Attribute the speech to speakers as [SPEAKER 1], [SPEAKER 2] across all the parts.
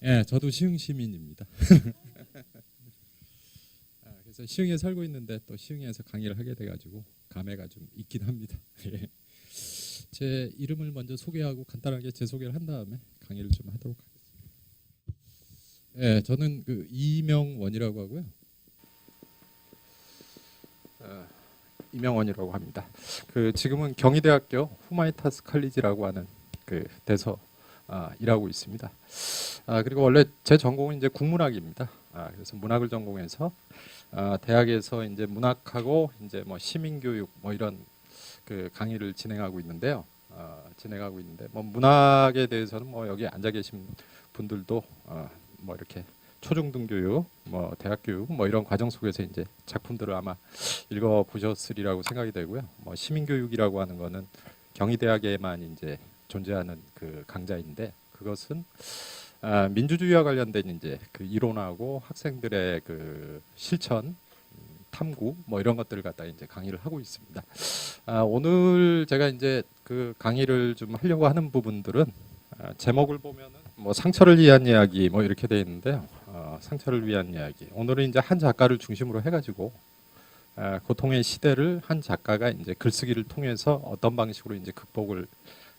[SPEAKER 1] 예, 저도 시흥 시민입니다. 그래서 시흥에 살고 있는데 또 시흥에서 강의를 하게 돼가지고 감회가 좀 있긴 합니다. 예. 제 이름을 먼저 소개하고 간단하게 제 소개를 한 다음에 강의를 좀 하도록 하겠습니다. 예, 저는 그 이명원이라고 하고요. 어, 이명원이라고 합니다. 그 지금은 경희대학교 후마니타스 칼리지라고 하는 그 데서 일하고 있습니다. 그리고 원래 제 전공은 이제 국문학입니다. 그래서 문학을 전공해서 대학에서 이제 문학하고 이제 뭐 시민교육 뭐 이런 그 강의를 진행하고 있는데요. 뭐 문학에 대해서는 뭐 여기 앉아 계신 분들도 뭐 이렇게 초중등 교육, 뭐 대학 교육, 뭐 이런 과정 속에서 이제 작품들을 아마 읽어 보셨으리라고 생각이 되고요. 뭐 시민 교육이라고 하는 거는 경희대학에만 이제 존재하는 그 강좌인데 그것은 민주주의와 관련된 이제 그 이론하고 학생들의 그 실천 탐구 뭐 이런 것들을 갖다 이제 강의를 하고 있습니다. 오늘 제가 이제 그 강의를 좀 하려고 하는 부분들은 제목을 보면은 뭐 상처를 위한 이야기 뭐 이렇게 돼 있는데요. 상처를 위한 이야기. 오늘은 이제 한 작가를 중심으로 해가지고 고통의 시대를 한 작가가 이제 글쓰기를 통해서 어떤 방식으로 이제 극복을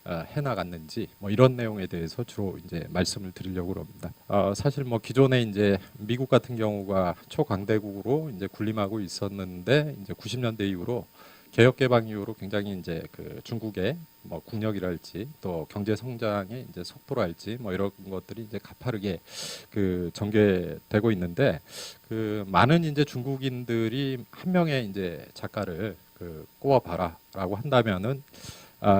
[SPEAKER 1] 해 나갔는지 뭐 이런 내용에 대해서 주로 이제 말씀을 드리려고 합니다. 사실 뭐 기존에 이제 미국 같은 경우가 초강대국으로 이제 군림하고 있었는데 이제 90년대 이후로 개혁 개방 이후로 굉장히 이제 그 중국의 뭐 국력이랄지 또 경제 성장의 이제 속도랄지 뭐 이런 것들이 이제 가파르게 그 전개되고 있는데 그 많은 이제 중국인들이 한 명의 이제 작가를 그 꼽아봐라라고 한다면은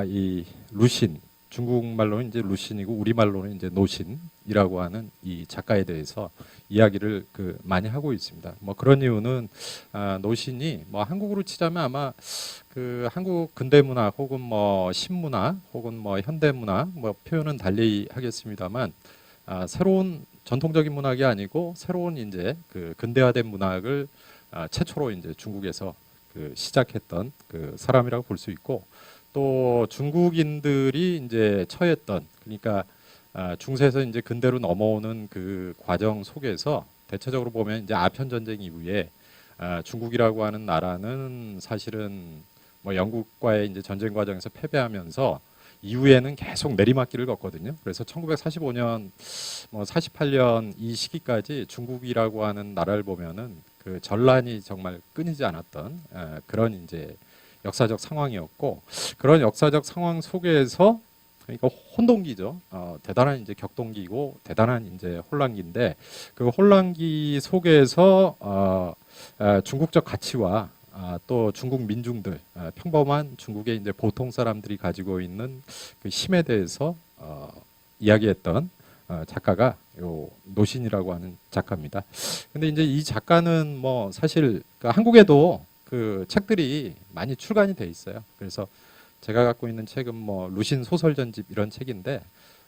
[SPEAKER 1] 이 루신 중국말로는 이제 루신이고 우리말로는 이제 노신이라고 하는 이 작가에 대해서 이야기를 그 많이 하고 있습니다. 뭐 그런 이유는 노신이 뭐 한국으로 치자면 아마 그 한국 근대문학 혹은 뭐 신문학 혹은 뭐 현대문학 뭐 표현은 달리 하겠습니다만 새로운 전통적인 문학이 아니고 새로운 이제 그 근대화된 문학을 최초로 이제 중국에서 그 시작했던 그 사람이라고 볼 수 있고 또 중국인들이 이제 처했던 그러니까 중세에서 이제 근대로 넘어오는 그 과정 속에서 대체적으로 보면 이제 아편 전쟁 이후에 중국이라고 하는 나라는 사실은 뭐 영국과의 이제 전쟁 과정에서 패배하면서 이후에는 계속 내리막길을 걷거든요. 그래서 1945년 뭐 48년 이 시기까지 중국이라고 하는 나라를 보면은 그 전란이 정말 끊이지 않았던 그런 이제 역사적 상황이었고 그런 역사적 상황 속에서 그러니까 혼동기죠. 대단한 이제 격동기고 대단한 이제 혼란기인데 그 혼란기 속에서 중국적 가치와 또 중국 민중들 평범한 중국의 이제 보통 사람들이 가지고 있는 그 힘에 대해서 이야기했던 작가가 요 노신이라고 하는 작가입니다. 근데 이제 이 작가는 뭐 사실 그 한국에도 그 책들이 많이 출간이 돼 있어요. 그래서 제가 갖고 있는 책은 뭐 루신 소설 전집 이런 책인데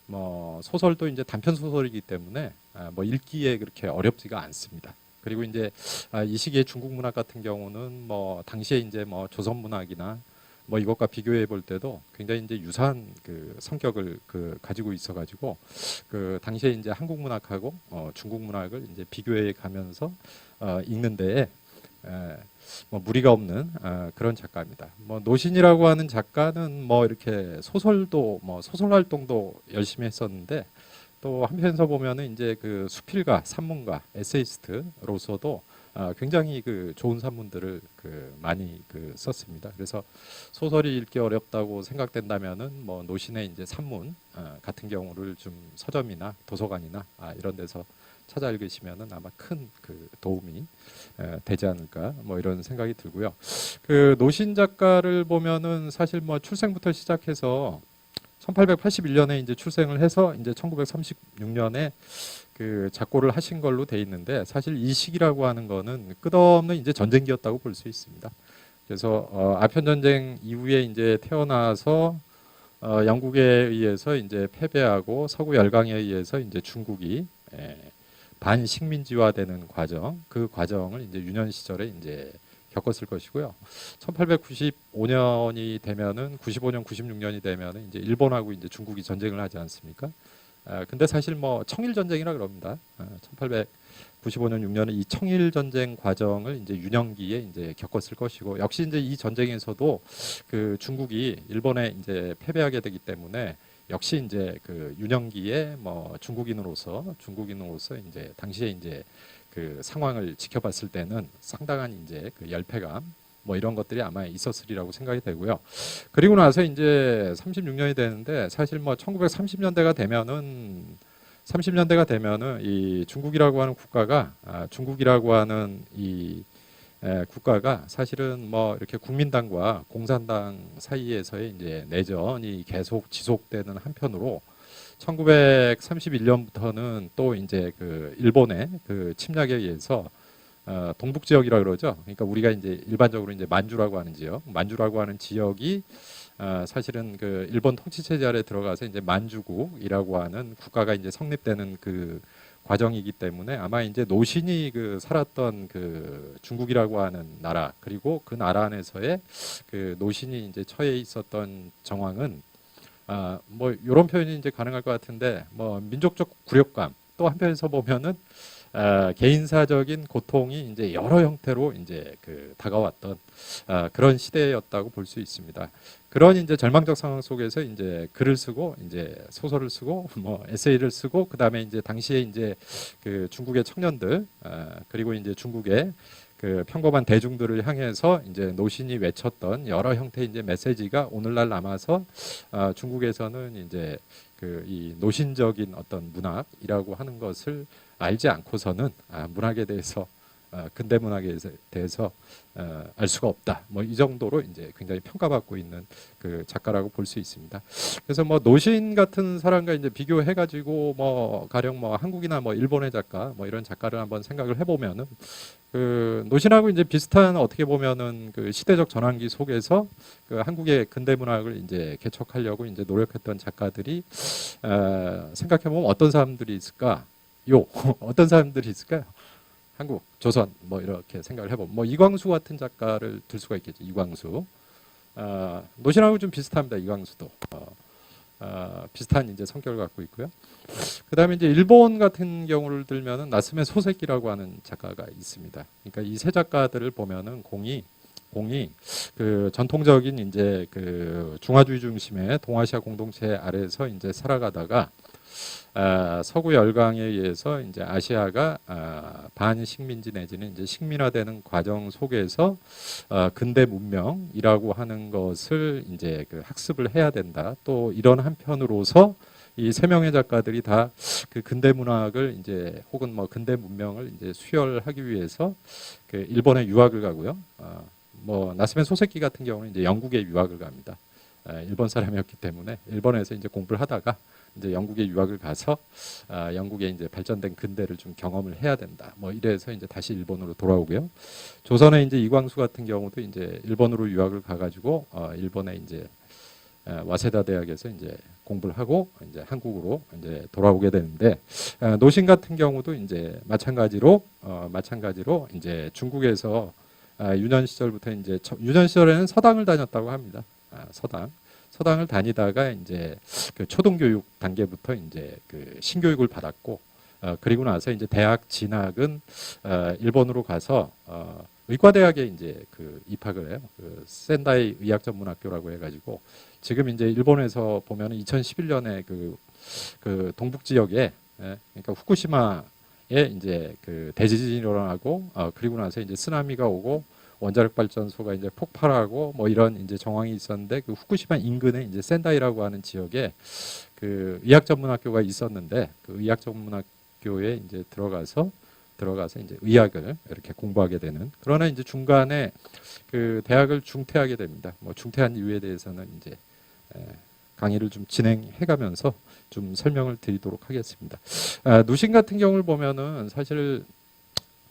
[SPEAKER 1] 뭐 소설도 이제 단편 소설이기 때문에 뭐 읽기에 그렇게 어렵지가 않습니다. 그리고 이제 이 시기에 중국 문학 같은 경우는 뭐 당시에 이제 뭐 조선 문학이나 뭐 이것과 비교해 볼 때도 굉장히 이제 유사한 그 성격을 그 가지고 있어 가지고 그 당시에 이제 한국 문학하고 중국 문학을 이제 비교해 가면서 읽는 데에 뭐 무리가 없는 그런 작가입니다. 뭐 노신이라고 하는 작가는 뭐 이렇게 소설도 뭐 소설 활동도 열심히 했었는데 또 한편에서 보면은 이제 그 수필가, 산문가, 에세이스트로서도 굉장히 그 좋은 산문들을 그 많이 그 썼습니다. 그래서 소설이 읽기 어렵다고 생각된다면은 뭐 노신의 이제 산문 같은 경우를 좀 서점이나 도서관이나 이런 데서 찾아 읽으시면은 아마 큰 그 도움이 되지 않을까 뭐 이런 생각이 들고요. 그 노신 작가를 보면은 사실 뭐 출생부터 시작해서 1881년에 이제 출생을 해서 이제 1936년에 그 작고를 하신 걸로 돼 있는데 사실 이 시기라고 하는 거는 끝없는 이제 전쟁기였다고 볼 수 있습니다. 그래서 아편 전쟁 이후에 이제 태어나서 영국에 의해서 이제 패배하고 서구 열강에 의해서 이제 중국이 반식민지화되는 과정, 그 과정을 이제 유년 시절에 이제 겪었을 것이고요. 1895년이 되면은 95년, 96년이 되면은 이제 일본하고 이제 중국이 전쟁을 하지 않습니까? 근데 사실 뭐 청일 전쟁이라 그럽니다. 1895년 6년에 이 청일 전쟁 과정을 이제 유년기에 이제 겪었을 것이고, 역시 이제 이 전쟁에서도 그 중국이 일본에 이제 패배하게 되기 때문에 역시 이제 그 유년기에 뭐 중국인으로서 이제 당시에 이제 그 상황을 지켜봤을 때는 상당한 이제 그 열패감 뭐 이런 것들이 아마 있었으리라고 생각이 되고요. 그리고 나서 이제 36년이 되는데, 사실 뭐 1930년대가 되면은 이 중국이라고 하는 국가가 국가가 사실은 뭐 이렇게 국민당과 공산당 사이에서의 이제 내전이 계속 지속되는 한편으로 1931년부터는 또 이제 그 일본의 그 침략에 의해서 동북 지역이라 그러죠. 그러니까 우리가 이제 일반적으로 이제 만주라고 하는 지역이 사실은 그 일본 통치 체제 아래 들어가서 이제 만주국이라고 하는 국가가 이제 성립되는 그 과정이기 때문에, 아마 이제 노신이 그 살았던 그 중국이라고 하는 나라, 그리고 그 나라 안에서의 그 노신이 이제 처해 있었던 정황은 뭐 이런 표현이 이제 가능할 것 같은데, 뭐 민족적 굴욕감, 또 한편에서 보면은 개인사적인 고통이 이제 여러 형태로 이제 그 다가왔던 그런 시대였다고 볼 수 있습니다. 그런 이제 절망적 상황 속에서 이제 글을 쓰고, 이제 소설을 쓰고, 뭐 에세이를 쓰고, 그 다음에 이제 당시에 이제 그 중국의 청년들, 그리고 이제 중국의 그 평범한 대중들을 향해서 이제 노신이 외쳤던 여러 형태의 이제 메시지가 오늘날 남아서 중국에서는 이제 그 이 노신적인 어떤 문학이라고 하는 것을 알지 않고서는 문학에 대해서 근대 문학에 대해서 알 수가 없다. 뭐 이 정도로 이제 굉장히 평가받고 있는 그 작가라고 볼 수 있습니다. 그래서 뭐 노신 같은 사람과 이제 비교해가지고 뭐 가령 뭐 한국이나 뭐 일본의 작가 뭐 이런 작가를 한번 생각을 해보면은, 그 노신하고 이제 비슷한, 어떻게 보면은 그 시대적 전환기 속에서 그 한국의 근대 문학을 이제 개척하려고 이제 노력했던 작가들이 생각해보면 어떤 사람들이 있을까? 어떤 사람들이 있을까요? 한국, 조선 뭐 이렇게 생각을 해보면 뭐 이광수 같은 작가를 들 수가 있겠죠. 이광수. 노신하고 좀 비슷합니다. 이광수도. 비슷한 이제 성격을 갖고 있고요. 그다음에 이제 일본 같은 경우를 들면은 나스메 소세키라고 하는 작가가 있습니다. 그러니까 이 세 작가들을 보면은 공이 그 전통적인 이제 그 중화주의 중심의 동아시아 공동체 아래에서 이제 살아가다가 서구 열강에 의해서 이제 아시아가 반식민지 내지는 이제 식민화되는 과정 속에서 근대 문명이라고 하는 것을 이제 그 학습을 해야 된다. 또 이런 한편으로서 이 세 명의 작가들이 다 그 근대 문학을 이제 혹은 뭐 근대 문명을 이제 수혈하기 위해서 그 일본에 유학을 가고요. 뭐 나스메 소세키 같은 경우는 이제 영국에 유학을 갑니다. 일본 사람이었기 때문에 일본에서 이제 공부를 하다가 이제 영국에 유학을 가서 영국의 이제 발전된 근대를 좀 경험을 해야 된다. 뭐 이래서 이제 다시 일본으로 돌아오고요. 조선의 이제 이광수 같은 경우도 이제 일본으로 유학을 가가지고 일본의 이제 와세다 대학에서 이제 공부를 하고 이제 한국으로 이제 돌아오게 되는데, 노신 같은 경우도 이제 마찬가지로 이제 중국에서 유년 시절부터 이제 유년 시절에는 서당을 다녔다고 합니다. 서당을 다니다가 이제 그 초등교육 단계부터 이제 그 신교육을 받았고, 그리고 나서 이제 대학 진학은 일본으로 가서 의과대학에 이제 그 입학을 해요. 그 센다이 의학전문학교라고 해가지고 지금 이제 일본에서 보면 2011년에 그 동북 지역에, 그러니까 후쿠시마에 이제 그 대지진이 일어나고 그리고 나서 이제 쓰나미가 오고 원자력 발전소가 이제 폭발하고 뭐 이런 이제 정황이 있었는데, 그 후쿠시마 인근에 이제 센다이라고 하는 지역에 그 의학 전문학교가 있었는데, 그 의학 전문학교에 이제 들어가서 이제 의학을 이렇게 공부하게 되는, 그러나 이제 중간에 그 대학을 중퇴하게 됩니다. 뭐 중퇴한 이유에 대해서는 이제 강의를 좀 진행해가면서 좀 설명을 드리도록 하겠습니다. 누신 같은 경우를 보면은 사실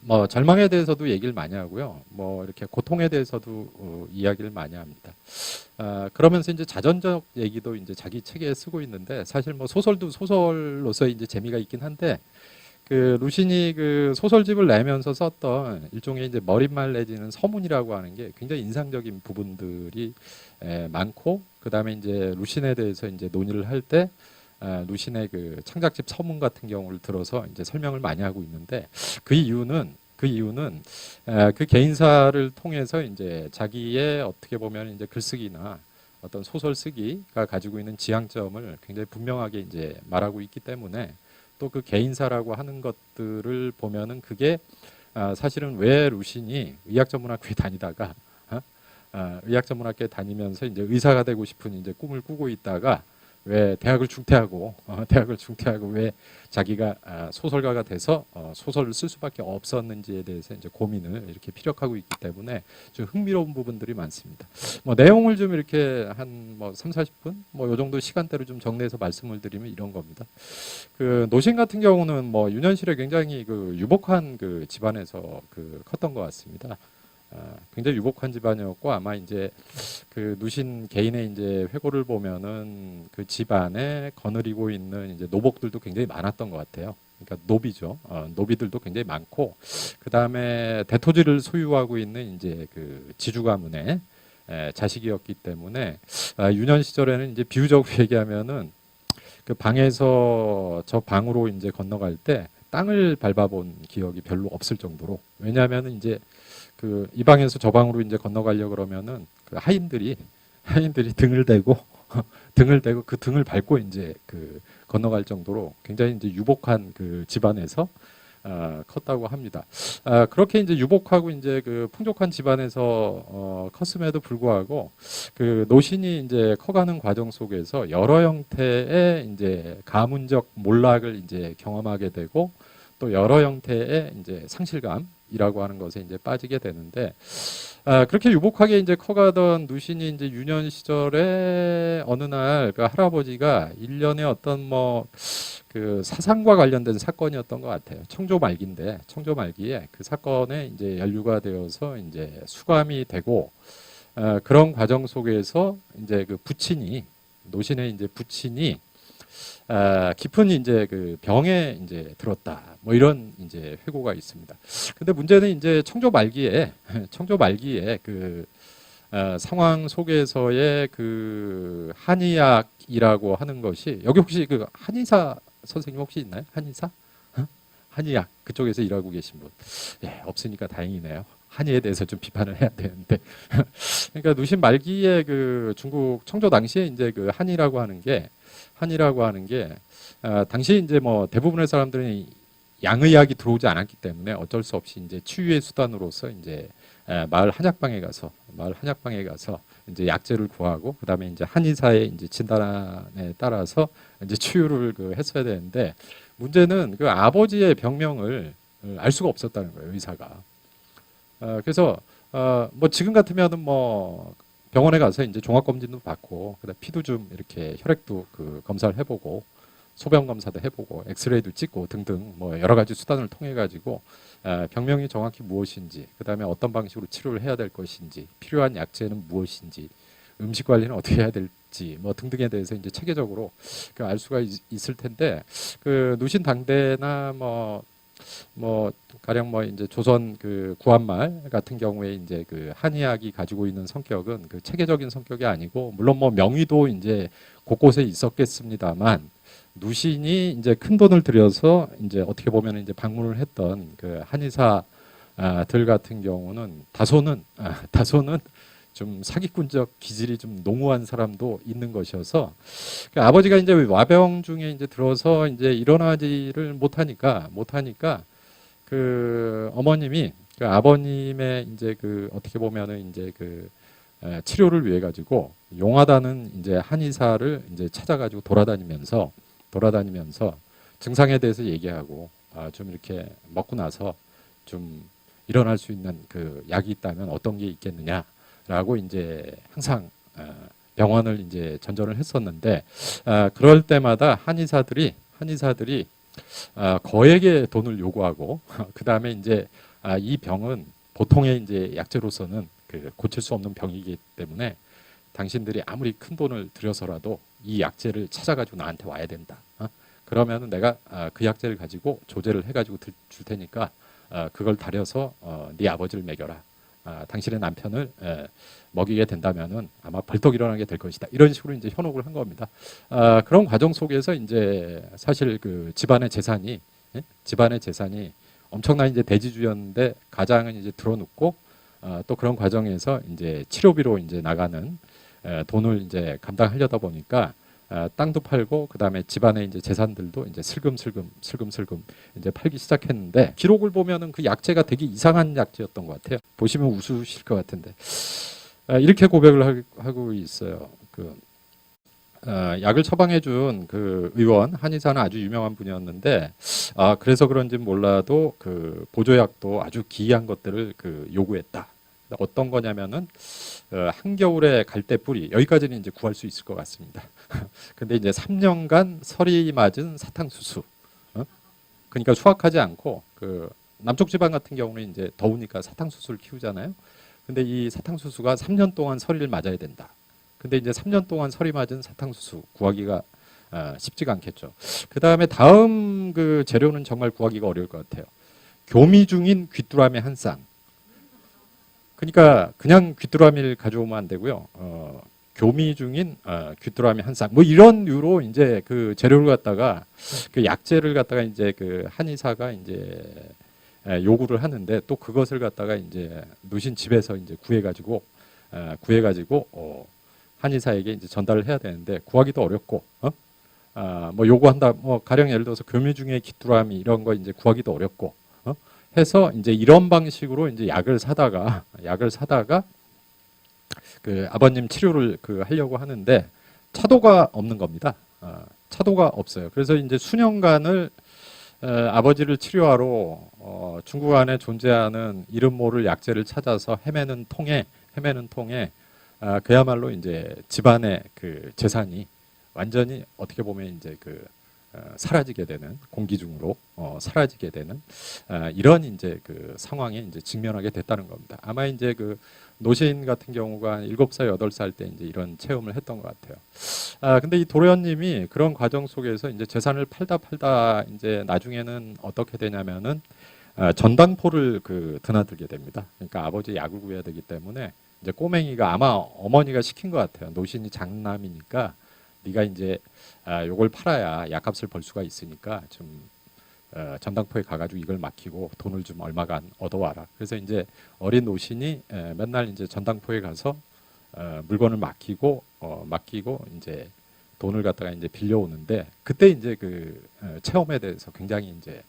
[SPEAKER 1] 뭐 절망에 대해서도 얘기를 많이 하고요. 뭐 이렇게 고통에 대해서도 이야기를 많이 합니다. 그러면서 이제 자전적 얘기도 이제 자기 책에 쓰고 있는데, 사실 뭐 소설도 소설로서 이제 재미가 있긴 한데, 그 루신이 그 소설집을 내면서 썼던 일종의 이제 머릿말 내지는 서문이라고 하는 게 굉장히 인상적인 부분들이 많고, 그 다음에 이제 루신에 대해서 이제 논의를 할 때 루신의 그 창작집 서문 같은 경우를 들어서 이제 설명을 많이 하고 있는데 그 이유는 그 개인사를 통해서 이제 자기의 어떻게 보면 이제 글쓰기나 어떤 소설 쓰기가 가지고 있는 지향점을 굉장히 분명하게 이제 말하고 있기 때문에 또 그 개인사라고 하는 것들을 보면은 그게 사실은 왜 루신이 의학전문학교에 다니다가 의학전문학교에 다니면서 이제 의사가 되고 싶은 이제 꿈을 꾸고 있다가 왜 대학을 중퇴하고 왜 자기가 소설가가 돼서 소설을 쓸 수밖에 없었는지에 대해서 이제 고민을 이렇게 피력하고 있기 때문에 좀 흥미로운 부분들이 많습니다. 뭐 내용을 좀 이렇게 한 뭐 3, 40분 뭐 요 정도 시간대로 좀 정리해서 말씀을 드리면 이런 겁니다. 그 노신 같은 경우는 뭐 유년실에 굉장히 그 유복한 그 집안에서 그 컸던 것 같습니다. 굉장히 유복한 집안이었고 아마 이제 그 누신 개인의 이제 회고를 보면은 그 집안에 거느리고 있는 이제 노복들도 굉장히 많았던 것 같아요. 그러니까 노비죠. 노비들도 굉장히 많고 그 다음에 대토지를 소유하고 있는 이제 그 지주 가문의 자식이었기 때문에 유년 시절에는 이제 비유적으로 얘기하면은 그 방에서 저 방으로 이제 건너갈 때 땅을 밟아본 기억이 별로 없을 정도로 왜냐하면은 이제 그 이 방에서 저 방으로 이제 건너가려 그러면은 그 하인들이 등을 대고 그 등을 밟고 이제 그 건너갈 정도로 굉장히 이제 유복한 그 집안에서 컸다고 합니다. 그렇게 이제 유복하고 이제 그 풍족한 집안에서 컸음에도 불구하고 그 노신이 이제 커가는 과정 속에서 여러 형태의 이제 가문적 몰락을 이제 경험하게 되고 또 여러 형태의 이제 상실감이라고 하는 것에 이제 빠지게 되는데 그렇게 유복하게 이제 커가던 누신이 이제 유년 시절에 어느 날 그 할아버지가 일련의 어떤 뭐 그 사상과 관련된 사건이었던 것 같아요. 청조 말기에 그 사건에 이제 연루가 되어서 이제 수감이 되고 그런 과정 속에서 이제 그 부친이 노신의 이제 부친이 깊은 이제 그 병에 이제 들었다. 뭐 이런 이제 회고가 있습니다. 근데 문제는 이제 청조 말기에 그 상황 속에서의 그 한의학이라고 하는 것이 여기 혹시 그 한의사 선생님 혹시 있나요? 한의사? 한의학 그쪽에서 일하고 계신 분? 예, 없으니까 다행이네요. 한의에 대해서 좀 비판을 해야 되는데 그러니까 누신 말기에 그 중국 청조 당시에 이제 그 한의라고 하는 게 당시 이제 뭐 대부분의 사람들은 양의학이 들어오지 않았기 때문에 어쩔 수 없이 이제 치유의 수단으로서 이제 마을 한약방에 가서 이제 약재를 구하고 그다음에 이제 한의사의 이제 진단에 따라서 이제 치유를 그 했어야 되는데 문제는 그 아버지의 병명을 알 수가 없었다는 거예요, 의사가. 그래서 뭐 지금 같으면은 뭐 병원에 가서 이제 종합 검진도 받고 그다음 피도 좀 이렇게 혈액도 그 검사를 해보고 소변 검사도 해보고 엑스레이도 찍고 등등 뭐 여러 가지 수단을 통해 가지고 병명이 정확히 무엇인지 그다음에 어떤 방식으로 치료를 해야 될 것인지 필요한 약제는 무엇인지 음식 관리는 어떻게 해야 될지 뭐 등등에 대해서 이제 체계적으로 그 알 수가 있을 텐데 그 누신 당대나 뭐 가령 뭐 이제 조선 그 구한말 같은 경우에 이제 그 한의학이 가지고 있는 성격은 그 체계적인 성격이 아니고 물론 뭐 명의도 이제 곳곳에 있었겠습니다만 누신이 이제 큰 돈을 들여서 이제 어떻게 보면 이제 방문을 했던 그 한의사들 같은 경우는 다소는 좀 사기꾼적 기질이 좀 농후한 사람도 있는 것이어서 그 아버지가 이제 와병 중에 이제 들어서 이제 일어나지를 못하니까 그 어머님이 그 아버님의 이제 그 어떻게 보면은 이제 그 치료를 위해 가지고 용하다는 이제 한의사를 이제 찾아가지고 돌아다니면서 증상에 대해서 얘기하고 좀 이렇게 먹고 나서 좀 일어날 수 있는 그 약이 있다면 어떤 게 있겠느냐라고 이제 항상 병원을 이제 전전을 했었는데 그럴 때마다 한의사들이 거액의 돈을 요구하고 그 다음에 이제 이 병은 보통의 이제 약재로서는 그 고칠 수 없는 병이기 때문에 당신들이 아무리 큰 돈을 들여서라도 이 약재를 찾아가지고 나한테 와야 된다. 그러면은 내가 그 약재를 가지고 조제를 해가지고 줄 테니까 그걸 다려서 네 아버지를 먹여라. 당신의 남편을 먹이게 된다면은 아마 벌떡 일어나게 될 것이다. 이런 식으로 이제 현혹을 한 겁니다. 그런 과정 속에서 이제 사실 그 집안의 재산이 엄청난 이제 대지주였는데 가장은 이제 들어눕고 또 그런 과정에서 이제 치료비로 이제 나가는 돈을 이제 감당하려다 보니까 땅도 팔고 그다음에 집안의 이제 재산들도 이제 슬금슬금 이제 팔기 시작했는데 기록을 보면은 그 약재가 되게 이상한 약재였던 것 같아요. 보시면 웃으실 것 같은데 이렇게 고백을 하고 있어요. 약을 처방해준 그 의원 한의사는 아주 유명한 분이었는데 그래서 그런지 몰라도 그 보조약도 아주 기이한 것들을 그 요구했다. 어떤 거냐면은 한겨울에 갈대뿌리 여기까지는 이제 구할 수 있을 것 같습니다. 근데 이제 3년간 서리 맞은 사탕수수. 그러니까 수확하지 않고 그 남쪽 지방 같은 경우는 이제 더우니까 사탕수수를 키우잖아요. 근데 이 사탕수수가 3년 동안 서리를 맞아야 된다. 근데 이제 3년 동안 서리 맞은 사탕수수 구하기가 쉽지가 않겠죠. 그 다음에 다음 그 재료는 정말 구하기가 어려울 것 같아요. 교미 중인 귀뚜라미 한 쌍. 그러니까 그냥 귀뚜라미를 가져오면 안 되고요. 교미 중인 귀뚜라미 한 쌍. 뭐 이런 류로 이제 그 재료를 갖다가 그 약재를 갖다가 이제 그 한의사가 이제 요구를 하는데 또 그것을 갖다가 이제 누신 집에서 이제 구해가지고 한의사에게 이제 전달을 해야 되는데 구하기도 어렵고, 뭐 요구한다, 뭐 가령 예를 들어서 교미 중에 귀뚜라미 이런 거 이제 구하기도 어렵고, 해서 이제 이런 방식으로 이제 약을 사다가 그 아버님 치료를 그 하려고 하는데 차도가 없는 겁니다. 차도가 없어요. 그래서 이제 수년간을 아버지를 치료하러 중국 안에 존재하는 이름 모를 약재를 찾아서 헤매는 통에 그야말로 이제 집안의 그 재산이 완전히 어떻게 보면 이제 사라지게 되는 공기중으로 사라지게 되는 이런 이제 그 상황에 이제 직면하게 됐다는 겁니다. 아마 이제 그 노신 같은 경우가 7살, 8살 때 이제 이런 체험을 했던 것 같아요. 근데 이 도련님이 그런 과정 속에서 이제 재산을 팔다 이제 나중에는 어떻게 되냐면은 전당포를 드나들게 됩니다. 그러니까 아버지 약을 구해야 되기 때문에 이제 꼬맹이가 아마 어머니가 시킨 것 같아요. 노신이 장남이니까 네가 이제 요걸 팔아야 약값을 벌 수가 있으니까 좀 전당포에 가가지고 이걸 맡기고 돈을 좀 얼마간 얻어와라. 그래서 이제 어린 노신이 맨날 이제 전당포에 가서 물건을 맡기고 이제 돈을 갖다가 이제 빌려오는데 그때 이제 체험에 대해서 굉장히 이제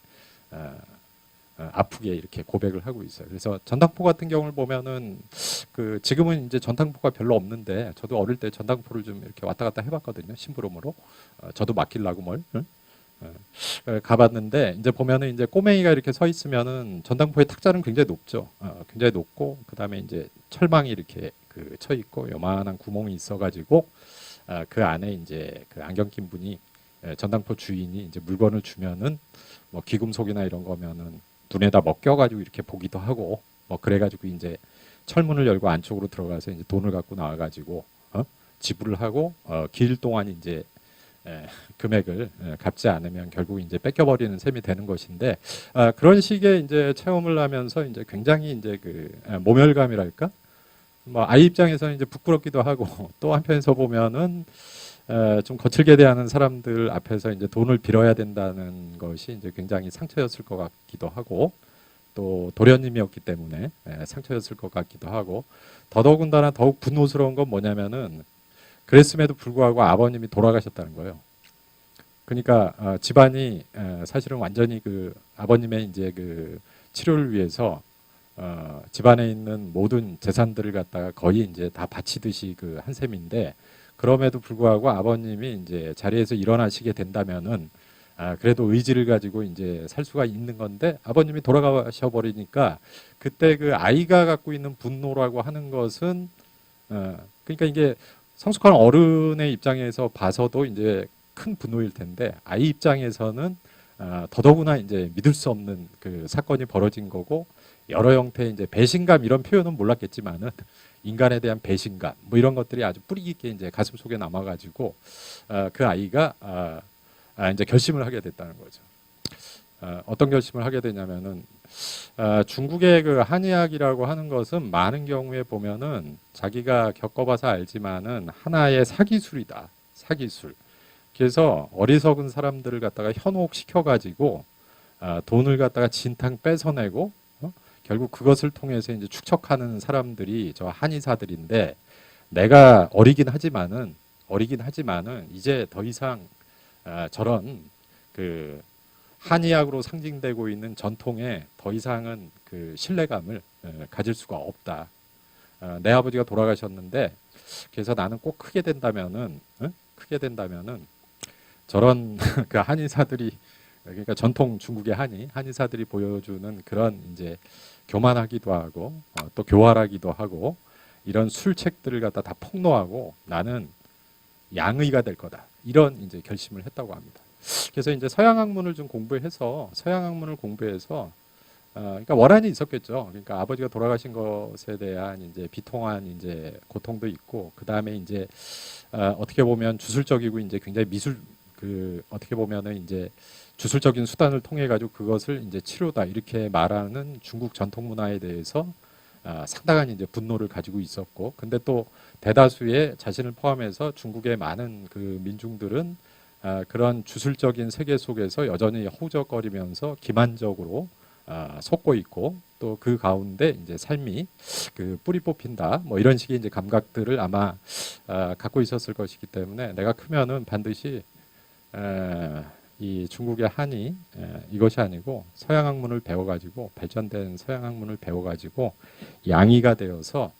[SPEAKER 1] 아프게 이렇게 고백을 하고 있어요. 그래서 전당포 같은 경우를 보면은 지금은 이제 전당포가 별로 없는데 저도 어릴 때 전당포를 좀 이렇게 왔다 갔다 해봤거든요. 심부름으로 저도 맡기려고 가봤는데 이제 보면은 이제 꼬맹이가 이렇게 서 있으면은 전당포의 탁자는 굉장히 높죠. 굉장히 높고 그 다음에 이제 철망이 이렇게 쳐 있고 요만한 구멍이 있어가지고 그 안에 이제 안경 낀 분이 전당포 주인이 이제 물건을 주면은 뭐 귀금속이나 이런 거면은 눈에다 먹겨가지고 이렇게 보기도 하고 뭐 그래가지고 이제 철문을 열고 안쪽으로 들어가서 이제 돈을 갖고 나와가지고 지불을 하고 길 동안 이제 금액을 갚지 않으면 결국 이제 뺏겨버리는 셈이 되는 것인데 그런 식의 이제 체험을 하면서 이제 굉장히 이제 모멸감이랄까 뭐 아이 입장에서는 이제 부끄럽기도 하고 또 한편에서 보면은 좀 거칠게 대하는 사람들 앞에서 이제 돈을 빌어야 된다는 것이 이제 굉장히 상처였을 것 같기도 하고 또 도련님이었기 때문에 상처였을 것 같기도 하고 더더군다나 더욱 분노스러운 건 뭐냐면은 그랬음에도 불구하고 아버님이 돌아가셨다는 거예요. 그러니까 집안이 사실은 완전히 아버님의 이제 치료를 위해서 집안에 있는 모든 재산들을 갖다가 거의 이제 다 바치듯이 한 셈인데 그럼에도 불구하고 아버님이 이제 자리에서 일어나시게 된다면은 그래도 의지를 가지고 이제 살 수가 있는 건데 아버님이 돌아가셔 버리니까 그때 아이가 갖고 있는 분노라고 하는 것은 그러니까 이게 성숙한 어른의 입장에서 봐서도 이제 큰 분노일 텐데 아이 입장에서는 더더구나 이제 믿을 수 없는 사건이 벌어진 거고 여러 형태의 이제 배신감 이런 표현은 몰랐겠지만은 인간에 대한 배신감 뭐 이런 것들이 아주 뿌리 깊게 이제 가슴 속에 남아가지고 그 아이가 이제 결심을 하게 됐다는 거죠. 어떤 결심을 하게 되냐면은 중국의 그 한의학이라고 하는 것은 많은 경우에 보면은 자기가 겪어봐서 알지만은 하나의 사기술이다. 사기술. 그래서 어리석은 사람들을 갖다가 현혹시켜가지고 돈을 갖다가 진탕 뺏어내고 결국 그것을 통해서 이제 축척하는 사람들이 저 한의사들인데 내가 어리긴 하지만은 이제 더 이상 저런 그 한의학으로 상징되고 있는 전통에 더 이상은 그 신뢰감을 가질 수가 없다. 내 아버지가 돌아가셨는데 그래서 나는 꼭 크게 된다면은 저런 그 한의사들이 그러니까 전통 중국의 한의사들이 보여주는 그런 이제 교만하기도 하고 또 교활하기도 하고 이런 술책들을 갖다 다 폭로하고 나는 양의가 될 거다. 이런 이제 결심을 했다고 합니다. 그래서 이제 서양 학문을 공부해서 그러니까 원한이 있었겠죠. 그러니까 아버지가 돌아가신 것에 대한 이제 비통한 이제 고통도 있고 그 다음에 이제 어떻게 보면 주술적이고 이제 굉장히 어떻게 보면은 이제 주술적인 수단을 통해 가지고 그것을 이제 치료다 이렇게 말하는 중국 전통 문화에 대해서 상당한 이제 분노를 가지고 있었고, 근데 또 대다수의 자신을 포함해서 중국의 많은 그 민중들은 그런 주술적인 세계 속에서 여전히 허우적거리면서 기만적으로 속고 있고 또 그 가운데 이제 삶이 그 뿌리 뽑힌다 뭐 이런 식의 이제 감각들을 아마 갖고 있었을 것이기 때문에 내가 크면은 반드시 이 중국의 한이 이것이 아니고 서양 학문을 배워가지고 발전된 서양 학문을 배워가지고 양이가 되어서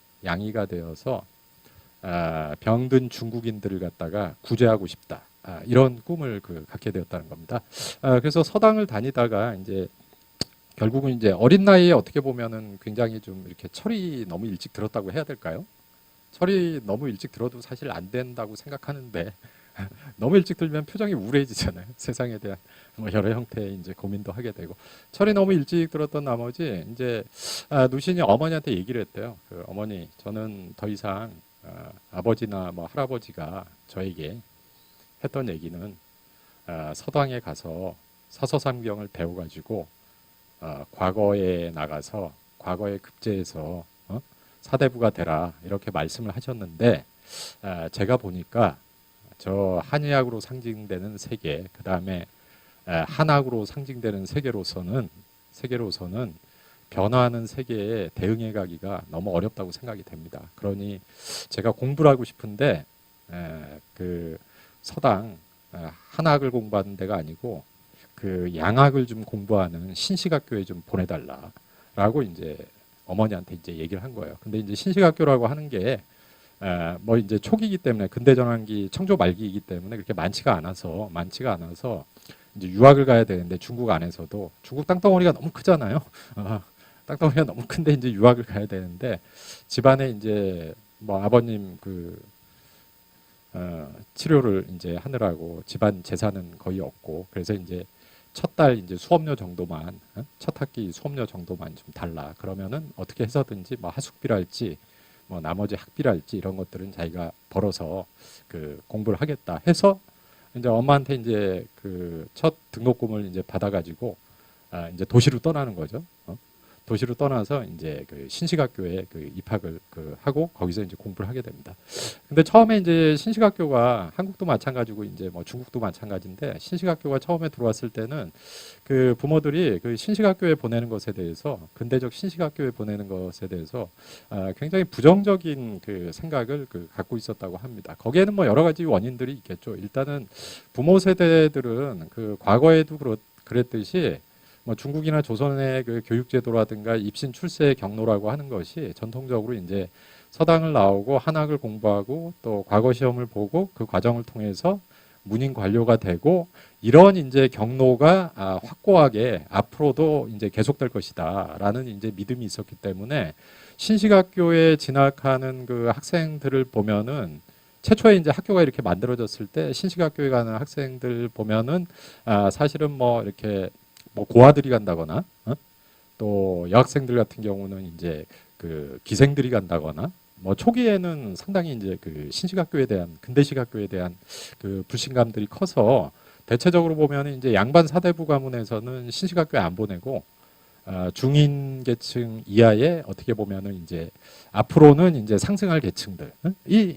[SPEAKER 1] 병든 중국인들을 갖다가 구제하고 싶다. 이런 꿈을 갖게 되었다는 겁니다. 그래서 서당을 다니다가 이제 결국은 이제 어린 나이에 어떻게 보면은 굉장히 좀 이렇게 철이 너무 일찍 들었다고 해야 될까요? 철이 너무 일찍 들어도 사실 안 된다고 생각하는데 너무 일찍 들면 표정이 우울해지잖아요. 세상에 대한 뭐 여러 형태의 이제 고민도 하게 되고 철이 너무 일찍 들었던 나머지 이제 누신이 어머니한테 얘기를 했대요. 그 어머니 저는 더 이상 아버지나 뭐 할아버지가 저에게 했던 얘기는 서당에 가서 서서상경을 배워가지고 과거에 나가서 과거에 급제해서 사대부가 되라 이렇게 말씀을 하셨는데 제가 보니까 저 한의학으로 상징되는 세계 그 다음에 한학으로 상징되는 세계로서는 변화하는 세계에 대응해 가기가 너무 어렵다고 생각이 됩니다. 그러니 제가 공부를 하고 싶은데 그 서당 한학을 공부하는 데가 아니고 그 양학을 좀 공부하는 신식학교에 좀 보내달라라고 이제 어머니한테 이제 얘기를 한 거예요. 근데 이제 신식학교라고 하는 게 뭐 이제 초기이기 때문에 근대전환기 청조 말기이기 때문에 그렇게 많지가 않아서 이제 유학을 가야 되는데 중국 안에서도 중국 땅덩어리가 너무 크잖아요. 땅덩어리가 너무 큰데 이제 유학을 가야 되는데 집안에 이제 뭐 아버님 치료를 이제 하느라고 집안 재산은 거의 없고 그래서 이제 첫 달 이제 수업료 정도만 첫 학기 수업료 정도만 좀 달라 그러면은 어떻게 해서든지 뭐 하숙비랄지 뭐 나머지 학비랄지 이런 것들은 자기가 벌어서 그 공부를 하겠다 해서 이제 엄마한테 이제 그 첫 등록금을 이제 받아가지고 이제 도시로 떠나는 거죠. 도시로 떠나서 이제 그 신식학교에 그 입학을 하고 거기서 이제 공부를 하게 됩니다. 근데 처음에 이제 신식학교가 한국도 마찬가지고 이제 뭐 중국도 마찬가지인데 신식학교가 처음에 들어왔을 때는 그 부모들이 그 신식학교에 보내는 것에 대해서 근대적 신식학교에 보내는 것에 대해서 굉장히 부정적인 그 생각을 갖고 있었다고 합니다. 거기에는 뭐 여러 가지 원인들이 있겠죠. 일단은 부모 세대들은 그 과거에도 그랬듯이 뭐 중국이나 조선의 그 교육제도라든가 입신 출세 경로라고 하는 것이 전통적으로 이제 서당을 나오고 한학을 공부하고 또 과거 시험을 보고 그 과정을 통해서 문인 관료가 되고 이런 이제 경로가 확고하게 앞으로도 이제 계속될 것이다라는 이제 믿음이 있었기 때문에 신식학교에 진학하는 그 학생들을 보면은 최초에 이제 학교가 이렇게 만들어졌을 때 신식학교에 가는 학생들 보면은 사실은 뭐 이렇게 뭐 고아들이 간다거나 또 여학생들 같은 경우는 이제 그 기생들이 간다거나 뭐 초기에는 상당히 이제 그 신식학교에 대한 근대식 학교에 대한 그 불신감들이 커서 대체적으로 보면 이제 양반 사대부 가문에서는 신식학교에 안 보내고 중인 계층 이하의 어떻게 보면은 이제 앞으로는 이제 상승할 계층들이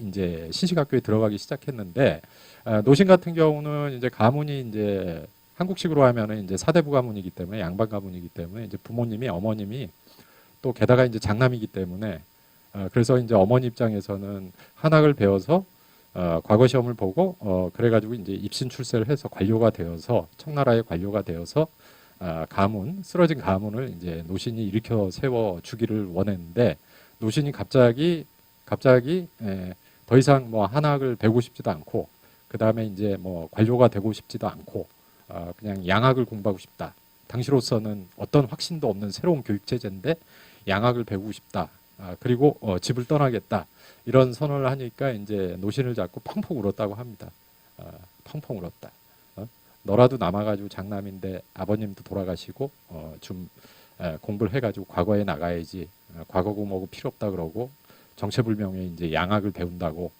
[SPEAKER 1] 이제 신식학교에 들어가기 시작했는데 노신 같은 경우는 이제 가문이 이제 한국식으로 하면은 이제 사대부 가문이기 때문에 양반 가문이기 때문에 이제 부모님이 어머님이 또 게다가 이제 장남이기 때문에 그래서 이제 어머니 입장에서는 한학을 배워서 과거 시험을 보고 그래가지고 이제 입신 출세를 해서 관료가 되어서 청나라의 관료가 되어서 가문 쓰러진 가문을 이제 노신이 일으켜 세워 주기를 원했는데 노신이 갑자기 더 이상 뭐 한학을 배우고 싶지도 않고 그 다음에 이제 뭐 관료가 되고 싶지도 않고 그냥 양학을 공부하고 싶다. 당시로서는 어떤 확신도 없는 새로운 교육 체제인데 양학을 배우고 싶다. 그리고 집을 떠나겠다. 이런 선언을 하니까 이제 노신을 잡고 펑펑 울었다고 합니다. 펑펑 울었다. 너라도 남아가지고 장남인데 아버님도 돌아가시고 좀 공부를 해가지고 과거에 나가야지. 과거고 뭐고 필요 없다 그러고 정체불명의 이제 양학을 배운다고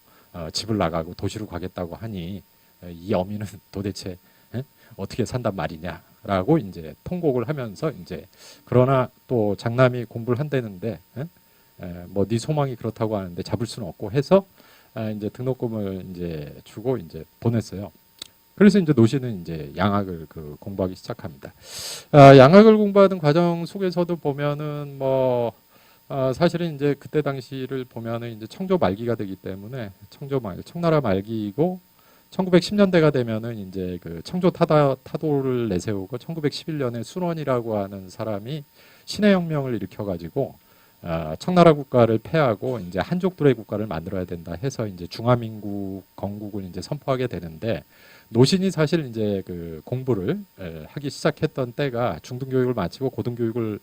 [SPEAKER 1] 집을 나가고 도시로 가겠다고 하니 이 어미는 도대체 어떻게 산단 말이냐라고 이제 통곡을 하면서 이제 그러나 또 장남이 공부를 한다는데 뭐 네 소망이 그렇다고 하는데 잡을 수는 없고 해서 이제 등록금을 이제 주고 이제 보냈어요. 그래서 이제 노신은 이제 양학을 공부하기 시작합니다. 양학을 공부하는 과정 속에서도 보면은 뭐 사실은 이제 그때 당시를 보면은 이제 청조 말기가 되기 때문에 청나라 말기이고 1910년대가 되면은 이제 그 청조 타도를 내세우고 1911년에 순원이라고 하는 사람이 신해혁명을 일으켜가지고 청나라 국가를 패하고 이제 한족들의 국가를 만들어야 된다 해서 이제 중화민국 건국을 이제 선포하게 되는데 노신이 사실 이제 그 공부를 하기 시작했던 때가 중등교육을 마치고 고등교육을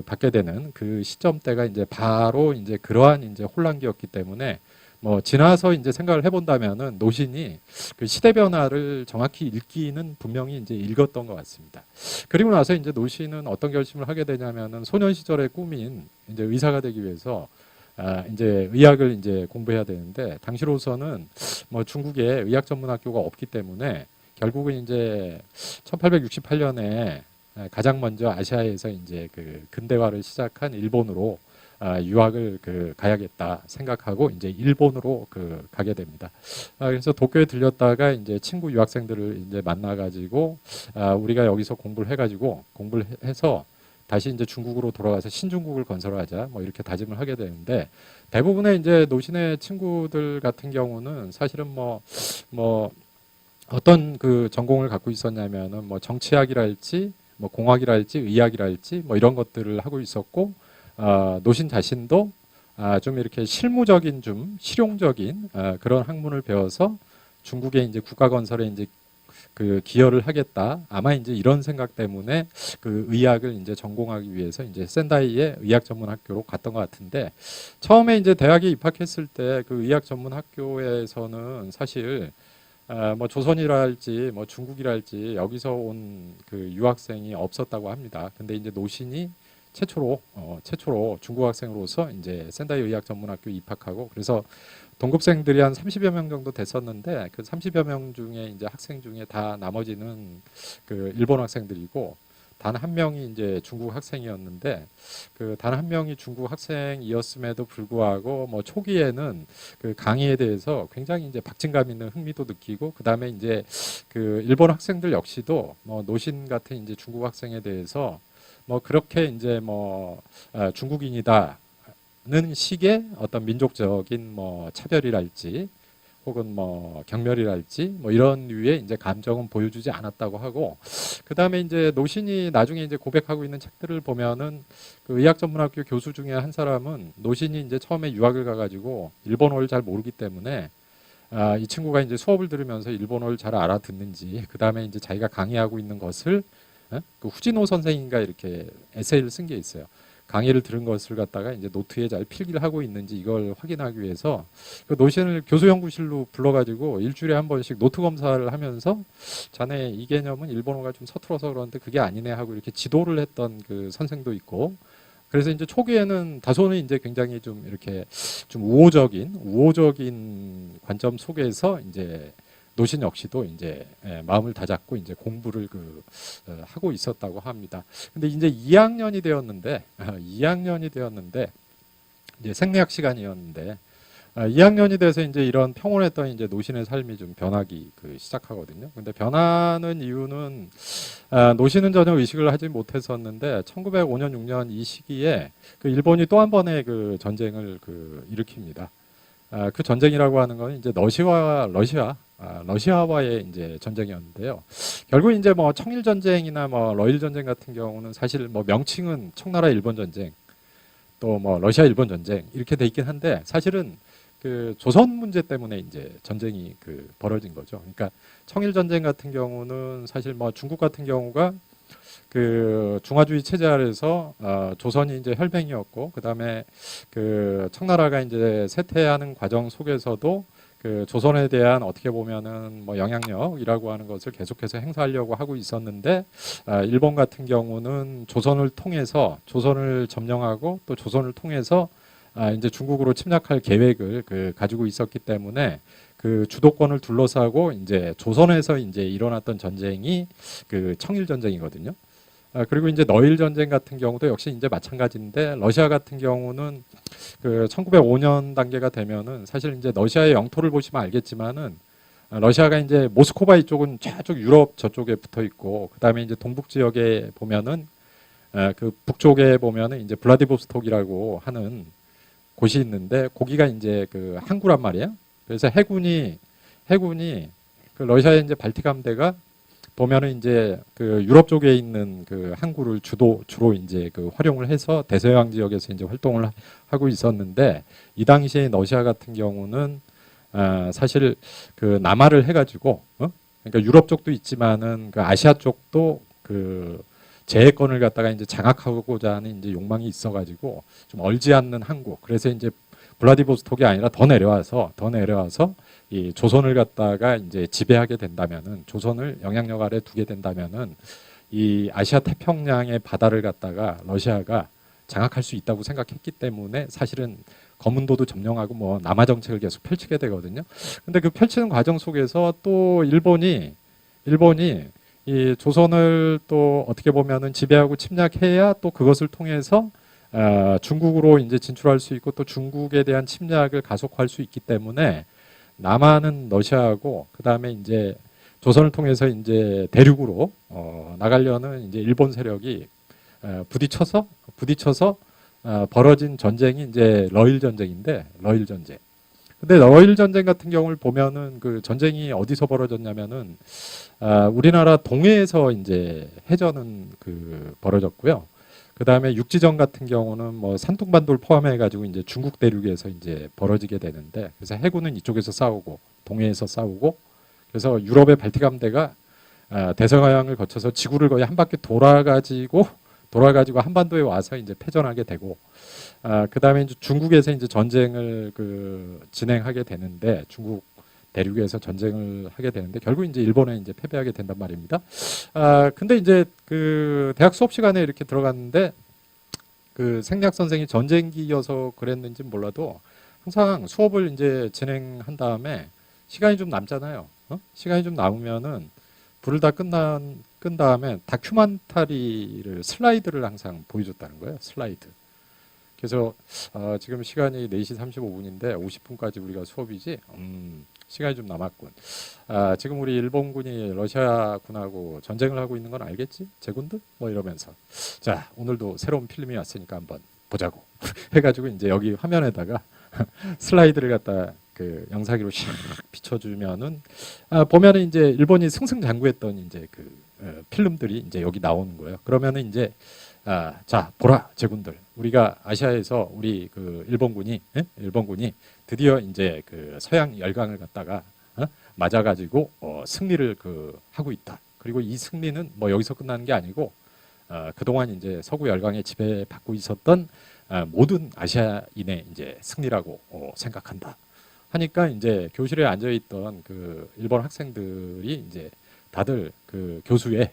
[SPEAKER 1] 받게 되는 그 시점 때가 이제 바로 이제 그러한 이제 혼란기였기 때문에 뭐 지나서 이제 생각을 해본다면은 노신이 그 시대 변화를 정확히 읽기는 분명히 이제 읽었던 것 같습니다. 그리고 나서 이제 노신은 어떤 결심을 하게 되냐면은 소년 시절의 꿈인 이제 의사가 되기 위해서 이제 의학을 이제 공부해야 되는데 당시로서는 뭐 중국에 의학 전문 학교가 없기 때문에 결국은 이제 1868년에 가장 먼저 아시아에서 이제 그 근대화를 시작한 일본으로 유학을 가야겠다 생각하고 이제 일본으로 가게 됩니다. 그래서 도쿄에 들렸다가 이제 친구 유학생들을 이제 만나가지고 우리가 여기서 공부를 해가지고 공부를 해서 다시 이제 중국으로 돌아가서 신중국을 건설하자 뭐 이렇게 다짐을 하게 되는데 대부분의 이제 노신의 친구들 같은 경우는 사실은 뭐 어떤 그 전공을 갖고 있었냐면은 뭐 정치학이랄지 뭐 공학이랄지 의학이랄지 뭐 이런 것들을 하고 있었고 노신 자신도 좀 이렇게 실무적인 좀 실용적인 그런 학문을 배워서 중국의 이제 국가 건설에 이제 기여를 하겠다. 아마 이제 이런 생각 때문에 그 의학을 이제 전공하기 위해서 이제 센다이의 의학 전문 학교로 갔던 것 같은데 처음에 이제 대학에 입학했을 때 그 의학 전문 학교에서는 사실 뭐 조선이랄지 뭐 중국이랄지 여기서 온 그 유학생이 없었다고 합니다. 근데 이제 노신이 최초로 중국 학생으로서 이제 센다이 의학 전문학교 입학하고 그래서 동급생들이 한 30여 명 정도 됐었는데 그 30여 명 중에 이제 학생 중에 다 나머지는 그 일본 학생들이고 단 한 명이 이제 중국 학생이었는데 그 단 한 명이 중국 학생이었음에도 불구하고 뭐 초기에는 그 강의에 대해서 굉장히 이제 박진감 있는 흥미도 느끼고 그 다음에 이제 그 일본 학생들 역시도 뭐 노신 같은 이제 중국 학생에 대해서 뭐 그렇게 이제 뭐 중국인이다는 식의 어떤 민족적인 뭐 차별이랄지 혹은 뭐 경멸이랄지 뭐 이런 류의 이제 감정은 보여주지 않았다고 하고 그 다음에 이제 노신이 나중에 이제 고백하고 있는 책들을 보면은 그 의학 전문학교 교수 중에 한 사람은 노신이 이제 처음에 유학을 가가지고 일본어를 잘 모르기 때문에 이 친구가 이제 수업을 들으면서 일본어를 잘 알아듣는지 그 다음에 이제 자기가 강의하고 있는 것을 그 후지노 선생인가 이렇게 에세이를 쓴 게 있어요. 강의를 들은 것을 갖다가 이제 노트에 잘 필기를 하고 있는지 이걸 확인하기 위해서 그 노신을 교수 연구실로 불러가지고 일주일에 한 번씩 노트 검사를 하면서 자네 이 개념은 일본어가 좀 서툴어서 그러는데 그게 아니네 하고 이렇게 지도를 했던 그 선생도 있고 그래서 이제 초기에는 다소는 이제 굉장히 좀 이렇게 좀 우호적인 관점 속에서 이제 노신 역시도 이제 마음을 다잡고 이제 공부를 하고 있었다고 합니다. 근데 이제 2학년이 되었는데 2학년이 되었는데 이제 생리학 시간이었는데 2학년이 돼서 이제 이런 평온했던 이제 노신의 삶이 좀 변하기 시작하거든요. 근데 변하는 이유는 노신은 전혀 의식을 하지 못했었는데 1905년 6년 이 시기에 일본이 또 한 번의 전쟁을 일으킵니다. 그 전쟁이라고 하는 건 이제 러시아와의 이제 전쟁이었는데요. 결국 이제 뭐 청일 전쟁이나 뭐 러일 전쟁 같은 경우는 사실 뭐 명칭은 청나라 일본 전쟁, 또 뭐 러시아 일본 전쟁 이렇게 돼 있긴 한데 사실은 조선 문제 때문에 이제 전쟁이 벌어진 거죠. 그러니까 청일 전쟁 같은 경우는 사실 뭐 중국 같은 경우가 중화주의 체제 아래서 조선이 이제 혈맹이었고 그다음에 청나라가 이제 쇠퇴하는 과정 속에서도 조선에 대한 어떻게 보면은 뭐 영향력이라고 하는 것을 계속해서 행사하려고 하고 있었는데 일본 같은 경우는 조선을 통해서 조선을 점령하고 또 조선을 통해서 이제 중국으로 침략할 계획을 가지고 있었기 때문에 주도권을 둘러싸고 이제 조선에서 이제 일어났던 전쟁이 청일 전쟁이거든요. 그리고 이제 러일 전쟁 같은 경우도 역시 이제 마찬가지인데 러시아 같은 경우는 1905년 단계가 되면은 사실 이제 러시아의 영토를 보시면 알겠지만은 러시아가 이제 모스크바 이쪽은 저쪽 유럽 저쪽에 붙어 있고 그다음에 이제 동북 지역에 보면은 북쪽에 보면은 이제 블라디보스톡이라고 하는 곳이 있는데 거기가 이제 항구란 말이에요. 그래서 해군이 러시아의 이제 발틱 함대가 보면은 이제 유럽 쪽에 있는 항구를 주로 이제 활용을 해서 대서양 지역에서 이제 활동을 하고 있었는데 이 당시에 러시아 같은 경우는 사실 남하를 해가지고 그러니까 유럽 쪽도 있지만은 아시아 쪽도 제해권을 갖다가 이제 장악하고자 하는 이제 욕망이 있어가지고 좀 얼지 않는 항구. 그래서 이제 블라디보스톡이 아니라 더 내려와서 이 조선을 갖다가 이제 지배하게 된다면은 조선을 영향력 아래 두게 된다면은 이 아시아 태평양의 바다를 갖다가 러시아가 장악할 수 있다고 생각했기 때문에 사실은 거문도도 점령하고 뭐 남하 정책을 계속 펼치게 되거든요. 근데 펼치는 과정 속에서 또 일본이 이 조선을 또 어떻게 보면은 지배하고 침략해야 또 그것을 통해서 중국으로 이제 진출할 수 있고 또 중국에 대한 침략을 가속화할 수 있기 때문에 남한은 러시아하고 그다음에 이제 조선을 통해서 이제 대륙으로 나가려는 이제 일본 세력이 부딪혀서 벌어진 전쟁이 이제 러일 전쟁인데 러일 전쟁. 근데 러일 전쟁 같은 경우를 보면은 전쟁이 어디서 벌어졌냐면은 우리나라 동해에서 이제 해전은 벌어졌고요. 그 다음에 육지전 같은 경우는 뭐 산둥반도를 포함해 가지고 이제 중국 대륙에서 이제 벌어지게 되는데 그래서 해군은 이쪽에서 싸우고 동해에서 싸우고 그래서 유럽의 발틱 함대가 대서양을 거쳐서 지구를 거의 한 바퀴 돌아가지고 한반도에 와서 이제 패전하게 되고 그 다음에 이제 중국에서 이제 전쟁을 진행하게 되는데 중국 대륙에서 전쟁을 하게 되는데 결국 이제 일본에 이제 패배하게 된단 말입니다. 근데 이제 대학 수업 시간에 이렇게 들어갔는데 생략 선생이 전쟁기여서 그랬는지 몰라도 항상 수업을 이제 진행한 다음에 시간이 좀 남잖아요. 시간이 좀 남으면은 불을 다 끈 다음에 다큐멘터리를 슬라이드를 항상 보여줬다는 거예요. 슬라이드. 그래서 지금 시간이 4시 35분인데 50분까지 우리가 수업이지 시간이 좀 남았군. 지금 우리 일본군이 러시아군하고 전쟁을 하고 있는 건 알겠지? 제군들? 뭐 이러면서 자 오늘도 새로운 필름이 왔으니까 한번 보자고 해가지고 이제 여기 화면에다가 슬라이드를 갖다 영상기로 샥 비춰주면은 보면은 이제 일본이 승승장구했던 이제 필름들이 이제 여기 나오는 거예요. 그러면은 이제 자 보라 제군들 우리가 아시아에서 우리 일본군이 드디어 이제 서양 열강을 갖다가 맞아가지고 승리를 하고 있다. 그리고 이 승리는 뭐 여기서 끝나는 게 아니고 그동안 이제 서구 열강에 지배받고 있었던 모든 아시아인의 이제 승리라고 생각한다. 하니까 이제 교실에 앉아 있던 일본 학생들이 이제 다들 교수의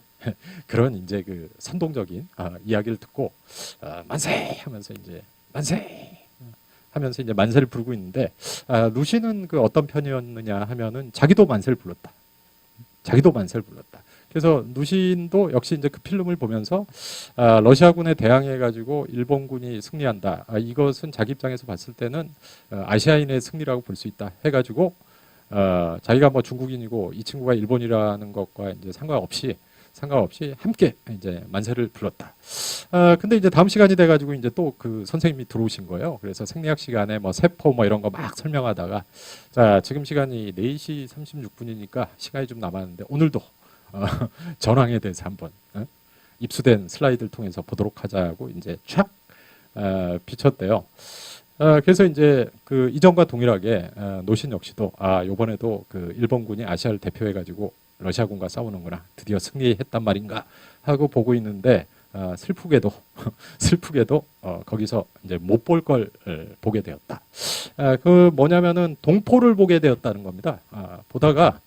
[SPEAKER 1] 그런 이제 선동적인 이야기를 듣고 만세 하면서 이제 만세 하면서 이제 만세를 부르고 있는데 루시는 그 어떤 편이었느냐 하면은 자기도 만세를 불렀다. 자기도 만세를 불렀다. 그래서 누신도 역시 이제 그 필름을 보면서 러시아군에 대항해 가지고 일본군이 승리한다. 이것은 자기 입장에서 봤을 때는 아시아인의 승리라고 볼 수 있다. 해가지고 자기가 뭐 중국인이고 이 친구가 일본이라는 것과 이제 상관없이 함께 이제 만세를 불렀다. 근데 이제 다음 시간이 돼가지고 이제 또 그 선생님이 들어오신 거예요. 그래서 생리학 시간에 뭐 세포 뭐 이런 거 막 설명하다가 자 지금 시간이 4시 36분이니까 시간이 좀 남았는데 오늘도 전황에 대해서 한번 입수된 슬라이드를 통해서 보도록 하자고 이제 촥 비쳤대요. 그래서 이제 그 이전과 동일하게 노신 역시도 요번에도 그 일본군이 아시아를 대표해 가지고 러시아군과 싸우는구나 드디어 승리했단 말인가 하고 보고 있는데 슬프게도 거기서 이제 못 볼 걸 보게 되었다. 그 뭐냐면은 동포를 보게 되었다는 겁니다. 보다가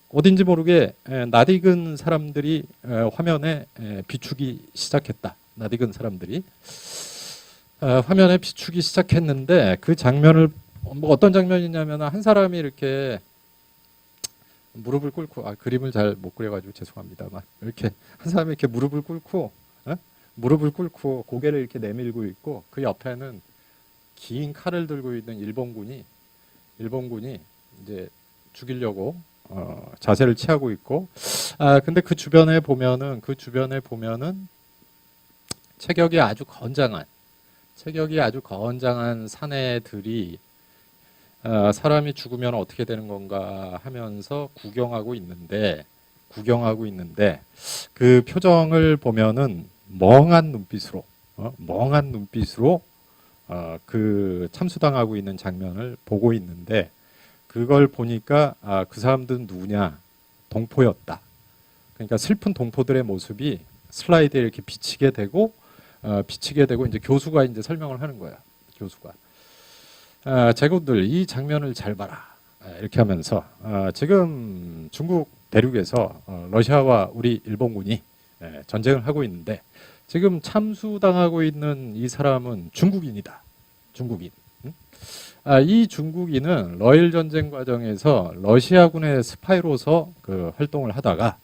[SPEAKER 1] 어딘지 모르게 낯익은 사람들이 화면에 비추기 시작했다. 낯익은 사람들이 화면에 비추기 시작했는데 그 장면을 뭐 어떤 장면이냐면 한 사람이 이렇게 무릎을 꿇고 그림을 잘 못 그려가지고 죄송합니다만 이렇게 한 사람이 이렇게 무릎을 꿇고 고개를 이렇게 내밀고 있고 그 옆에는 긴 칼을 들고 있는 일본군이 이제 죽이려고 자세를 취하고 있고 근데 그 주변에 보면은 체격이 아주 건장한 사내들이 사람이 죽으면 어떻게 되는 건가 하면서 구경하고 있는데 그 표정을 보면은 멍한 눈빛으로 그 참수당하고 있는 장면을 보고 있는데 그걸 보니까 그 사람들은 누구냐? 동포였다. 그러니까 슬픈 동포들의 모습이 슬라이드에 이렇게 비치게 되고 이제 교수가 이제 설명을 하는 거야. 교수가 제군들 이 장면을 잘 봐라. 이렇게 하면서 지금 중국 대륙에서 러시아와 우리 일본군이 전쟁을 하고 있는데 지금 참수당하고 있는 이 사람은 중국인이다. 중국인. 이 중국인은 러일 전쟁 과정에서 러시아군의 스파이로서 그 활동을 하다가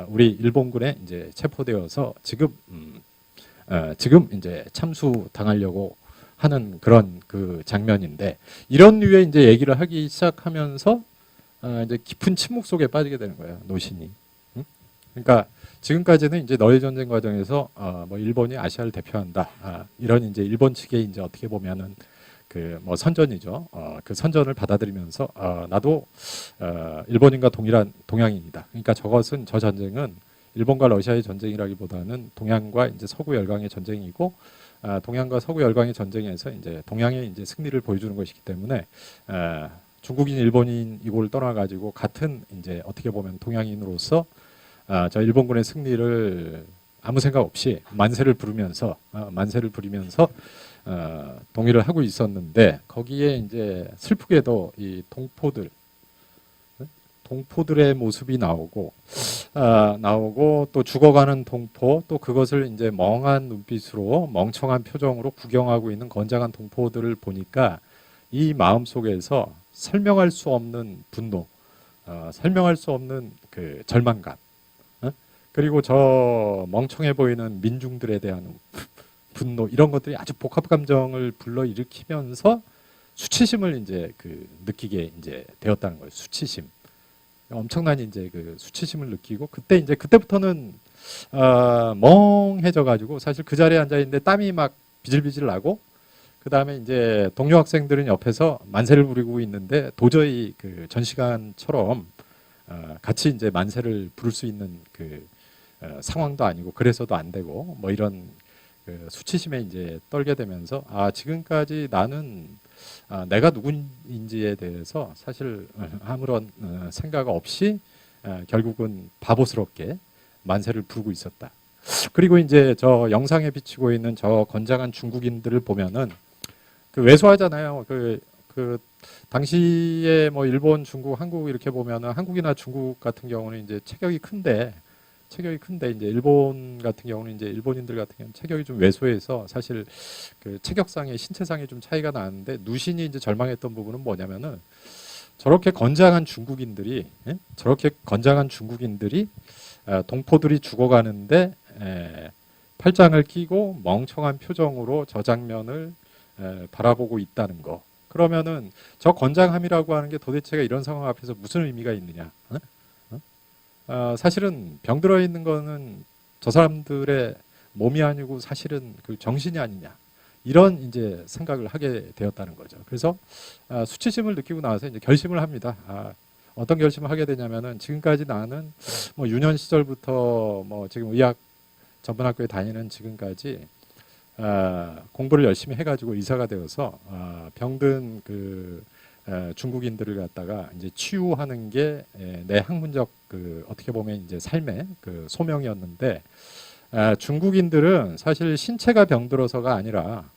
[SPEAKER 1] 우리 일본군에 이제 체포되어서 지금 이제 참수 당하려고 하는 그런 그 장면인데 이런 류의 이제 얘기를 하기 시작하면서 이제 깊은 침묵 속에 빠지게 되는 거예요. 노신이. 그러니까 지금까지는 이제 러일 전쟁 과정에서 뭐 일본이 아시아를 대표한다. 이런 이제 일본 측의 이제 어떻게 보면은 그 뭐 선전이죠. 그 선전을 받아들이면서 나도 일본인과 동일한 동양인이다. 그러니까 저 전쟁은 일본과 러시아의 전쟁이라기보다는 동양과 이제 서구 열강의 전쟁이고 동양과 서구 열강의 전쟁에서 이제 동양의 이제 승리를 보여주는 것이기 때문에 중국인, 일본인 이걸 떠나가지고 같은 이제 어떻게 보면 동양인으로서 저 일본군의 승리를 아무 생각 없이 만세를 부르면서 동의를 하고 있었는데 거기에 이제 슬프게도 이 동포들의 모습이 나오고 또 죽어가는 동포 또 그것을 이제 멍한 눈빛으로 멍청한 표정으로 구경하고 있는 건장한 동포들을 보니까 이 마음 속에서 설명할 수 없는 분노, 설명할 수 없는 그 절망감, 그리고 저 멍청해 보이는 민중들에 대한 분노 이런 것들이 아주 복합 감정을 불러일으키면서 수치심을 이제 그 느끼게 이제 되었다는 거예요. 수치심. 엄청난 이제 그 수치심을 느끼고 그때부터는 멍해져 가지고 사실 그 자리에 앉아 있는데 땀이 막 비질비질 나고 그 다음에 이제 동료 학생들은 옆에서 만세를 부리고 있는데 도저히 그 전 시간처럼 같이 이제 만세를 부를 수 있는 그 상황도 아니고 그래서도 안 되고 뭐 이런 그 수치심에 이제 떨게 되면서 지금까지 나는 내가 누구인지에 대해서 사실 아무런 생각 없이 결국은 바보스럽게 만세를 부르고 있었다. 그리고 이제 저 영상에 비치고 있는 저 건장한 중국인들을 보면은 그 왜소하잖아요. 그 당시에 뭐 일본, 중국, 한국 이렇게 보면은 한국이나 중국 같은 경우는 이제 체격이 큰데 체격이 큰데 이제 일본 같은 경우는 이제 일본인들 같은 경우는 체격이 좀 왜소해서 사실 그 체격상의 신체상의 좀 차이가 나는데 누신이 이제 절망했던 부분은 뭐냐면은 저렇게 건장한 중국인들이 저렇게 건장한 중국인들이 동포들이 죽어가는데 팔짱을 끼고 멍청한 표정으로 저 장면을 바라보고 있다는 거. 그러면은 저 건장함이라고 하는 게 도대체가 이런 상황 앞에서 무슨 의미가 있느냐? 사실은 병들어 있는 거는 저 사람들의 몸이 아니고 사실은 그 정신이 아니냐. 이런 이제 생각을 하게 되었다는 거죠. 그래서 수치심을 느끼고 나서 이제 결심을 합니다. 어떤 결심을 하게 되냐면은 지금까지 나는 뭐 유년 시절부터 뭐 지금 의학 전문학교에 다니는 지금까지 공부를 열심히 해가지고 의사가 되어서 병든 그 중국인들을 갖다가 이제 치유하는 게 내 학문적 그 어떻게 보면 이제 삶의 그 소명이었는데 중국인들은 사실 신체가 병들어서가 아니라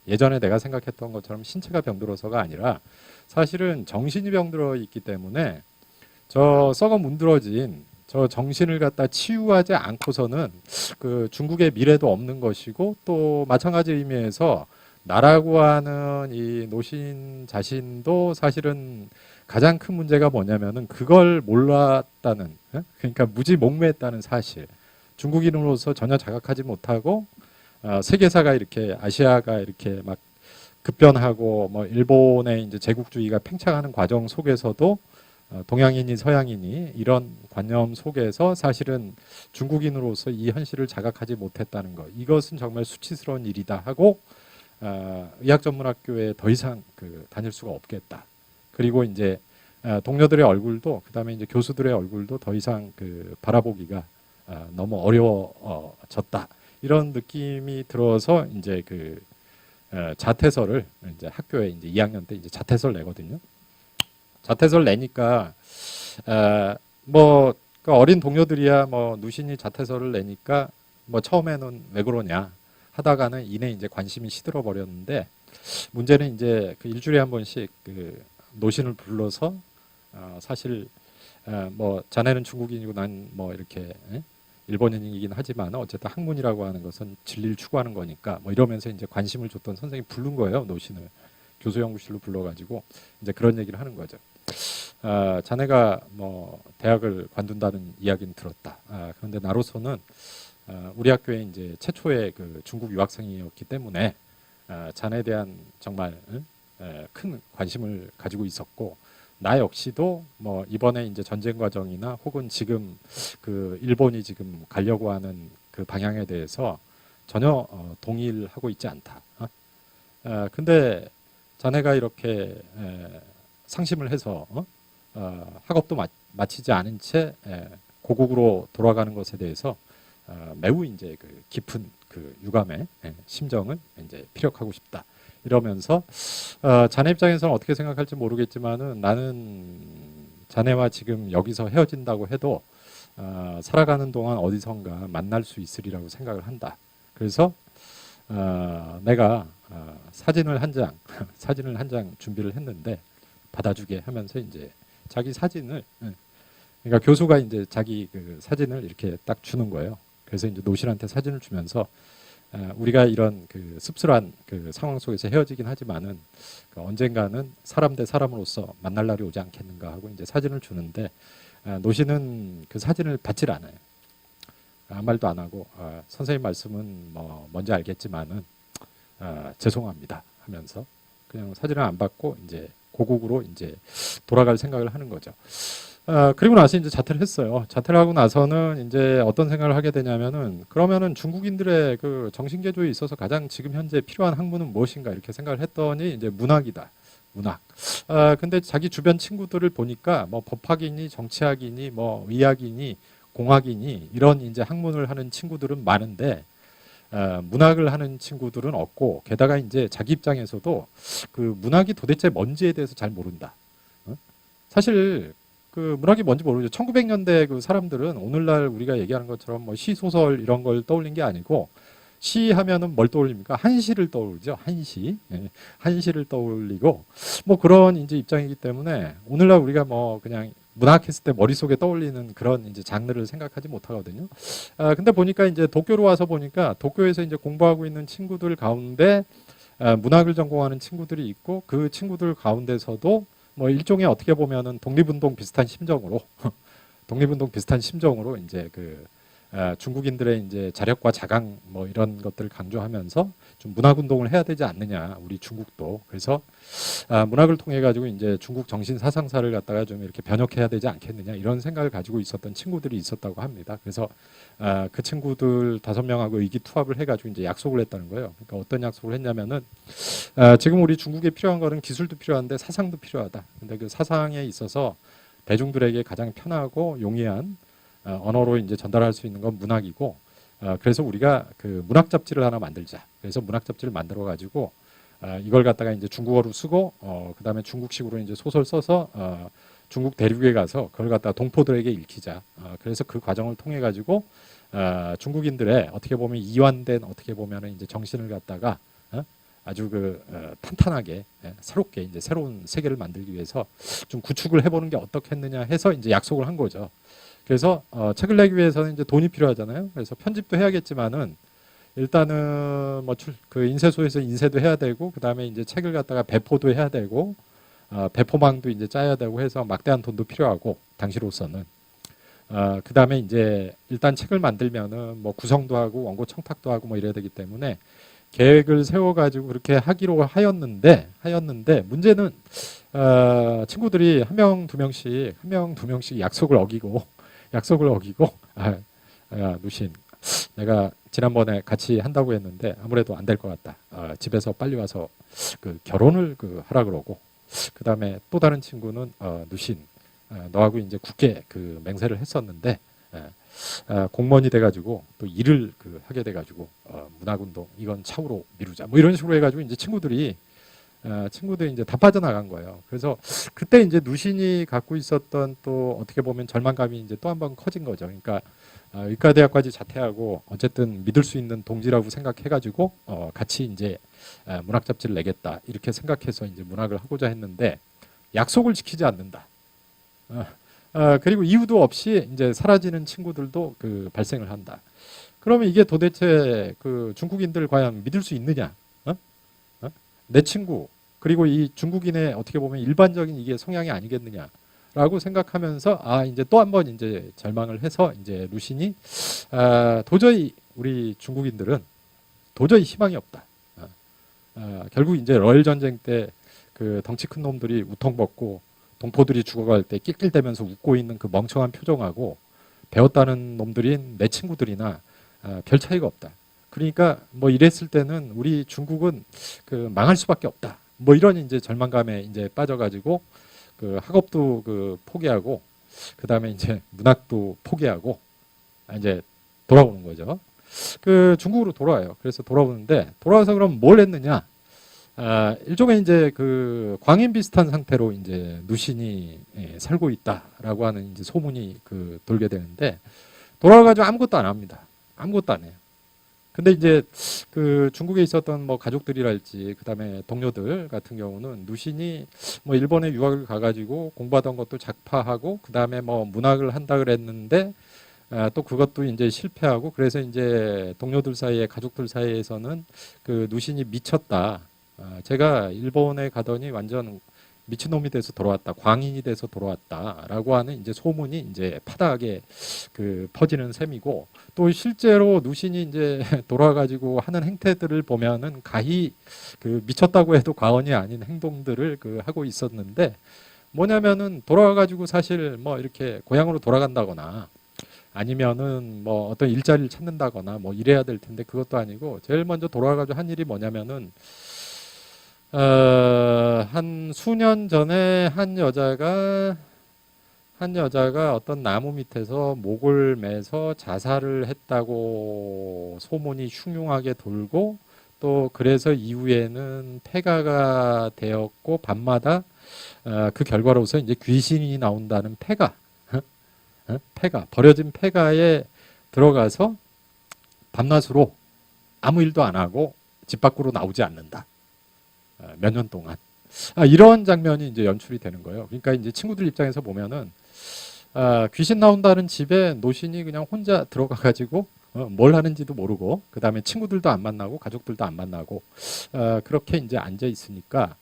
[SPEAKER 1] 예전에 내가 생각했던 것처럼 신체가 병들어서가 아니라 사실은 정신이 병들어 있기 때문에 저 썩어 문드러진 저 정신을 갖다 치유하지 않고서는 그 중국의 미래도 없는 것이고 또 마찬가지 의미에서 나라고 하는 이 노신 자신도 사실은 가장 큰 문제가 뭐냐면은 그걸 몰랐다는 그러니까 무지몽매했다는 사실. 중국인으로서 전혀 자각하지 못하고 세계사가 이렇게 아시아가 이렇게 막 급변하고 뭐 일본의 이제 제국주의가 팽창하는 과정 속에서도 동양인이 서양인이 이런 관념 속에서 사실은 중국인으로서 이 현실을 자각하지 못했다는 것. 이것은 정말 수치스러운 일이다 하고 의학전문학교에 더 이상 그 다닐 수가 없겠다. 그리고 이제 동료들의 얼굴도 그다음에 이제 교수들의 얼굴도 더 이상 그 바라보기가 너무 어려워졌다. 이런 느낌이 들어서 이제 그 자퇴서를 이제 학교에 이제 2학년 때 이제 자퇴서를 내거든요. 자퇴서를 내니까 뭐 그 어린 동료들이야 뭐 누신이 자퇴서를 내니까 뭐 처음에는 왜 그러냐 하다가는 이내 이제 관심이 시들어 버렸는데 문제는 이제 그 일주일에 한 번씩 그 노신을 불러서 사실 뭐 자네는 중국인이고 난 뭐 이렇게 일본인이긴 하지만 어쨌든 학문이라고 하는 것은 진리를 추구하는 거니까 뭐 이러면서 이제 관심을 줬던 선생님이 부른 거예요. 노신을 교수 연구실로 불러가지고 이제 그런 얘기를 하는 거죠. 자네가 뭐 대학을 관둔다는 이야기는 들었다. 그런데 나로서는 우리 학교에 이제 최초의 그 중국 유학생이었기 때문에 자네에 대한 정말 큰 관심을 가지고 있었고 나 역시도 뭐 이번에 이제 전쟁 과정이나 혹은 지금 그 일본이 지금 가려고 하는 그 방향에 대해서 전혀 동의하고 있지 않다. 근데 자네가 이렇게 상심을 해서 학업도 마치지 않은 채 고국으로 돌아가는 것에 대해서 매우 이제 그 깊은 그 유감의 심정을 이제 피력하고 싶다. 이러면서 자네 입장에서는 어떻게 생각할지 모르겠지만은 나는 자네와 지금 여기서 헤어진다고 해도 살아가는 동안 어디선가 만날 수 있으리라고 생각을 한다. 그래서 내가 사진을 한 장, 사진을 한 장 준비를 했는데 받아주게 하면서 이제 자기 사진을, 그러니까 교수가 이제 자기 그 사진을 이렇게 딱 주는 거예요. 그래서 이제 노신한테 사진을 주면서 우리가 이런 그 씁쓸한 그 상황 속에서 헤어지긴 하지만은 그 언젠가는 사람 대 사람으로서 만날 날이 오지 않겠는가 하고 이제 사진을 주는데 노신은 그 사진을 받질 않아요. 아무 말도 안 하고 선생님 말씀은 뭐 뭔지 알겠지만은 죄송합니다 하면서 그냥 사진을 안 받고 이제 고국으로 이제 돌아갈 생각을 하는 거죠. 그리고 나서 이제 자퇴를 했어요. 자퇴를 하고 나서는 이제 어떤 생각을 하게 되냐면은 그러면은 중국인들의 그 정신개조에 있어서 가장 지금 현재 필요한 학문은 무엇인가 이렇게 생각을 했더니 이제 문학이다. 문학. 근데 자기 주변 친구들을 보니까 뭐 법학이니 정치학이니 뭐 의학이니 공학이니 이런 이제 학문을 하는 친구들은 많은데 문학을 하는 친구들은 없고 게다가 이제 자기 입장에서도 그 문학이 도대체 뭔지에 대해서 잘 모른다. 사실 그 문학이 뭔지 모르죠. 1900년대 그 사람들은 오늘날 우리가 얘기하는 것처럼 뭐 시, 소설 이런 걸 떠올린 게 아니고 시 하면은 뭘 떠올립니까? 한시를 떠올리죠. 한시. 한시를 떠올리고 뭐 그런 이제 입장이기 때문에 오늘날 우리가 뭐 그냥 문학했을 때 머릿속에 떠올리는 그런 이제 장르를 생각하지 못하거든요. 근데 보니까 이제 도쿄로 와서 보니까 도쿄에서 이제 공부하고 있는 친구들 가운데 문학을 전공하는 친구들이 있고 그 친구들 가운데서도 뭐 일종의 어떻게 보면은 독립운동 비슷한 심정으로 독립운동 비슷한 심정으로 이제 그 중국인들의 이제 자력과 자강 뭐 이런 것들을 강조하면서 좀 문학운동을 해야 되지 않느냐 우리 중국도 그래서 문학을 통해 가지고 이제 중국 정신 사상사를 갖다가 좀 이렇게 변혁해야 되지 않겠느냐 이런 생각을 가지고 있었던 친구들이 있었다고 합니다. 그래서 그 친구들 5명하고 의기투합을 해가지고 이제 약속을 했다는 거예요. 그러니까 어떤 약속을 했냐면은 지금 우리 중국에 필요한 거는 기술도 필요한데 사상도 필요하다. 근데 그 사상에 있어서 대중들에게 가장 편하고 용이한 언어로 이제 전달할 수 있는 건 문학이고 그래서 우리가 그 문학 잡지를 하나 만들자. 그래서 문학 잡지를 만들어 가지고 이걸 갖다가 이제 중국어로 쓰고 그다음에 중국식으로 이제 소설 써서 중국 대륙에 가서 그걸 갖다가 동포들에게 읽히자. 그래서 그 과정을 통해 가지고 중국인들의 어떻게 보면 이완된 어떻게 보면은 이제 정신을 갖다가 아주 그 탄탄하게 새롭게 이제 새로운 세계를 만들기 위해서 좀 구축을 해보는 게 어떻겠느냐 해서 이제 약속을 한 거죠. 그래서 책을 내기 위해서는 이제 돈이 필요하잖아요. 그래서 편집도 해야겠지만은 일단은 뭐 그 인쇄소에서 인쇄도 해야 되고 그다음에 이제 책을 갖다가 배포도 해야 되고 배포망도 이제 짜야 되고 해서 막대한 돈도 필요하고 당시로서는 그다음에 이제 일단 책을 만들면은 뭐 구성도 하고 원고 청탁도 하고 뭐 이래야 되기 때문에 계획을 세워가지고 그렇게 하기로 하였는데 문제는 친구들이 한 명 두 명씩 약속을 어기고 야, 누신 내가 지난번에 같이 한다고 했는데 아무래도 안 될 것 같다. 집에서 빨리 와서 그 결혼을 그 하라 그러고 그다음에 또 다른 친구는 누신 너하고 이제 굳게 그 맹세를 했었는데 공무원이 돼가지고 또 일을 그 하게 돼가지고 문학운동 이건 차후로 미루자 뭐 이런 식으로 해가지고 이제 친구들이 이제 다 빠져나간 거예요. 그래서 그때 이제 누신이 갖고 있었던 또 어떻게 보면 절망감이 이제 또 한 번 커진 거죠. 그러니까 의과대학까지 자퇴하고 어쨌든 믿을 수 있는 동지라고 생각해가지고 같이 이제 문학 잡지를 내겠다 이렇게 생각해서 이제 문학을 하고자 했는데 약속을 지키지 않는다. 그리고 이유도 없이 이제 사라지는 친구들도 그 발생을 한다. 그러면 이게 도대체 그 중국인들 과연 믿을 수 있느냐? 내 친구 그리고 이 중국인의 어떻게 보면 일반적인 이게 성향이 아니겠느냐라고 생각하면서 이제 또 한 번 이제 절망을 해서 이제 루신이 도저히 우리 중국인들은 도저히 희망이 없다. 결국 이제 러일 전쟁 때 그 덩치 큰 놈들이 우통 벗고 동포들이 죽어갈 때 낄낄대면서 웃고 있는 그 멍청한 표정하고 배웠다는 놈들인 내 친구들이나 별 차이가 없다. 그러니까 뭐 이랬을 때는 우리 중국은 그 망할 수밖에 없다. 뭐 이런 이제 절망감에 이제 빠져가지고 그 학업도 그 포기하고 그 다음에 이제 문학도 포기하고 이제 돌아오는 거죠. 그 중국으로 돌아와요. 그래서 돌아오는데 돌아와서 그럼 뭘 했느냐? 일종의 이제 그 광인 비슷한 상태로 이제 누신이 살고 있다라고 하는 이제 소문이 그 돌게 되는데 돌아와가지고 아무것도 안 합니다. 아무것도 안 해요. 근데 이제 그 중국에 있었던 뭐 가족들이랄지 그다음에 동료들 같은 경우는 누신이 뭐 일본에 유학을 가가지고 공부하던 것도 작파하고 그다음에 뭐 문학을 한다 그랬는데 또 그것도 이제 실패하고 그래서 이제 동료들 사이에 가족들 사이에서는 그 누신이 미쳤다. 제가 일본에 가더니 완전 미친놈이 돼서 돌아왔다, 광인이 돼서 돌아왔다라고 하는 이제 소문이 이제 파다하게 그 퍼지는 셈이고 또 실제로 누신이 이제 돌아가지고 하는 행태들을 보면은 가히 그 미쳤다고 해도 과언이 아닌 행동들을 그 하고 있었는데 뭐냐면은 돌아가지고 사실 뭐 이렇게 고향으로 돌아간다거나 아니면은 뭐 어떤 일자리를 찾는다거나 뭐 이래야 될 텐데 그것도 아니고 제일 먼저 돌아가지고 한 일이 뭐냐면은 한 수년 전에 한 여자가 어떤 나무 밑에서 목을 매서 자살을 했다고 소문이 흉흉하게 돌고 또 그래서 이후에는 폐가가 되었고 밤마다 그 결과로서 이제 귀신이 나온다는 폐가 버려진 폐가에 들어가서 밤낮으로 아무 일도 안 하고 집 밖으로 나오지 않는다. 몇 년 동안 이런 장면이 이제 연출이 되는 거예요. 그러니까 이제 친구들 입장에서 보면은 귀신 나온다는 집에 노신이 그냥 혼자 들어가가지고 뭘 하는지도 모르고 그 다음에 친구들도 안 만나고 가족들도 안 만나고 그렇게 이제 앉아 있으니까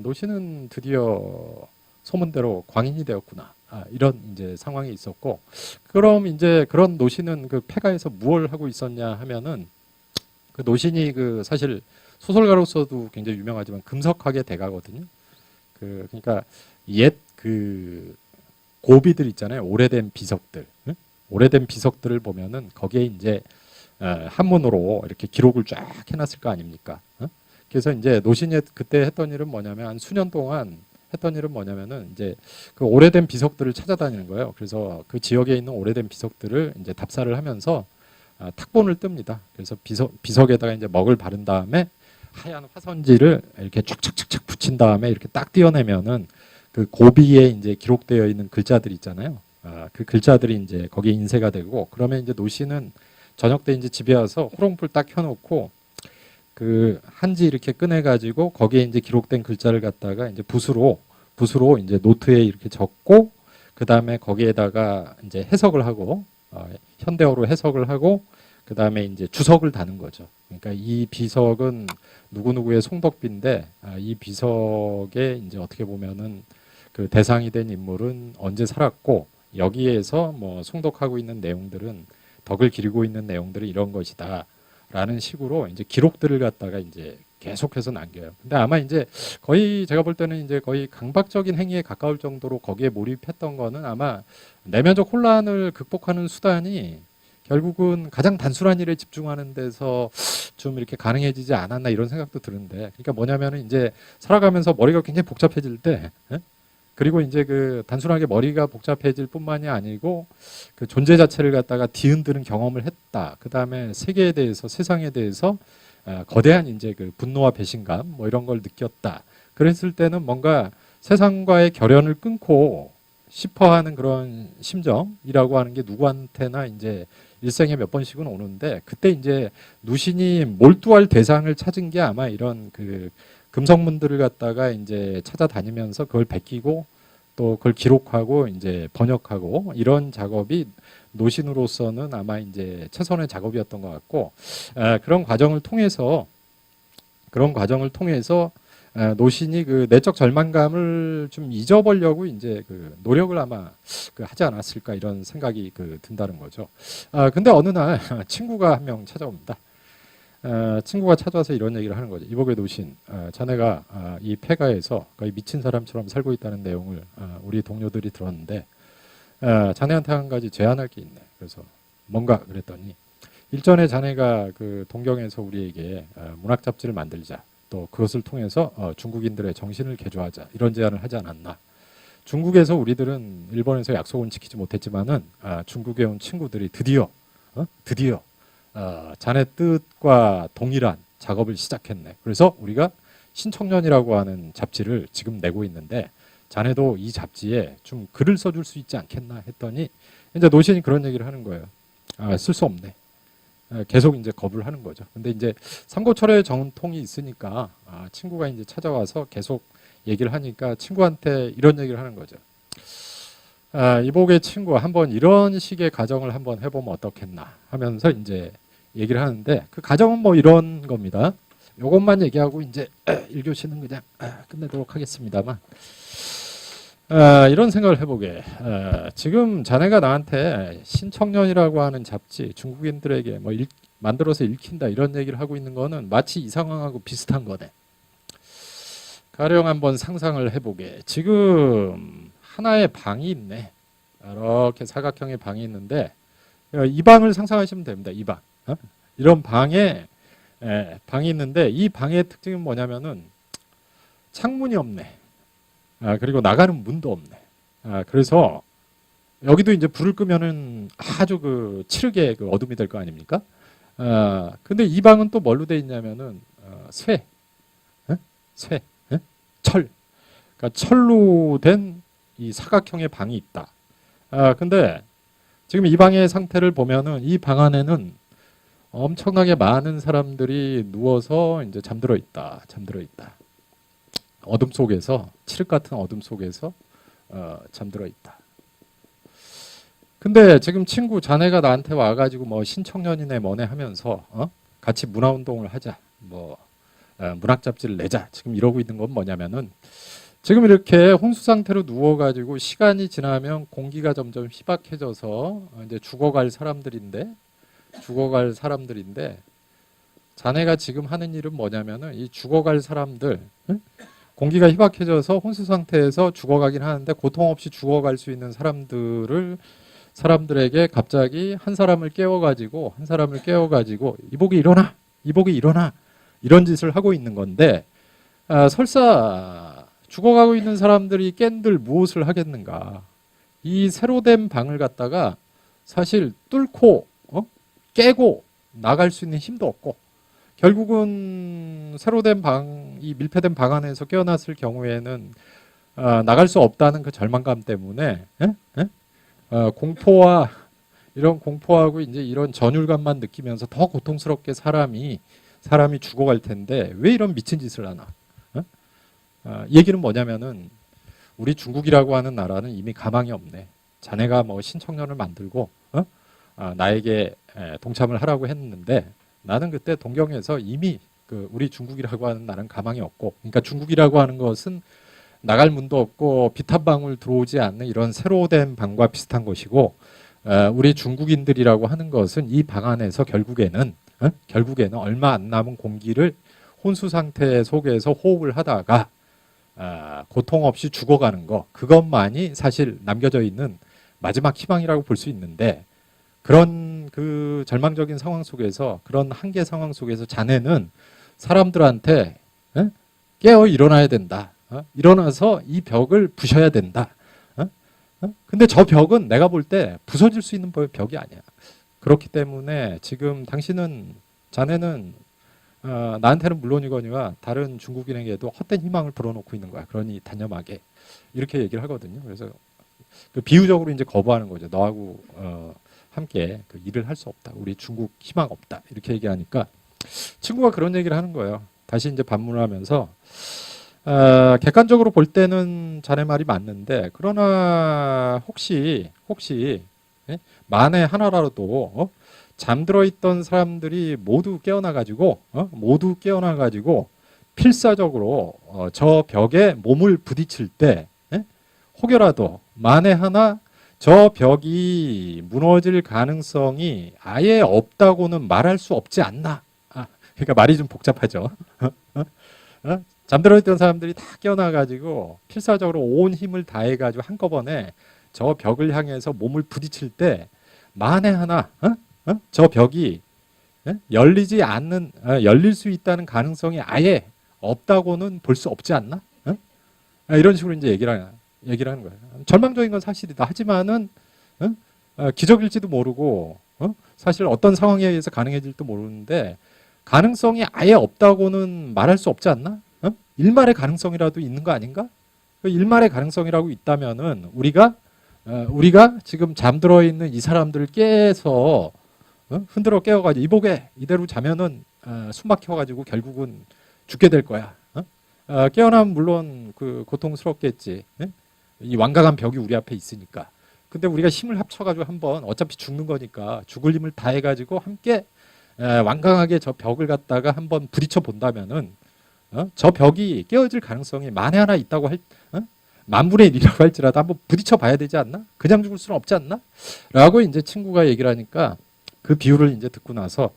[SPEAKER 1] 노신은 드디어 소문대로 광인이 되었구나. 이런 이제 상황이 있었고, 그럼 이제 그런 노신은 그 폐가에서 무엇을 하고 있었냐 하면은 그 노신이 그 사실 소설가로서도 굉장히 유명하지만 금석학의 대가거든요. 그러니까 옛 그 고비들 있잖아요. 오래된 비석들. 응? 오래된 비석들을 보면은 거기에 이제 한문으로 이렇게 기록을 쫙 해놨을 거 아닙니까? 그래서 이제 노신이 그때 했던 일은 뭐냐면 한 수년 동안 했던 일은 뭐냐면은 이제 그 오래된 비석들을 찾아다니는 거예요. 그래서 그 지역에 있는 오래된 비석들을 이제 답사를 하면서 탁본을 뜹니다. 그래서 비석에다가 이제 먹을 바른 다음에 하얀 화선지를 이렇게 촥촥촥촥 붙인 다음에 이렇게 딱 띄어내면은 그 고비에 이제 기록되어 있는 글자들 있잖아요. 그 글자들이 이제 거기에 인쇄가 되고, 그러면 이제 노신은 저녁 때 이제 집에 와서 호롱불 딱 켜놓고 그 한지 이렇게 꺼내가지고 거기에 이제 기록된 글자를 갖다가 이제 붓으로 이제 노트에 이렇게 적고, 그 다음에 거기에다가 이제 해석을 하고 현대어로 해석을 하고, 그 다음에 이제 주석을 다는 거죠. 그러니까 이 비석은 누구누구의 송덕비인데 이 비석에 이제 어떻게 보면은 그 대상이 된 인물은 언제 살았고, 여기에서 뭐 송독하고 있는 내용들은 덕을 기리고 있는 내용들은 이런 것이다. 라는 식으로 이제 기록들을 갖다가 이제 계속해서 남겨요. 근데 아마 이제 거의 제가 볼 때는 이제 거의 강박적인 행위에 가까울 정도로 거기에 몰입했던 거는 아마 내면적 혼란을 극복하는 수단이 결국은 가장 단순한 일에 집중하는 데서 좀 이렇게 가능해지지 않았나 이런 생각도 드는데, 그러니까 뭐냐면은 이제 살아가면서 머리가 굉장히 복잡해질 때, 그리고 이제 그 단순하게 머리가 복잡해질 뿐만이 아니고 그 존재 자체를 갖다가 뒤흔드는 경험을 했다. 그 다음에 세계에 대해서, 세상에 대해서 거대한 이제 그 분노와 배신감 뭐 이런 걸 느꼈다. 그랬을 때는 뭔가 세상과의 결연을 끊고 싶어하는 그런 심정이라고 하는 게 누구한테나 이제 일생에 몇 번씩은 오는데, 그때 이제 누신이 몰두할 대상을 찾은 게 아마 이런 그 금성문들을 갖다가 이제 찾아다니면서 그걸 베끼고 또 그걸 기록하고 이제 번역하고 이런 작업이 노신으로서는 아마 이제 최선의 작업이었던 것 같고, 그런 과정을 통해서 노신이 그 내적 절망감을 좀 잊어보려고 이제 그 노력을 아마 그 하지 않았을까 이런 생각이 그 든다는 거죠. 근데 어느 날 친구가 한 명 찾아옵니다. 친구가 찾아와서 이런 얘기를 하는 거죠. 이복의 노신, 자네가 이 폐가에서 거의 미친 사람처럼 살고 있다는 내용을 우리 동료들이 들었는데 자네한테 한 가지 제안할 게 있네. 그래서 뭔가 그랬더니, 일전에 자네가 그 동경에서 우리에게 문학 잡지를 만들자, 또 그것을 통해서 중국인들의 정신을 개조하자 이런 제안을 하지 않았나. 중국에서 우리들은 일본에서 약속은 지키지 못했지만은 중국에 온 친구들이 드디어 자네 뜻과 동일한 작업을 시작했네. 그래서 우리가 신청년이라고 하는 잡지를 지금 내고 있는데 자네도 이 잡지에 좀 글을 써줄 수 있지 않겠나 했더니 이제 노신이 그런 얘기를 하는 거예요. 쓸 수 없네. 계속 이제 거부를 하는 거죠. 근데 이제 삼고철의 정통이 있으니까 친구가 이제 찾아와서 계속 얘기를 하니까 친구한테 이런 얘기를 하는 거죠. 이복의 친구 한번 이런 식의 가정을 한번 해보면 어떻겠나 하면서 이제 얘기를 하는데, 그 가정은 뭐 이런 겁니다. 요것만 얘기하고 이제 1교시는 그냥 끝내도록 하겠습니다만, 이런 생각을 해보게. 지금 자네가 나한테 신청년이라고 하는 잡지 중국인들에게 뭐 만들어서 읽힌다 이런 얘기를 하고 있는 거는 마치 이 상황하고 비슷한 거네. 가령 한번 상상을 해보게. 지금 하나의 방이 있네. 이렇게 사각형의 방이 있는데 이 방을 상상하시면 됩니다. 이 방. 이런 방에 방이 있는데 이 방의 특징은 뭐냐면은 창문이 없네. 그리고 나가는 문도 없네. 그래서 여기도 이제 불을 끄면은 아주 그 칠흑의 그 어둠이 될 거 아닙니까? 근데 이 방은 또 뭘로 돼 있냐면은 쇠, 쇠, 철. 그러니까 철로 된 이 사각형의 방이 있다. 근데 지금 이 방의 상태를 보면은 이 방 안에는 엄청나게 많은 사람들이 누워서 이제 잠들어 있다. 어둠 속에서, 칠흑 같은 어둠 속에서 잠들어 있다. 근데 지금 친구 자네가 나한테 와가지고 뭐 신청년이네 뭐네 하면서 같이 문화운동을 하자, 뭐 문학 잡지를 내자, 지금 이러고 있는 건 뭐냐면은 지금 이렇게 혼수 상태로 누워가지고 시간이 지나면 공기가 점점 희박해져서 이제 죽어갈 사람들인데 자네가 지금 하는 일은 뭐냐면은 이 죽어갈 사람들, 응? 공기가 희박해져서 혼수 상태에서 죽어가긴 하는데 고통 없이 죽어갈 수 있는 사람들에게 갑자기 한 사람을 깨워가지고 이복이 일어나 이런 짓을 하고 있는 건데 설사 죽어가고 있는 사람들이 깬들 무엇을 하겠는가? 이 새로 된 방을 갖다가 사실 뚫고 깨고 나갈 수 있는 힘도 없고 결국은 새로 된 방, 이 밀폐된 방 안에서 깨어났을 경우에는 나갈 수 없다는 그 절망감 때문에 공포와 이런 공포하고 이제 이런 전율감만 느끼면서 더 고통스럽게 사람이 죽어갈 텐데 왜 이런 미친 짓을 하나? 이 얘기는 뭐냐면은 우리 중국이라고 하는 나라는 이미 가망이 없네. 자네가 뭐 신청년을 만들고 나에게 동참을 하라고 했는데 나는 그때 동경에서 이미 그 우리 중국이라고 하는 나라는 가망이 없고, 그러니까 중국이라고 하는 것은 나갈 문도 없고 빛 한 방울 들어오지 않는 이런 새로 된 방과 비슷한 것이고, 우리 중국인들이라고 하는 것은 이 방 안에서 결국에는 얼마 안 남은 공기를 혼수 상태 속에서 호흡을 하다가 고통 없이 죽어가는 거, 그것만이 사실 남겨져 있는 마지막 희망이라고 볼 수 있는데, 그런 그 절망적인 상황 속에서, 그런 한계 상황 속에서 자네는 사람들한테 깨어 일어나야 된다. 일어나서 이 벽을 부셔야 된다. 근데 저 벽은 내가 볼 때 부서질 수 있는 벽이 아니야. 그렇기 때문에 지금 자네는 나한테는 물론이거니와 다른 중국인에게도 헛된 희망을 불어넣고 있는 거야. 그러니 단념하게 이렇게 얘기를 하거든요. 그래서 그 비유적으로 이제 거부하는 거죠. 너하고 함께 그 일을 할 수 없다. 우리 중국 희망 없다. 이렇게 얘기하니까 친구가 그런 얘기를 하는 거예요. 다시 이제 반문을 하면서 객관적으로 볼 때는 자네 말이 맞는데, 그러나 혹시 만에 하나라도 잠들어 있던 사람들이 모두 깨어나가지고 필사적으로 저 벽에 몸을 부딪힐 때 혹여라도 만에 하나 저 벽이 무너질 가능성이 아예 없다고는 말할 수 없지 않나? 그러니까 말이 좀 복잡하죠. 잠들어 있던 사람들이 다 깨어나가지고 필사적으로 온 힘을 다해가지고 한꺼번에 저 벽을 향해서 몸을 부딪힐 때 만에 하나 저 벽이 열릴 수 있다는 가능성이 아예 없다고는 볼 수 없지 않나? 이런 식으로 이제 얘기를 하는 거예요. 절망적인 건 사실이다. 하지만은 기적일지도 모르고 사실 어떤 상황에 의해서 가능해질지도 모르는데 가능성이 아예 없다고는 말할 수 없지 않나? 일말의 가능성이라도 있는 거 아닌가? 그 일말의 가능성이라고 있다면은 우리가 지금 잠들어 있는 이 사람들을 깨서 흔들어 깨워가지고 이보게 이대로 자면은 숨 막혀가지고 결국은 죽게 될 거야. 깨어나면 물론 그 고통스럽겠지. 이 완강한 벽이 우리 앞에 있으니까. 근데 우리가 힘을 합쳐가지고 한번 어차피 죽는 거니까 죽을 힘을 다해가지고 함께 완강하게 저 벽을 갖다가 한번 부딪혀 본다면은 저 벽이 깨어질 가능성이 만에 하나 있다고 만분의 1이라고 할지라도 한번 부딪혀 봐야 되지 않나? 그냥 죽을 수는 없지 않나? 라고 이제 친구가 얘기를 하니까 그 비유를 이제 듣고 나서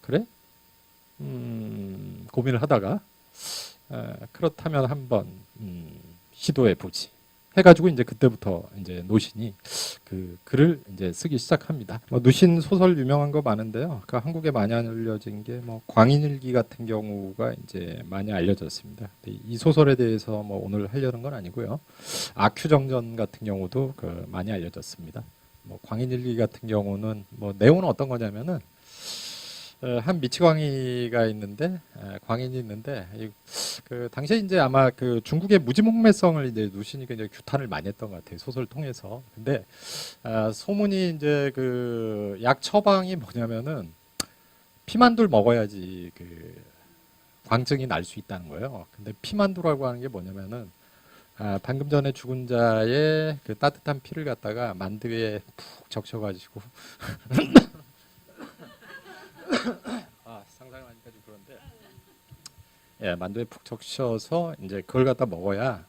[SPEAKER 1] 그래? 고민을 하다가 그렇다면 한번 시도해 보지 해가지고 이제 그때부터 이제 노신이 그 글을 이제 쓰기 시작합니다. 노신 소설 유명한 거 많은데요. 그 한국에 많이 알려진 게 뭐 광인일기 같은 경우가 이제 많이 알려졌습니다. 이 소설에 대해서 뭐 오늘 하려는 건 아니고요. 아큐정전 같은 경우도 그 많이 알려졌습니다. 뭐 광인일기 같은 경우는 뭐 내용은 어떤 거냐면은 한 미치광이가 있는데 광인이 있는데 그 당시에 이제 아마 그 중국의 무지몽매성을 이제 누신이 굉장히 규탄을 많이 했던 것 같아요, 소설을 통해서. 근데 소문이 이제 그 약 처방이 뭐냐면은 피만두를 먹어야지 그 광증이 날 수 있다는 거예요. 근데 피만두라고 하는 게 뭐냐면은 방금 전에 죽은 자의 그 따뜻한 피를 갖다가 만두에 푹 적셔가지고 상상을 하니까 좀 그런데 예, 만두에 푹 적셔서 이제 그걸 갖다 먹어야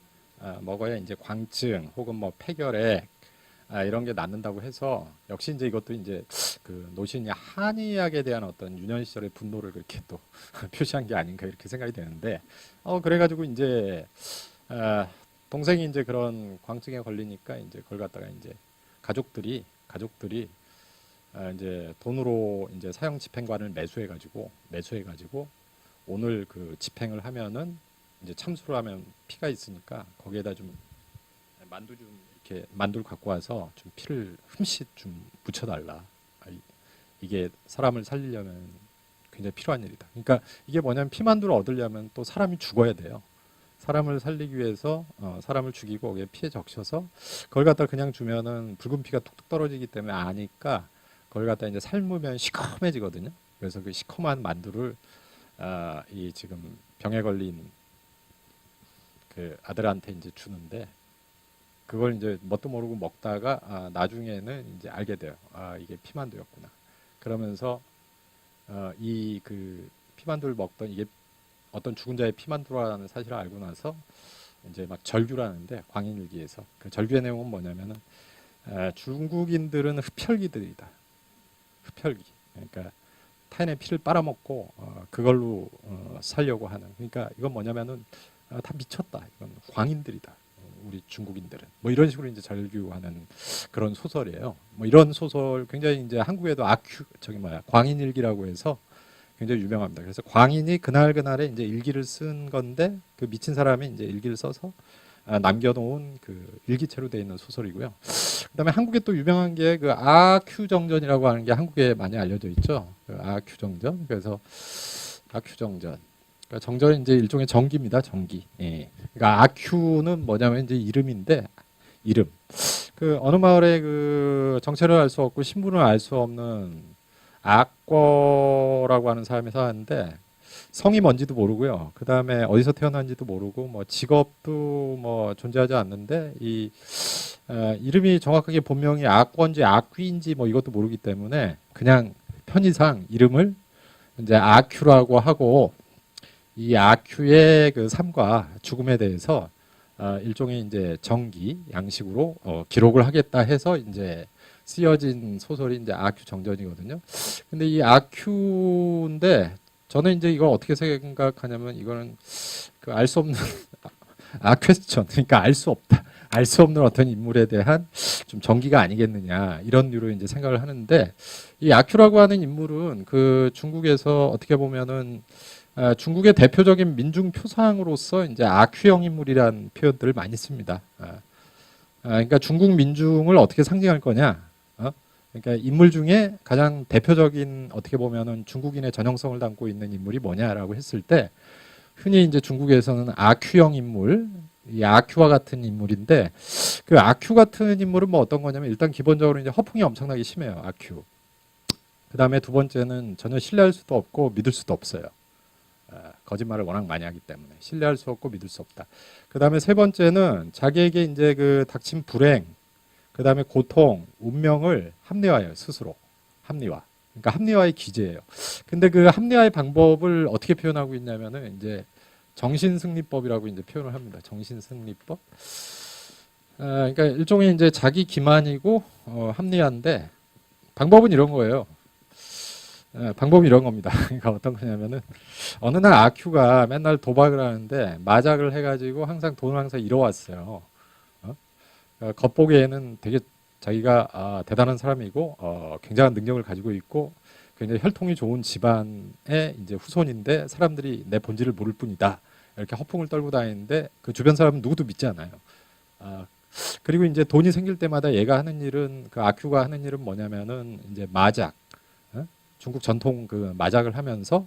[SPEAKER 1] 이제 광증 혹은 뭐 폐결핵 이런 게 낫는다고 해서 역시 이제 이것도 이제 그 노신이 한의학에 대한 어떤 유년 시절의 분노를 그렇게 또 표시한 게 아닌가 이렇게 생각이 되는데 그래가지고 이제 동생이 이제 그런 광증에 걸리니까 이제 그걸 갖다가 이제 가족들이 이제 돈으로 이제 사형 집행관을 매수해가지고 오늘 그 집행을 하면은 이제 참수를 하면 피가 있으니까 거기에다 좀 만두 좀 이렇게 만두를 갖고 와서 좀 피를 흠씬 좀 묻혀달라. 이게 사람을 살리려면 굉장히 필요한 일이다. 그러니까 이게 뭐냐면 피만두를 얻으려면 또 사람이 죽어야 돼요. 사람을 살리기 위해서 사람을 죽이고 거기에 피에 적셔서 그걸 갖다 그냥 주면은 붉은 피가 뚝뚝 떨어지기 때문에 아니까 그걸 갖다 이제 삶으면 시커매지거든요. 그래서 그 시커먼 만두를 이 지금 병에 걸린 그 아들한테 이제 주는데 그걸 이제 뭣도 모르고 먹다가 나중에는 이제 알게 돼요. 이게 피만두였구나. 그러면서 이 그 피만두를 먹던 이게 어떤 죽은 자의 피만두라는 사실을 알고 나서 이제 막 절규를 하는데 광인일기에서 그 절규의 내용은 뭐냐면은 중국인들은 흡혈귀들이다. 흡혈귀. 그러니까 타인의 피를 빨아먹고 그걸로 살려고 하는. 그러니까 이건 뭐냐면은 다 미쳤다. 이건 광인들이다. 우리 중국인들은 뭐 이런 식으로 이제 절규하는 그런 소설이에요. 뭐 이런 소설 굉장히 이제 한국에도 광인일기라고 해서 굉장히 유명합니다. 그래서 광인이 그날에 이제 일기를 쓴 건데 그 미친 사람이 이제 일기를 써서 남겨놓은 그 일기체로 되어 있는 소설이고요. 그다음에 한국에 또 유명한 게 그 아큐정전이라고 하는 게 한국에 많이 알려져 있죠. 그 아큐정전. 그래서 아큐정전. 그러니까 정전은 이제 일종의 전기입니다. 전기. 예. 그러니까 아큐는 뭐냐면 이제 이름인데 이름. 그 어느 마을에 그 정체를 알 수 없고 신분을 알 수 없는 악거라고 하는 사람이 사는데 성이 뭔지도 모르고요. 그 다음에 어디서 태어난지도 모르고 뭐 직업도 뭐 존재하지 않는데 이 이름이 정확하게 본명이 악거인지 악귀인지 뭐 이것도 모르기 때문에 그냥 편의상 이름을 이제 아큐라고 하고 이 아큐의 그 삶과 죽음에 대해서 일종의 이제 정기 양식으로 기록을 하겠다 해서 이제 쓰여진 소설이 이제 아큐 정전이거든요. 근데 이 아큐인데 저는 이제 이걸 어떻게 생각하냐면 이거는 그 알 수 없는 퀘스천 그러니까 알 수 없다. 알 수 없는 어떤 인물에 대한 좀 전기가 아니겠느냐 이런 류로 이제 생각을 하는데 이 아큐라고 하는 인물은 그 중국에서 어떻게 보면은 중국의 대표적인 민중 표상으로서 이제 아큐형 인물이라는 표현들을 많이 씁니다. 그러니까 중국 민중을 어떻게 상징할 거냐? 그러니까 인물 중에 가장 대표적인 어떻게 보면은 중국인의 전형성을 담고 있는 인물이 뭐냐라고 했을 때 흔히 이제 중국에서는 아큐형 인물, 이 아큐와 같은 인물인데 그 아큐 같은 인물은 뭐 어떤 거냐면 일단 기본적으로 이제 허풍이 엄청나게 심해요. 아큐. 그 다음에 두 번째는 전혀 신뢰할 수도 없고 믿을 수도 없어요. 거짓말을 워낙 많이 하기 때문에 신뢰할 수 없고 믿을 수 없다. 그 다음에 세 번째는 자기에게 이제 그 닥친 불행, 그 다음에 고통, 운명을 합리화해요. 스스로. 합리화. 그러니까 합리화의 기제예요. 근데 그 합리화의 방법을 어떻게 표현하고 있냐면은 이제 정신승리법이라고 이제 표현을 합니다. 정신승리법. 그러니까 일종의 이제 자기 기만이고 합리화인데 방법은 이런 거예요. 방법이 이런 겁니다. 그러니까 어떤 거냐면은 어느 날 아큐가 맨날 도박을 하는데 마작을 해가지고 항상 돈을 항상 잃어왔어요. 겉보기에는 되게 자기가 대단한 사람이고 굉장한 능력을 가지고 있고 굉장히 혈통이 좋은 집안의 이제 후손인데 사람들이 내 본질을 모를 뿐이다. 이렇게 허풍을 떨고 다니는데 그 주변 사람은 누구도 믿지 않아요. 그리고 이제 돈이 생길 때마다 얘가 하는 일은 그 아큐가 하는 일은 뭐냐면은 이제 마작. 중국 전통 그 마작을 하면서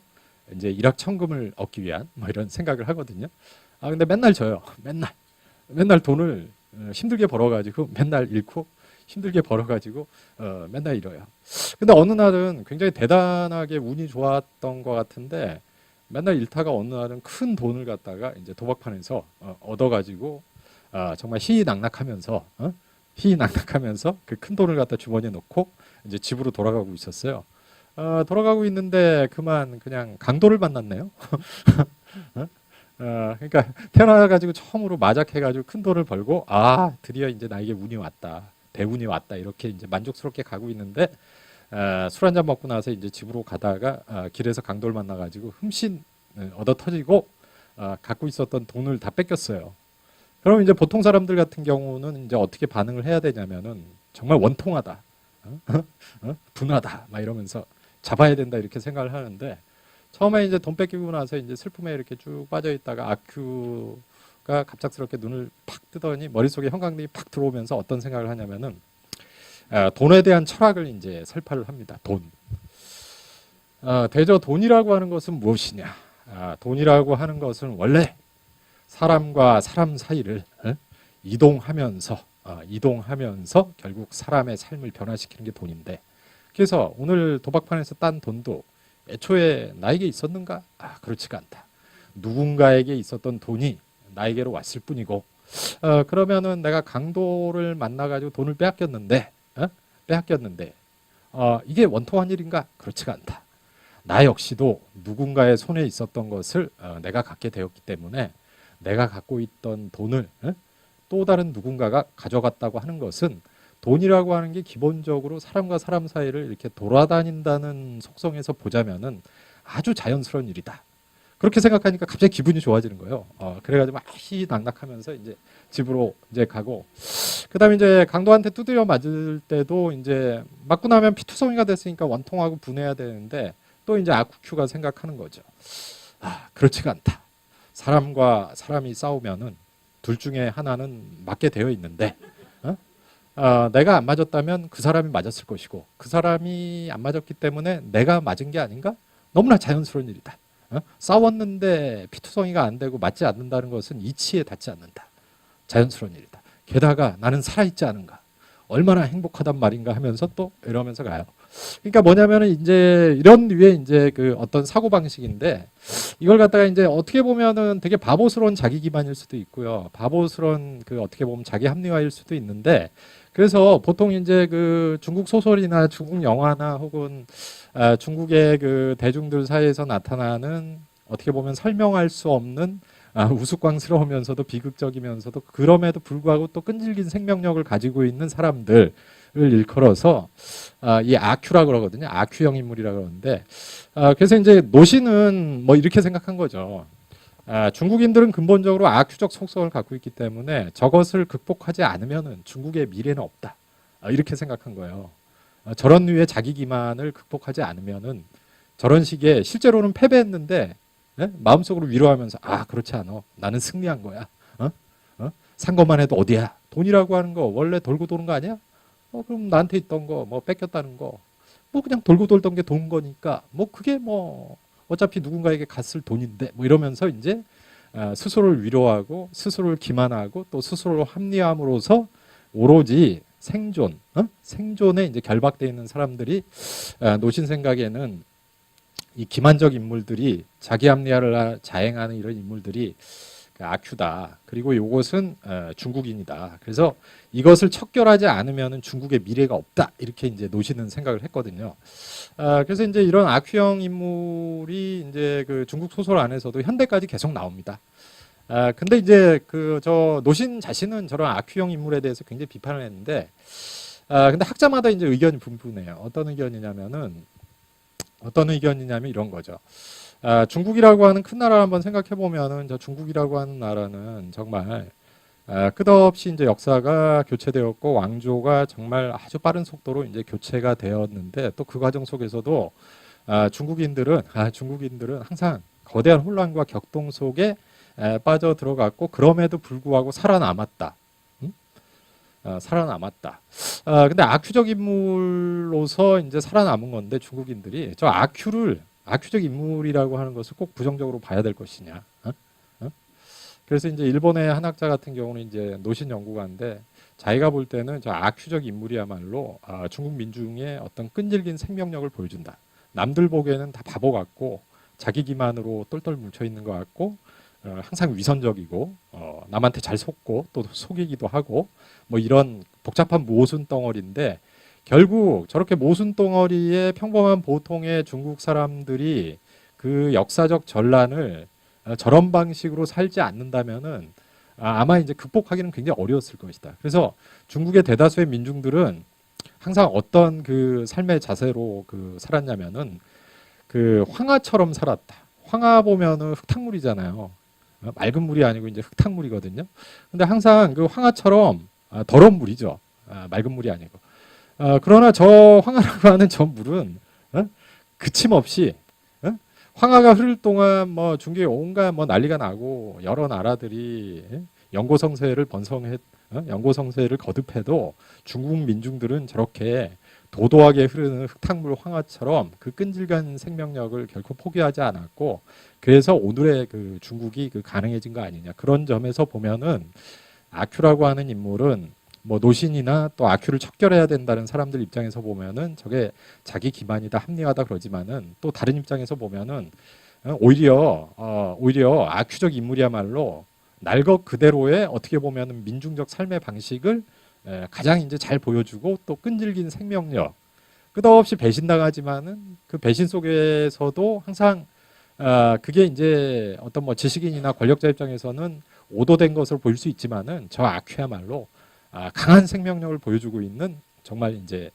[SPEAKER 1] 이제 일확천금을 얻기 위한 뭐 이런 생각을 하거든요. 근데 맨날 져요. 맨날 돈을 힘들게 벌어가지고 맨날 잃고 힘들게 벌어가지고 맨날 잃어요. 근데 어느 날은 굉장히 대단하게 운이 좋았던 것 같은데 맨날 잃다가 어느 날은 큰 돈을 갖다가 이제 도박판에서 얻어가지고 정말 희희낙낙하면서 희희낙낙하면서 그 큰 돈을 갖다 주머니에 넣고 이제 집으로 돌아가고 있었어요. 돌아가고 있는데 그냥 강도를 만났네요. 어? 그러니까 태어나가지고 처음으로 마작해가지고 큰 돈을 벌고 드디어 이제 나에게 운이 왔다, 대운이 왔다 이렇게 이제 만족스럽게 가고 있는데 술 한잔 먹고 나서 이제 집으로 가다가 길에서 강도를 만나가지고 흠씬 얻어 터지고 갖고 있었던 돈을 다 뺏겼어요. 그럼 이제 보통 사람들 같은 경우는 이제 어떻게 반응을 해야 되냐면은 정말 원통하다, 분하다, 막 이러면서 잡아야 된다 이렇게 생각을 하는데 처음에 이제 돈 뺏기고 나서 이제 슬픔에 이렇게 쭉 빠져 있다가 아큐가 갑작스럽게 눈을 팍 뜨더니 머릿속에 형광등이 팍 들어오면서 어떤 생각을 하냐면은 돈에 대한 철학을 이제 설파를 합니다. 돈. 대저 돈이라고 하는 것은 무엇이냐? 돈이라고 하는 것은 원래 사람과 사람 사이를 이동하면서 결국 사람의 삶을 변화시키는 게 돈인데 그래서 오늘 도박판에서 딴 돈도 애초에 나에게 있었는가? 그렇지가 않다. 누군가에게 있었던 돈이 나에게로 왔을 뿐이고 그러면은 내가 강도를 만나가지고 돈을 빼앗겼는데 이게 원통한 일인가? 그렇지가 않다. 나 역시도 누군가의 손에 있었던 것을 내가 갖게 되었기 때문에 내가 갖고 있던 돈을 또 다른 누군가가 가져갔다고 하는 것은 돈이라고 하는 게 기본적으로 사람과 사람 사이를 이렇게 돌아다닌다는 속성에서 보자면은 아주 자연스러운 일이다. 그렇게 생각하니까 갑자기 기분이 좋아지는 거예요. 그래가지고 막 희낙낙하면서 이제 집으로 이제 가고, 그다음에 이제 강도한테 두드려 맞을 때도 이제 맞고 나면 피투성이가 됐으니까 원통하고 분해야 되는데 또 이제 아쿠큐가 생각하는 거죠. 그렇지가 않다. 사람과 사람이 싸우면은 둘 중에 하나는 맞게 되어 있는데, 내가 안 맞았다면 그 사람이 맞았을 것이고 그 사람이 안 맞았기 때문에 내가 맞은 게 아닌가? 너무나 자연스러운 일이다. 싸웠는데 피투성이가 안 되고 맞지 않는다는 것은 이치에 닿지 않는다. 자연스러운 일이다. 게다가 나는 살아있지 않은가? 얼마나 행복하단 말인가 하면서 또 이러면서 가요. 그러니까 뭐냐면은 이제 이런 류의 이제 그 어떤 사고 방식인데 이걸 갖다가 이제 어떻게 보면은 되게 바보스러운 자기 기만일 수도 있고요. 바보스러운 그 어떻게 보면 자기 합리화일 수도 있는데 그래서 보통 이제 그 중국 소설이나 중국 영화나 혹은 중국의 그 대중들 사이에서 나타나는 어떻게 보면 설명할 수 없는 우스꽝스러우면서도 비극적이면서도 그럼에도 불구하고 또 끈질긴 생명력을 가지고 있는 사람들을 일컬어서 이 아큐라 그러거든요. 아큐형 인물이라 그러는데 그래서 이제 노신은 뭐 이렇게 생각한 거죠. 중국인들은 근본적으로 아큐적 속성을 갖고 있기 때문에 저것을 극복하지 않으면 중국의 미래는 없다. 이렇게 생각한 거예요. 저런 류의 자기 기만을 극복하지 않으면은 저런 식의 실제로는 패배했는데 마음속으로 위로하면서 그렇지 않아. 나는 승리한 거야. 산 것만 해도 어디야. 돈이라고 하는 거 원래 돌고 도는 거 아니야? 그럼 나한테 있던 거 뭐 뺏겼다는 거 뭐 그냥 돌고 돌던 게 돈 거니까 뭐 그게 뭐 어차피 누군가에게 갔을 돈인데 뭐 이러면서 이제 스스로를 위로하고 스스로를 기만하고 또 스스로를 합리함으로써 오로지 생존에 이제 결박되어 있는 사람들이 노신 생각에는 이 기만적 인물들이 자기 합리화를 자행하는 이런 인물들이 아큐다. 그리고 이것은 중국인이다. 그래서 이것을 척결하지 않으면 중국의 미래가 없다. 이렇게 이제 노시는 생각을 했거든요. 그래서 이제 이런 아큐형 인물이 이제 그 중국 소설 안에서도 현대까지 계속 나옵니다. 근데 이제 그 저 노신 자신은 저런 아큐형 인물에 대해서 굉장히 비판을 했는데, 근데 학자마다 이제 의견이 분분해요. 어떤 의견이냐면 이런 거죠. 중국이라고 하는 큰 나라를 한번 생각해 보면은 저 중국이라고 하는 나라는 정말 끝없이 이제 역사가 교체되었고 왕조가 정말 아주 빠른 속도로 이제 교체가 되었는데 또 그 과정 속에서도 중국인들은 항상 거대한 혼란과 격동 속에 빠져 들어갔고 그럼에도 불구하고 살아남았다. 살아남았다. 근데 아큐적 인물로서 이제 살아남은 건데 중국인들이 저 아큐적 인물이라고 하는 것을 꼭 부정적으로 봐야 될 것이냐. 그래서 이제 일본의 한 학자 같은 경우는 이제 노신 연구가인데 자기가 볼 때는 저 아큐적 인물이야말로 중국 민중의 어떤 끈질긴 생명력을 보여준다. 남들 보기에는 다 바보 같고 자기 기만으로 똘똘 뭉쳐 있는 것 같고 항상 위선적이고 남한테 잘 속고 또 속이기도 하고 뭐 이런 복잡한 모순 덩어리인데 결국 저렇게 모순 덩어리에 평범한 보통의 중국 사람들이 그 역사적 전란을 저런 방식으로 살지 않는다면은 아마 이제 극복하기는 굉장히 어려웠을 것이다. 그래서 중국의 대다수의 민중들은 항상 어떤 그 삶의 자세로 그 살았냐면은 그 황하처럼 살았다. 황하 보면은 흙탕물이잖아요. 맑은 물이 아니고 이제 흙탕물이거든요. 근데 항상 그 황하처럼 더러운 물이죠. 맑은 물이 아니고. 그러나 저 황하라고 하는 저 물은 그침없이 황하가 흐를 동안 뭐 중국에 온갖 뭐 난리가 나고 여러 나라들이 연고성세를 연고성세를 거듭해도 중국 민중들은 저렇게 도도하게 흐르는 흙탕물 황하처럼 그 끈질긴 생명력을 결코 포기하지 않았고 그래서 오늘의 그 중국이 그 가능해진 거 아니냐 그런 점에서 보면은 아큐라고 하는 인물은 뭐 노신이나 또 아큐를 척결해야 된다는 사람들 입장에서 보면은 저게 자기 기만이다 합리화다 그러지만은 또 다른 입장에서 보면은 오히려 아큐적 인물이야말로 날 것 그대로의 어떻게 보면은 민중적 삶의 방식을 가장 이제 잘 보여주고 또 끈질긴 생명력 끝없이 배신당하지만은 그 배신 속에서도 항상 그게 이제 어떤 뭐 지식인이나 권력자 입장에서는 오도된 것으로 보일 수 있지만은 저 아큐야말로 강한 생명력을 보여주고 있는 정말 이제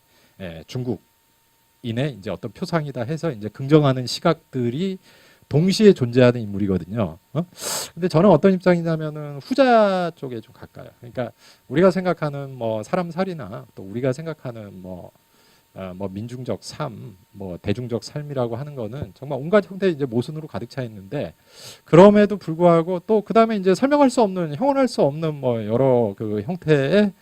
[SPEAKER 1] 중국인의 이제 어떤 표상이다 해서 이제 긍정하는 시각들이 동시에 존재하는 인물이거든요. 근데 저는 어떤 입장이냐면은 후자 쪽에 좀 가까요. 그러니까 우리가 생각하는 뭐 사람 살이나 또 우리가 생각하는 뭐 민중적 삶, 뭐 대중적 삶이라고 하는 거는 정말 온갖 형태의 이제 모순으로 가득 차 있는데 그럼에도 불구하고 또 그 다음에 이제 설명할 수 없는, 형언할 수 없는 뭐 여러 그 형태의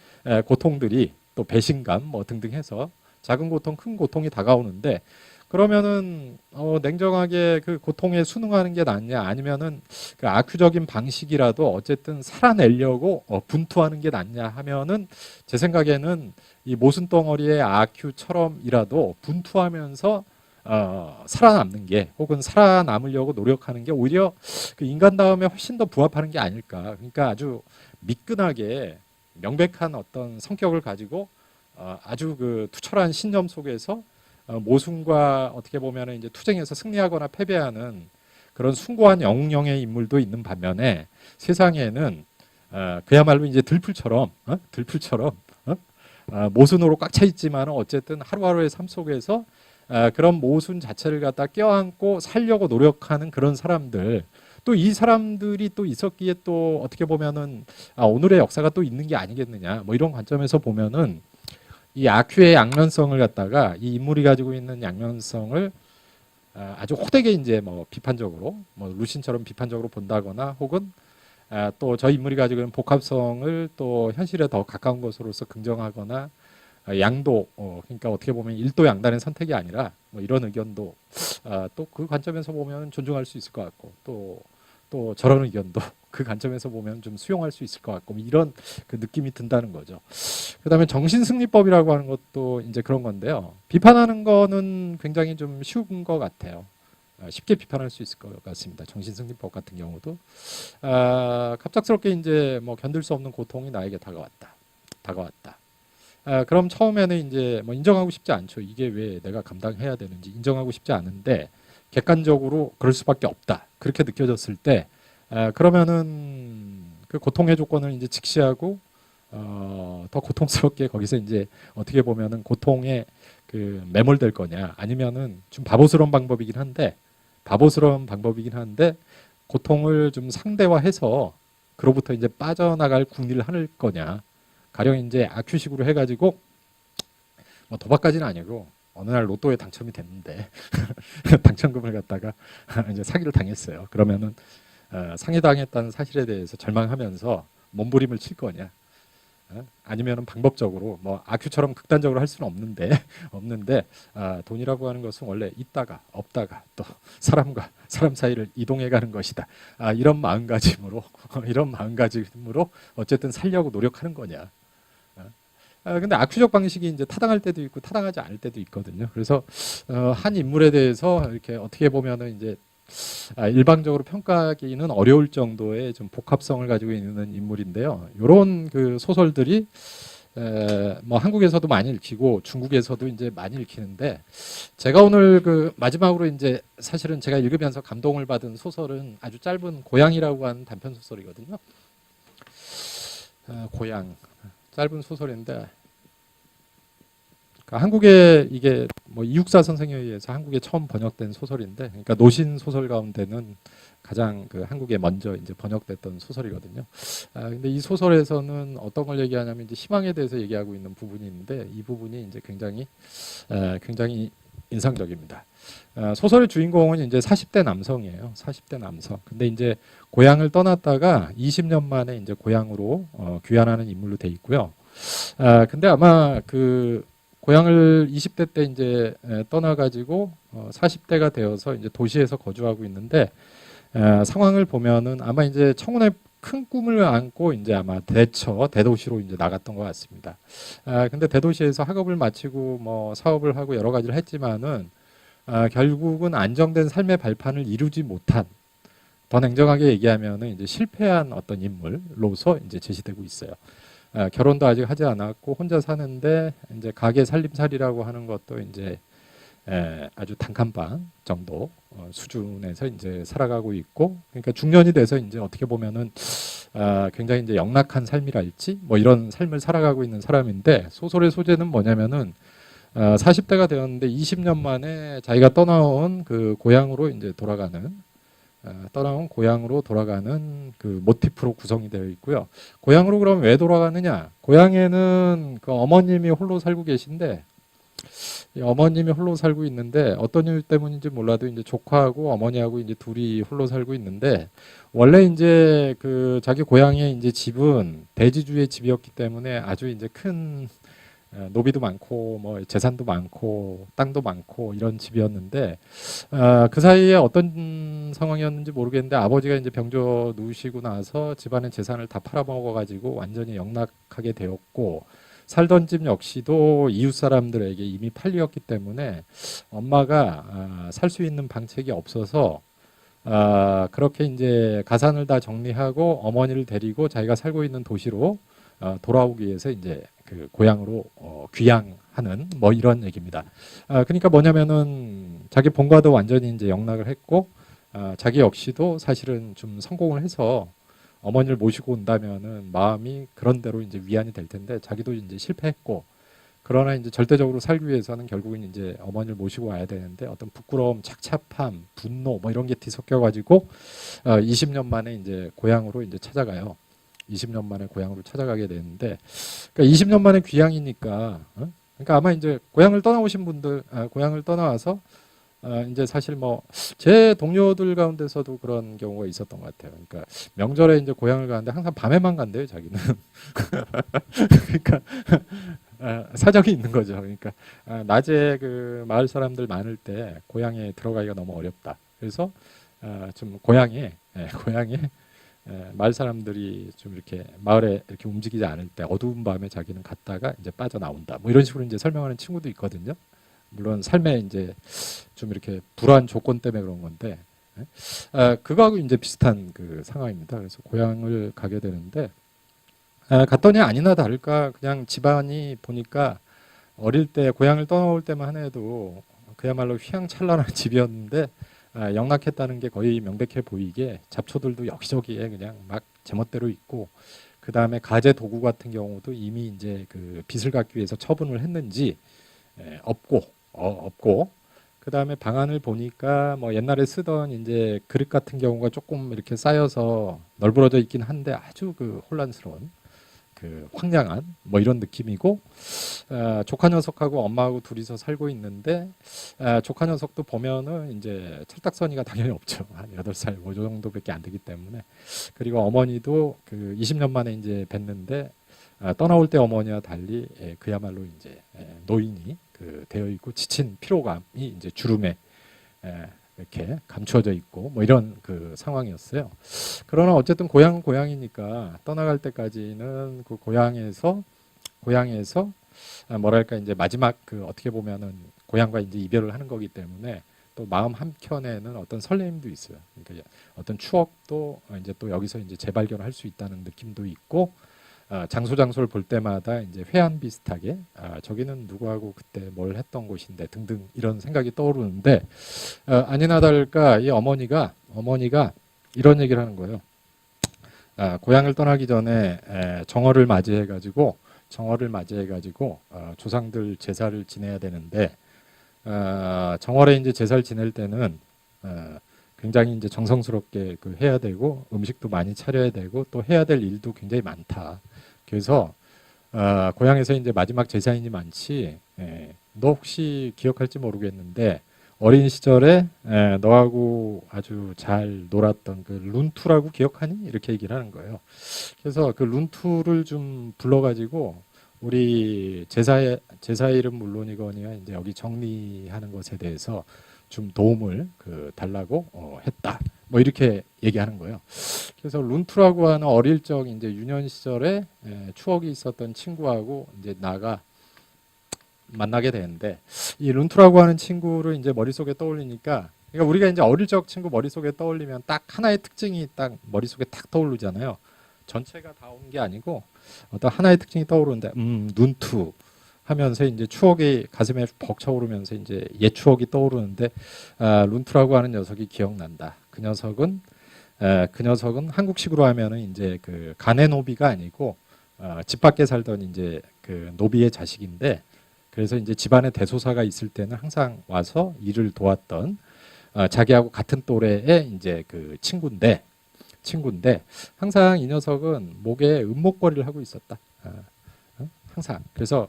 [SPEAKER 1] 고통들이 또 배신감 뭐 등등 해서 작은 고통, 큰 고통이 다가오는데 그러면은 냉정하게 그 고통에 순응하는 게 낫냐 아니면은 그 아큐적인 방식이라도 어쨌든 살아내려고 분투하는 게 낫냐 하면은 제 생각에는 이 모순 덩어리의 아큐처럼이라도 분투하면서 살아남는 게 혹은 살아남으려고 노력하는 게 오히려 그 인간다움에 훨씬 더 부합하는 게 아닐까. 그러니까 아주 미끈하게 명백한 어떤 성격을 가지고 아주 그 투철한 신념 속에서 모순과 어떻게 보면 이제 투쟁에서 승리하거나 패배하는 그런 숭고한 영웅형의 인물도 있는 반면에 세상에는 그야말로 이제 들풀처럼 모순으로 꽉 차 있지만 어쨌든 하루하루의 삶 속에서 그런 모순 자체를 갖다 껴안고 살려고 노력하는 그런 사람들 또 이 사람들이 또 있었기에 또 어떻게 보면은 오늘의 역사가 또 있는 게 아니겠느냐 뭐 이런 관점에서 보면은 이 아큐의 양면성을 갖다가 이 인물이 가지고 있는 양면성을 아주 호되게 이제 뭐 비판적으로 뭐 루신처럼 비판적으로 본다거나 혹은 또 저 인물이 가지고 있는 복합성을 또 현실에 더 가까운 것으로서 긍정하거나 양도 그러니까 어떻게 보면 일도 양단의 선택이 아니라 뭐 이런 의견도 또 그 관점에서 보면 존중할 수 있을 것 같고 또 저런 의견도 그 관점에서 보면 좀 수용할 수 있을 것 같고 뭐 이런 그 느낌이 든다는 거죠. 그다음에 정신승리법이라고 하는 것도 이제 그런 건데요. 비판하는 거는 굉장히 좀 쉬운 것 같아요. 쉽게 비판할 수 있을 것 같습니다. 정신승리법 같은 경우도 갑작스럽게 이제 뭐 견딜 수 없는 고통이 나에게 다가왔다. 그럼 처음에는 이제 뭐 인정하고 싶지 않죠. 이게 왜 내가 감당해야 되는지 인정하고 싶지 않은데 객관적으로 그럴 수밖에 없다. 그렇게 느껴졌을 때 그러면은 그 고통의 조건을 이제 직시하고 더 고통스럽게 거기서 이제 어떻게 보면은 고통에 그 매몰될 거냐 아니면은 좀 바보스러운 방법이긴 한데 고통을 좀 상대화해서 그로부터 이제 빠져나갈 궁리를 할 거냐 가령 이제 아큐식으로 해가지고 뭐 도박까지는 아니고 어느 날 로또에 당첨이 됐는데 당첨금을 갖다가 이제 사기를 당했어요. 그러면은 상해당했다는 사실에 대해서 절망하면서 몸부림을 칠 거냐? 아니면은 방법적으로 뭐 아큐처럼 극단적으로 할 수는 없는데 돈이라고 하는 것은 원래 있다가 없다가 또 사람과 사람 사이를 이동해 가는 것이다. 이런 마음가짐으로 어쨌든 살려고 노력하는 거냐? 근데 아큐적 방식이 이제 타당할 때도 있고 타당하지 않을 때도 있거든요. 그래서 한 인물에 대해서 이렇게 어떻게 보면은 이제 일방적으로 평가하기는 어려울 정도의 좀 복합성을 가지고 있는 인물인데요. 이런 그 소설들이 뭐 한국에서도 많이 읽히고 중국에서도 이제 많이 읽히는데, 제가 오늘 그 마지막으로 이제 사실은 제가 읽으면서 감동을 받은 소설은 아주 짧은 고향이라고 하는 단편 소설이거든요. 고향, 짧은 소설인데, 그러니까 한국에 이게 뭐 이육사 선생에 의해서 한국에 처음 번역된 소설인데, 그러니까 노신 소설 가운데는 가장 그 한국에 먼저 이제 번역됐던 소설이거든요. 근데 이 소설에서는 어떤 걸 얘기하냐면 이제 희망에 대해서 얘기하고 있는 부분이 있는데, 이 부분이 이제 굉장히 인상적입니다. 소설의 주인공은 이제 40대 남성이에요. 40대 남성. 근데 이제 고향을 떠났다가 20년 만에 이제 고향으로 귀환하는 인물로 돼 있고요. 근데 아마 그 고향을 20대 때 이제 떠나가지고 40대가 되어서 이제 도시에서 거주하고 있는데, 상황을 보면은 아마 이제 청혼의 큰 꿈을 안고 이제 아마 대도시로 이제 나갔던 것 같습니다. 근데 대도시에서 학업을 마치고 뭐 사업을 하고 여러 가지를 했지만은 결국은 안정된 삶의 발판을 이루지 못한, 더 냉정하게 얘기하면은 이제 실패한 어떤 인물로서 이제 제시되고 있어요. 결혼도 아직 하지 않았고 혼자 사는데 이제 가게 살림살이라고 하는 것도 이제 아주 단칸방 정도 수준에서 이제 살아가고 있고, 그러니까 중년이 돼서 이제 어떻게 보면은 굉장히 이제 영락한 삶이랄지 뭐 이런 삶을 살아가고 있는 사람인데, 소설의 소재는 뭐냐면은 40대가 되었는데 20년 만에 자기가 떠나온 고향으로 돌아가는 그 모티프로 구성이 되어 있고요. 고향으로 그럼 왜 돌아가느냐? 고향에는 그 어머님이 홀로 살고 계신데, 이 어머님이 홀로 살고 있는데 어떤 이유 때문인지 몰라도 이제 조카하고 어머니하고 이제 둘이 홀로 살고 있는데, 원래 이제 그 자기 고향의 이제 집은 대지주의 집이었기 때문에 아주 이제 큰 노비도 많고 뭐 재산도 많고 땅도 많고 이런 집이었는데, 그 사이에 어떤 상황이었는지 모르겠는데 아버지가 이제 병조 누우시고 나서 집안의 재산을 다 팔아먹어 가지고 완전히 영락하게 되었고, 살던 집 역시도 이웃 사람들에게 이미 팔렸기 때문에 엄마가 살 수 있는 방책이 없어서 그렇게 이제 가산을 다 정리하고 어머니를 데리고 자기가 살고 있는 도시로 돌아오기 위해서 이제 그 고향으로 귀향하는 뭐 이런 얘기입니다. 그러니까 뭐냐면은 자기 본가도 완전히 이제 영락을 했고, 자기 역시도 사실은 좀 성공을 해서 어머니를 모시고 온다면은 마음이 그런 대로 이제 위안이 될 텐데, 자기도 이제 실패했고, 그러나 이제 절대적으로 살기 위해서는 결국은 이제 어머니를 모시고 와야 되는데, 어떤 부끄러움, 착잡함, 분노 뭐 이런 게 뒤섞여 가지고 20년 만에 이제 고향으로 이제 찾아가요. 20년 만에 고향으로 찾아가게 되는데, 그러니까 20년 만에 귀향이니까, 그러니까 아마 이제 고향을 떠나오신 분들, 고향을 떠나와서 이제 사실 뭐 제 동료들 가운데서도 그런 경우가 있었던 것 같아요. 그러니까 명절에 이제 고향을 가는데 항상 밤에만 간대요, 자기는. 그러니까 사정이 있는 거죠. 그러니까 낮에 그 마을 사람들 많을 때 고향에 들어가기가 너무 어렵다. 그래서 좀 고향에 마을 사람들이 좀 이렇게 마을에 이렇게 움직이지 않을 때 어두운 밤에 자기는 갔다가 이제 빠져나온다. 뭐 이런 식으로 이제 설명하는 친구도 있거든요. 물론 삶에 이제 좀 이렇게 불안 조건 때문에 그런 건데, 그거하고 이제 비슷한 그 상황입니다. 그래서 고향을 가게 되는데, 갔더니 아니나 다를까 그냥 집안이 보니까 어릴 때 고향을 떠나올 때만 해도 그야말로 휘황찬란한 집이었는데, 영락했다는 게 거의 명백해 보이게 잡초들도 여기저기에 그냥 막 제멋대로 있고, 그 다음에 가재 도구 같은 경우도 이미 이제 그 빚을 갚기 위해서 처분을 했는지 없고, 그 다음에 방안을 보니까 뭐 옛날에 쓰던 이제 그릇 같은 경우가 조금 이렇게 쌓여서 널브러져 있긴 한데 아주 그 혼란스러운 그 황량한 뭐 이런 느낌이고, 조카 녀석하고 엄마하고 둘이서 살고 있는데, 조카 녀석도 보면은 이제 철딱서니가 당연히 없죠. 한 8살 뭐 정도밖에 안 되기 때문에. 그리고 어머니도 그 20년 만에 이제 뵀는데, 떠나올 때 어머니와 달리 그야말로 이제 노인이 그 되어 있고 지친 피로감이 이제 주름에 이렇게 감추어져 있고 뭐 이런 그 상황이었어요. 그러나 어쨌든 고향이니까 떠나갈 때까지는 그 고향에서 뭐랄까 이제 마지막 그 어떻게 보면은 고향과 이제 이별을 하는 거기 때문에 또 마음 한켠에는 어떤 설레임도 있어요. 그러니까 어떤 추억도 이제 또 여기서 이제 재발견할 수 있다는 느낌도 있고, 장소를 볼 때마다 이제 회한 비슷하게 저기는 누구하고 그때 뭘 했던 곳인데 등등 이런 생각이 떠오르는데, 아니나 다를까 이 어머니가 이런 얘기를 하는 거예요. 고향을 떠나기 전에 정월을 맞이해가지고 조상들 제사를 지내야 되는데, 정월에 이제 제사를 지낼 때는 굉장히 이제 정성스럽게 그 해야 되고 음식도 많이 차려야 되고 또 해야 될 일도 굉장히 많다. 그래서 고향에서 이제 마지막 제사인이 많지. 너 혹시 기억할지 모르겠는데 어린 시절에 너하고 아주 잘 놀았던 그 룬투라고 기억하니? 이렇게 얘기를 하는 거예요. 그래서 그 룬투를 좀 불러가지고 우리 제사 이름 물론이거니와 이제 여기 정리하는 것에 대해서 좀 도움을 달라고 했다. 뭐 이렇게 얘기하는 거예요. 그래서 룬투라고 하는 어릴 적 이제 유년 시절에 추억이 있었던 친구하고 이제 나가 만나게 되는데, 이 룬투라고 하는 친구를 이제 머릿속에 떠올리니까, 그러니까 우리가 이제 어릴 적 친구 머릿속에 떠올리면 딱 하나의 특징이 딱 머릿속에 딱 떠오르잖아요. 전체가 다 온 게 아니고 어떤 하나의 특징이 떠오르는데, 룬투 하면서 이제 추억이 가슴에 벅차오르면서 이제 옛 추억이 떠오르는데, 룬투라고 하는 녀석이 기억난다. 그 녀석은 한국식으로 하면은 이제 그 가내 노비가 아니고 집 밖에 살던 이제 그 노비의 자식인데, 그래서 이제 집안에 대소사가 있을 때는 항상 와서 일을 도왔던 자기하고 같은 또래의 이제 그 친구인데 항상 이 녀석은 목에 은목걸이를 하고 있었다. 항상. 그래서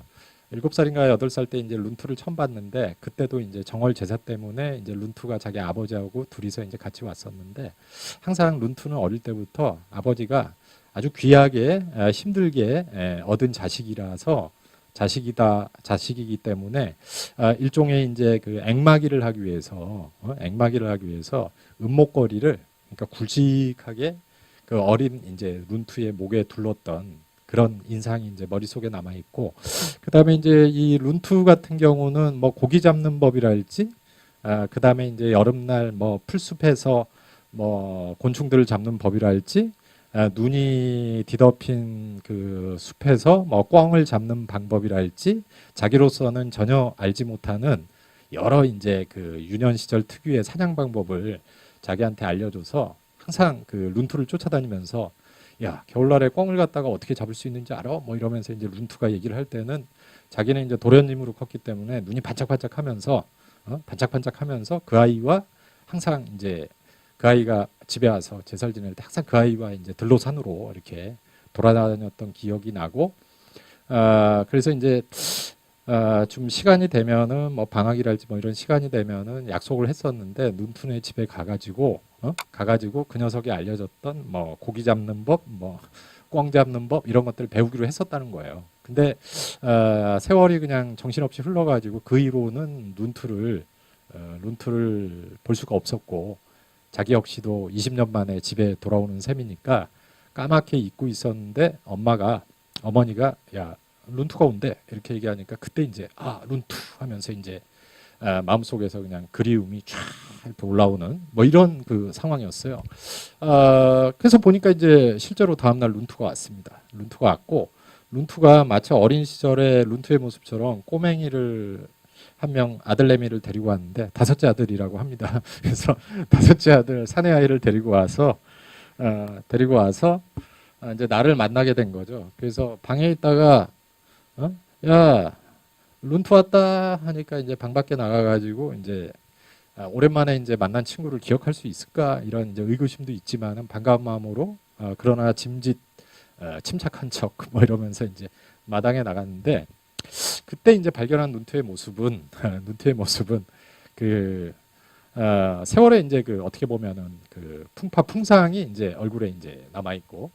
[SPEAKER 1] 7살인가 8살 때 이제 룬투를 처음 봤는데, 그때도 이제 정월 제사 때문에 이제 룬투가 자기 아버지하고 둘이서 이제 같이 왔었는데, 항상 룬투는 어릴 때부터 아버지가 아주 귀하게 힘들게 얻은 자식이기 때문에 일종의 이제 그 앵마기를 하기 위해서 은목걸이를, 그러니까 굵직하게 그 어린 이제 룬투의 목에 둘렀던 그런 인상이 이제 머릿속에 남아 있고, 그다음에 이제 이 룬투 같은 경우는 뭐 고기 잡는 법이랄지, 그다음에 이제 여름날 뭐 풀숲에서 뭐 곤충들을 잡는 법이랄지, 눈이 뒤덮인 그 숲에서 뭐 꿩을 잡는 방법이랄지, 자기로서는 전혀 알지 못하는 여러 이제 그 유년 시절 특유의 사냥 방법을 자기한테 알려줘서 항상 그 룬투를 쫓아다니면서, 야, 겨울날에 꿩을 갖다가 어떻게 잡을 수 있는지 알아? 뭐 이러면서 이제 룬투가 얘기를 할 때는, 자기는 이제 도련님으로 컸기 때문에 눈이 반짝반짝하면서 그 아이와 항상 이제 그 아이가 집에 와서 제사를 지낼 때 항상 그 아이와 이제 들로산으로 이렇게 돌아다녔던 기억이 나고, 그래서 이제 좀 시간이 되면은 뭐 방학이랄지 뭐 이런 시간이 되면은 약속을 했었는데, 룬투네 집에 가가지고 그 녀석이 알려줬던 뭐 고기 잡는 법, 뭐 꿩 잡는 법 이런 것들을 배우기로 했었다는 거예요. 근데 세월이 그냥 정신없이 흘러가지고 그 이후로는 룬투를 볼 수가 없었고, 자기 역시도 20년 만에 집에 돌아오는 셈이니까 까맣게 잊고 있었는데, 어머니가 야, 룬투가 온대 이렇게 얘기하니까, 그때 이제 룬투 하면서 이제 마음속에서 그냥 그리움이 쫙 이렇게 올라오는 뭐 이런 그 상황이었어요. 그래서 보니까 이제 실제로 다음날 룬투가 왔습니다. 룬투가 왔고, 룬투가 마치 어린 시절의 룬투의 모습처럼 꼬맹이를 한 명, 아들내미를 데리고 왔는데, 5째 아들이라고 합니다. 그래서 5째 아들 사내 아이를 데리고 와서 이제 나를 만나게 된 거죠. 그래서 방에 있다가 야, 룬투 왔다 하니까 이제 방 밖에 나가가지고 이제 오랜만에 이제 만난 친구를 기억할 수 있을까 이런 이제 의구심도 있지만은 반가운 마음으로, 그러나 침착한 척 뭐 이러면서 이제 마당에 나갔는데, 그때 이제 발견한 눈트의 모습은 그 세월에 이제 그 어떻게 보면은 그 풍파풍상이 이제 얼굴에 이제 남아 있고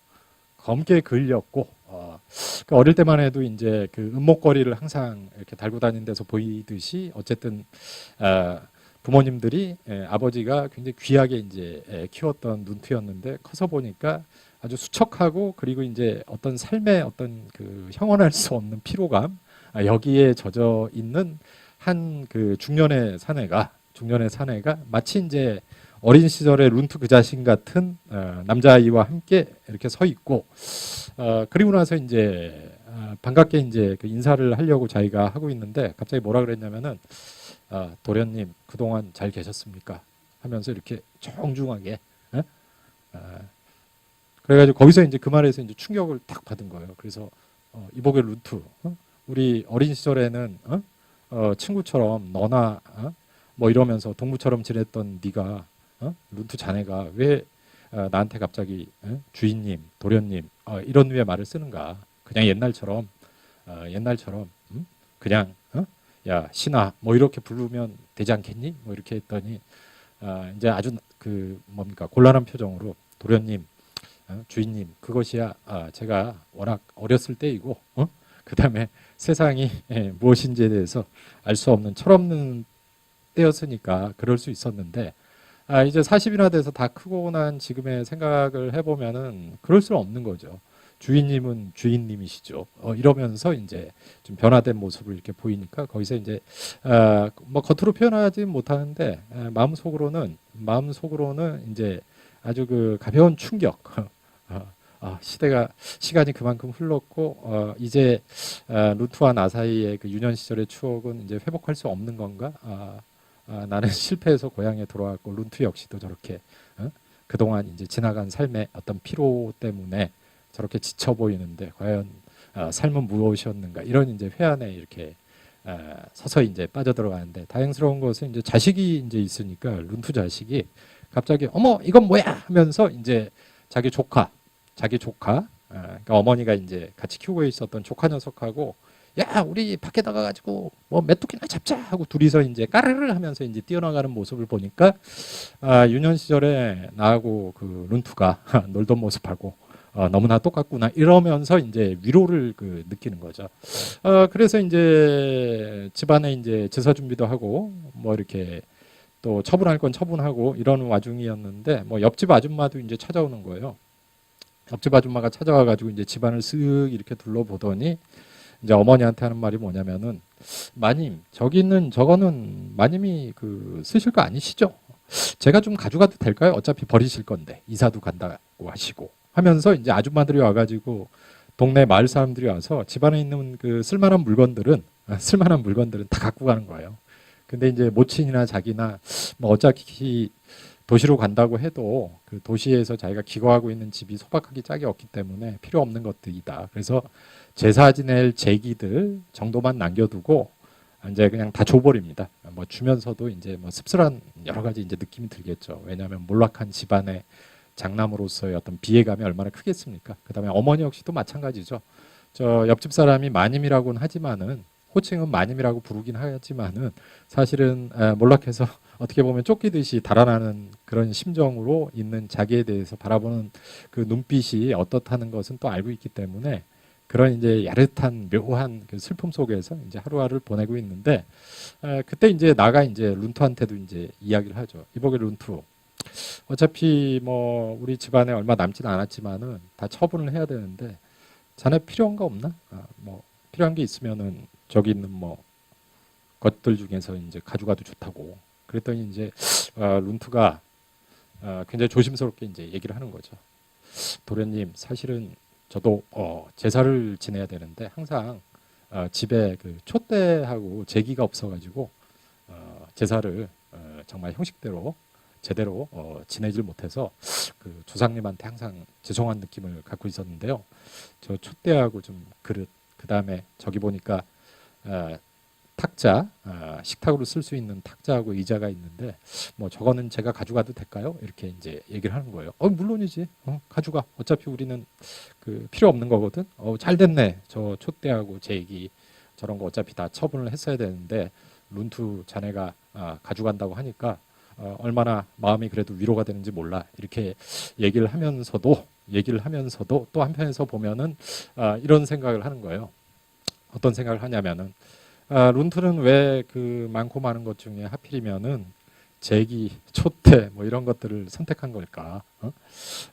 [SPEAKER 1] 검게 그을렸고, 그 어릴 때만 해도 이제 그 은목걸이를 항상 이렇게 달고 다니는 데서 보이듯이 어쨌든 부모님들이 아버지가 굉장히 귀하게 이제 키웠던 눈트였는데, 커서 보니까 아주 수척하고, 그리고 이제 어떤 삶의 어떤 그 형언할 수 없는 피로감, 여기에 젖어 있는 한 그 중년의 사내가 중년의 사내가 마치 이제 어린 시절의 룬트 그 자신 같은 남자아이와 함께 이렇게 서 있고, 그리고 나서 이제 반갑게 이제 그 인사를 하려고 자기가 하고 있는데 갑자기 뭐라 그랬냐면은 도련님 그동안 잘 계셨습니까? 하면서 이렇게 정중하게 예? 아, 그래가지고 거기서 이제 그 말에서 이제 충격을 딱 받은 거예요. 그래서 이복의 루트, 우리 어린 시절에는 친구처럼 너나 뭐 이러면서 동무처럼 지냈던 네가 루트 자네가 왜 나한테 갑자기 주인님, 도련님 이런 류의 말을 쓰는가? 그냥 옛날처럼 그냥 야 신아 뭐 이렇게 부르면 되지 않겠니? 뭐 이렇게 했더니 이제 아주 그 뭡니까 곤란한 표정으로 도련님, 주인님 그것이야 제가 워낙 어렸을 때이고 그다음에 세상이 무엇인지에 대해서 알 수 없는 철없는 때였으니까 그럴 수 있었는데 이제 40이나 돼서 다 크고 난 지금의 생각을 해보면은 그럴 수는 없는 거죠. 주인님은 주인님이시죠. 이러면서 이제 좀 변화된 모습을 이렇게 보이니까 거기서 이제 뭐 겉으로 표현하지 못하는데 마음속으로는 이제 아주 그 가벼운 충격. 시간이 그만큼 흘렀고 이제 루트와 나 사이의 그 유년 시절의 추억은 이제 회복할 수 없는 건가? 나는 실패해서 고향에 돌아왔고 루트 역시도 저렇게 그동안 이제 지나간 삶의 어떤 피로 때문에 저렇게 지쳐 보이는데 과연 삶은 무엇이었는가 이런 이제 회한에 이렇게 서서히 이제 빠져들어가는데 다행스러운 것은 이제 자식이 이제 있으니까 루트 자식이 갑자기 어머 이건 뭐야 하면서 이제 자기 조카 그러니까 어머니가 이제 같이 키우고 있었던 조카 녀석하고 야 우리 밖에 나가가지고 뭐 메뚜기나 잡자 하고 둘이서 이제 까르르 하면서 이제 뛰어나가는 모습을 보니까 유년 시절에 나하고 그 룬투가 놀던 모습하고 너무나 똑같구나 이러면서 이제 위로를 그 느끼는 거죠. 그래서 이제 집안에 이제 제사 준비도 하고 뭐 이렇게 또 처분할 건 처분하고 이런 와중이었는데 뭐 옆집 아줌마도 이제 찾아오는 거예요. 옆집 아줌마가 찾아와가지고 이제 집안을 쓱 이렇게 둘러보더니 이제 어머니한테 하는 말이 뭐냐면은 마님 저기는 저거는 마님이 그 쓰실 거 아니시죠? 제가 좀 가져가도 될까요? 어차피 버리실 건데 이사도 간다고 하시고 하면서 이제 아줌마들이 와가지고 동네 마을 사람들이 와서 집안에 있는 그 쓸만한 물건들은 다 갖고 가는 거예요. 근데 이제 모친이나 자기나 뭐 어차피 도시로 간다고 해도 그 도시에서 자기가 기거하고 있는 집이 소박하기 짝이 없기 때문에 필요 없는 것들이다. 그래서 제사 지낼 제기들 정도만 남겨두고 이제 그냥 다 줘버립니다. 뭐 주면서도 이제 뭐 씁쓸한 여러 가지 이제 느낌이 들겠죠. 왜냐하면 몰락한 집안의 장남으로서의 어떤 비애감이 얼마나 크겠습니까? 그다음에 어머니 역시도 마찬가지죠. 저 옆집 사람이 마님이라고는 하지만은 호칭은 마님이라고 부르긴 하지만은 사실은 몰락해서 어떻게 보면 쫓기듯이 달아나는 그런 심정으로 있는 자기에 대해서 바라보는 그 눈빛이 어떻다는 것은 또 알고 있기 때문에 그런 이제 야릇한 묘한 그 슬픔 속에서 이제 하루하루를 보내고 있는데 그때 이제 나가 이제 룬투한테도 이제 이야기를 하죠. 이복의 룬투. 어차피 뭐 우리 집안에 얼마 남진 않았지만은 다 처분을 해야 되는데 자네 필요한 거 없나? 뭐 필요한 게 있으면은 저기 있는 뭐 것들 중에서 이제 가져가도 좋다고. 그랬더니 이제 룬투가 굉장히 조심스럽게 이제 얘기를 하는 거죠. 도련님 사실은 저도 제사를 지내야 되는데 항상 집에 그 촛대하고 제기가 없어가지고 제사를 정말 형식대로 제대로 지내질 못해서 그 조상님한테 항상 죄송한 느낌을 갖고 있었는데요. 저 촛대하고 좀 그릇 그 다음에 저기 보니까 탁자 식탁으로 쓸 수 있는 탁자하고 의자가 있는데 뭐 저거는 제가 가져가도 될까요? 이렇게 이제 얘기를 하는 거예요. 물론이지. 가져가. 어차피 우리는 그 필요 없는 거거든. 잘 됐네. 저 촛대하고 제기 저런 거 어차피 다 처분을 했어야 되는데 룬투 자네가 가져간다고 하니까 얼마나 마음이 그래도 위로가 되는지 몰라. 이렇게 얘기를 하면서도 또 한편에서 보면은 이런 생각을 하는 거예요. 어떤 생각을 하냐면은 룬트는 왜 그 많고 많은 것 중에 하필이면은 제기, 촛대 뭐 이런 것들을 선택한 걸까?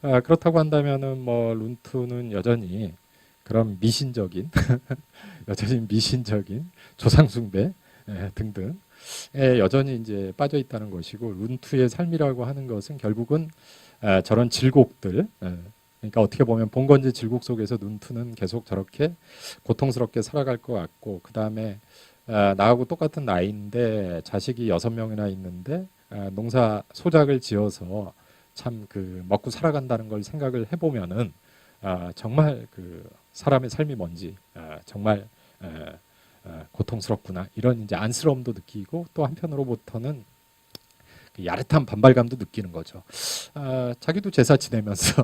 [SPEAKER 1] 그렇다고 한다면은 뭐 룬트는 여전히 그런 미신적인 여전히 미신적인 조상 숭배 등등 여전히 이제 빠져 있다는 것이고, 룬투의 삶이라고 하는 것은 결국은 저런 질곡들, 그러니까 어떻게 보면 봉건제 질곡 속에서 룬투는 계속 저렇게 고통스럽게 살아갈 것 같고, 그 다음에 나하고 똑같은 나이인데 자식이 6명이나 있는데 농사 소작을 지어서 참 그 먹고 살아간다는 걸 생각을 해보면은 정말 그 사람의 삶이 뭔지 정말 고통스럽구나, 이런 이제 안쓰러움도 느끼고, 또 한편으로부터는 그 야릇한 반발감도 느끼는 거죠. 자기도 제사 지내면서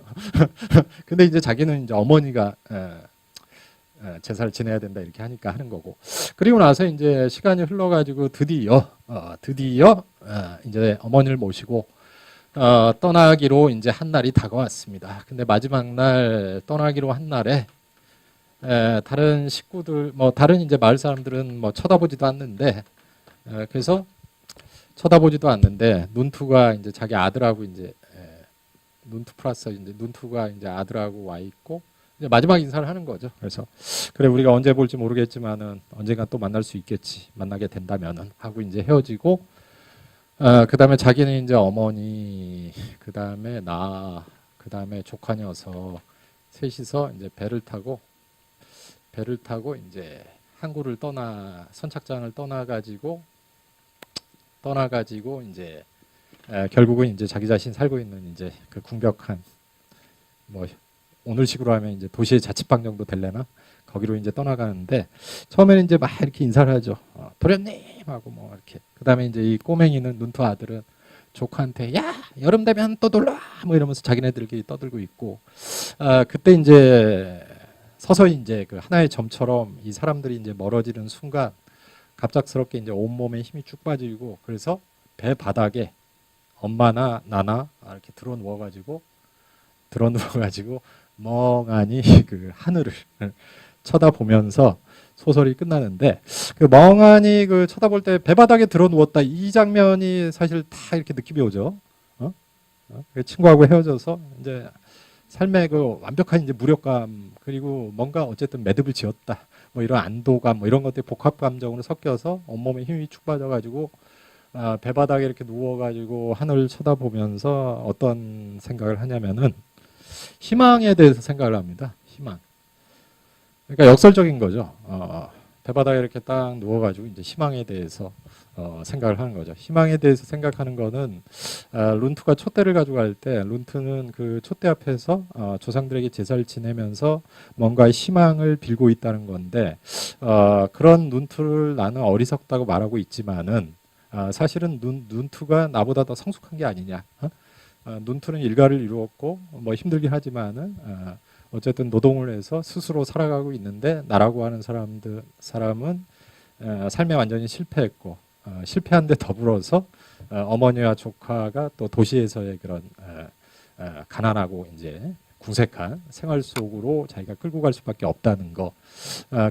[SPEAKER 1] 근데 이제 자기는 이제 어머니가 제사를 지내야 된다 이렇게 하니까 하는 거고, 그리고 나서 이제 시간이 흘러가지고 드디어 이제 어머니를 모시고 떠나기로 이제 한 날이 다가왔습니다. 근데 마지막 날 떠나기로 한 날에 다른 식구들, 뭐 다른 이제 마을 사람들은 뭐 쳐다보지도 않는데, 그래서 쳐다보지도 않는데 눈투가 이제 자기 아들하고 이제 눈투 플러스 이제 눈투가 이제 아들하고 와 있고 이제 마지막 인사를 하는 거죠. 그래서 그래, 우리가 언제 볼지 모르겠지만은 언젠가 또 만날 수 있겠지, 만나게 된다면은 하고 이제 헤어지고, 그 다음에 자기는 이제 어머니, 그 다음에 나, 그 다음에 조카 녀석 셋이서 이제 배를 타고 이제 항구를 선착장을 떠나가지고 이제 결국은 이제 자기 자신 살고 있는 이제 그 궁벽한, 뭐 오늘식으로 하면 이제 도시의 자취방 정도 될래나, 거기로 이제 떠나가는데, 처음에는 이제 막 이렇게 인사를 하죠. 도련님 하고 뭐 이렇게. 그다음에 이제 이 꼬맹이는 눈투 아들은 조카한테 야 여름 되면 또 놀러 와 뭐 이러면서 자기네들끼리 떠들고 있고, 그때 이제 서서히 이제 그 하나의 점처럼 이 사람들이 이제 멀어지는 순간 갑작스럽게 이제 온몸에 힘이 쭉 빠지고, 그래서 배 바닥에 엄마나 나나 이렇게 들어 누워가지고 멍하니 그 하늘을 쳐다보면서 소설이 끝나는데, 그 멍하니 그 쳐다볼 때 배 바닥에 들어 누웠다, 이 장면이 사실 다 이렇게 느낌이 오죠. 그 친구하고 헤어져서 이제 삶의 그 완벽한 이제 무력감, 그리고 뭔가 어쨌든 매듭을 지었다, 뭐 이런 안도감, 뭐 이런 것들이 복합 감정으로 섞여서 온몸에 힘이 축 빠져가지고 배바닥에 이렇게 누워가지고 하늘을 쳐다보면서 어떤 생각을 하냐면은 희망에 대해서 생각을 합니다. 희망. 그러니까 역설적인 거죠. 배바닥에 이렇게 딱 누워가지고 이제 희망에 대해서 생각을 하는 거죠. 희망에 대해서 생각하는 거는 룬투가 촛대를 가져갈 때, 룬투는 그 촛대 앞에서 조상들에게 제사를 지내면서 뭔가 희망을 빌고 있다는 건데, 그런 룬투를 나는 어리석다고 말하고 있지만은 사실은 룬투가 나보다 더 성숙한 게 아니냐. 룬투는 일가를 이루었고 뭐 힘들긴 하지만은 어쨌든 노동을 해서 스스로 살아가고 있는데, 나라고 하는 사람은 삶에 완전히 실패했고, 실패한 데 더불어서 어머니와 조카가 또 도시에서의 그런 가난하고 이제 궁색한 생활 속으로 자기가 끌고 갈 수밖에 없다는 거,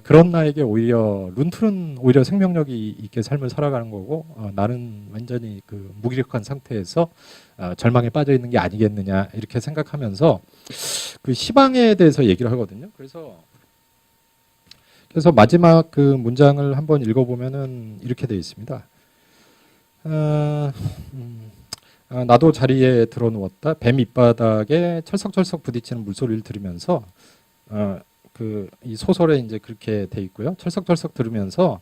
[SPEAKER 1] 그런 나에게 오히려 룬투는 오히려 생명력이 있게 삶을 살아가는 거고, 나는 완전히 그 무기력한 상태에서 절망에 빠져 있는 게 아니겠느냐, 이렇게 생각하면서 그 희망에 대해서 얘기를 하거든요. 그래서 마지막 그 문장을 한번 읽어보면은 이렇게 되어 있습니다. 나도 자리에 들어 누웠다. 배 밑바닥에 철썩철썩 부딪히는 물소리를 들으면서, 그 이 소설에 이제 그렇게 돼 있고요. 철썩철썩 들으면서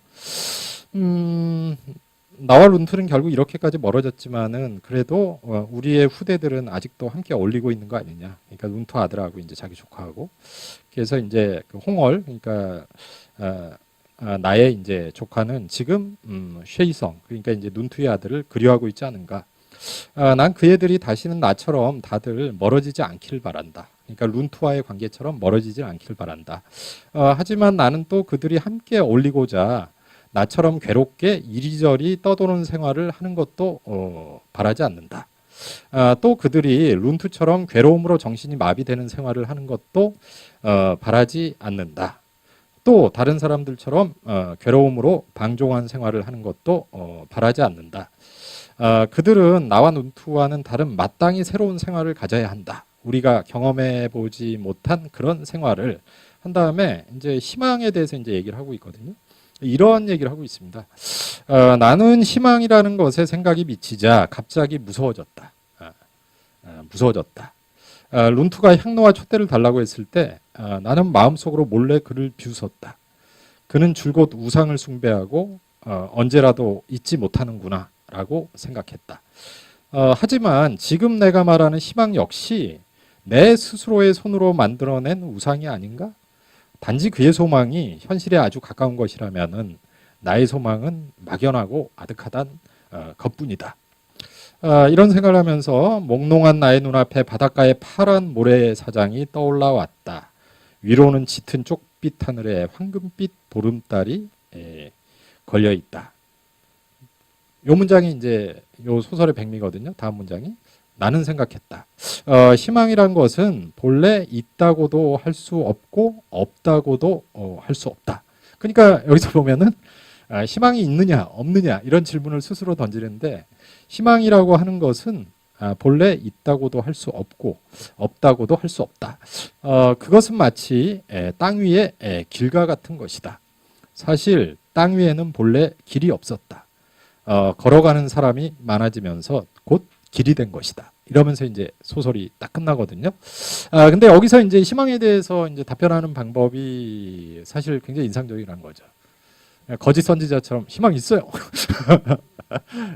[SPEAKER 1] 나와 룬투는 결국 이렇게까지 멀어졌지만은 그래도 우리의 후대들은 아직도 함께 어울리고 있는 거 아니냐. 그러니까 룬투 아들하고 이제 자기 조카하고. 그래서 이제 그 홍얼, 그러니까 나의 이제 조카는 지금 쉐이성, 그러니까 이제 룬투의 아들을 그리워하고 있지 않은가. 난 그 애들이 다시는 나처럼 다들 멀어지지 않기를 바란다. 그러니까 룬투와의 관계처럼 멀어지지 않기를 바란다. 하지만 나는 또 그들이 함께 어울리고자 나처럼 괴롭게 이리저리 떠도는 생활을 하는 것도 바라지 않는다. 또 그들이 룬투처럼 괴로움으로 정신이 마비되는 생활을 하는 것도 바라지 않는다. 또 다른 사람들처럼 괴로움으로 방종한 생활을 하는 것도 바라지 않는다. 그들은 나와 룬투와는 다른 마땅히 새로운 생활을 가져야 한다. 우리가 경험해 보지 못한 그런 생활을 한 다음에 이제 희망에 대해서 이제 얘기를 하고 있거든요. 이런 얘기를 하고 있습니다. 나는 희망이라는 것에 생각이 미치자 갑자기 무서워졌다. 무서워졌다. 룬투가 향로와 촛대를 달라고 했을 때 나는 마음속으로 몰래 그를 비웃었다. 그는 줄곧 우상을 숭배하고 언제라도 잊지 못하는구나 라고 생각했다. 하지만 지금 내가 말하는 희망 역시 내 스스로의 손으로 만들어낸 우상이 아닌가? 단지 그의 소망이 현실에 아주 가까운 것이라면은 나의 소망은 막연하고 아득하단 것뿐이다. 이런 생각을 하면서 몽롱한 나의 눈앞에 바닷가의 파란 모래 사장이 떠올라 왔다. 위로는 짙은 쪽빛 하늘에 황금빛 보름달이 걸려 있다. 요 문장이 이제 요 소설의 백미거든요. 다음 문장이 나는 생각했다. 희망이란 것은 본래 있다고도 할 수 없고 없다고도 할 수 없다. 그러니까 여기서 보면은 희망이 있느냐 없느냐 이런 질문을 스스로 던지는데 희망이라고 하는 것은 본래 있다고도 할 수 없고 없다고도 할 수 없다. 그것은 마치 땅 위의 길과 같은 것이다. 사실 땅 위에는 본래 길이 없었다. 걸어가는 사람이 많아지면서 곧 길이 된 것이다. 이러면서 이제 소설이 딱 끝나거든요. 근데 여기서 이제 희망에 대해서 이제 답변하는 방법이 사실 굉장히 인상적이라는 거죠. 거짓 선지자처럼 희망 있어요.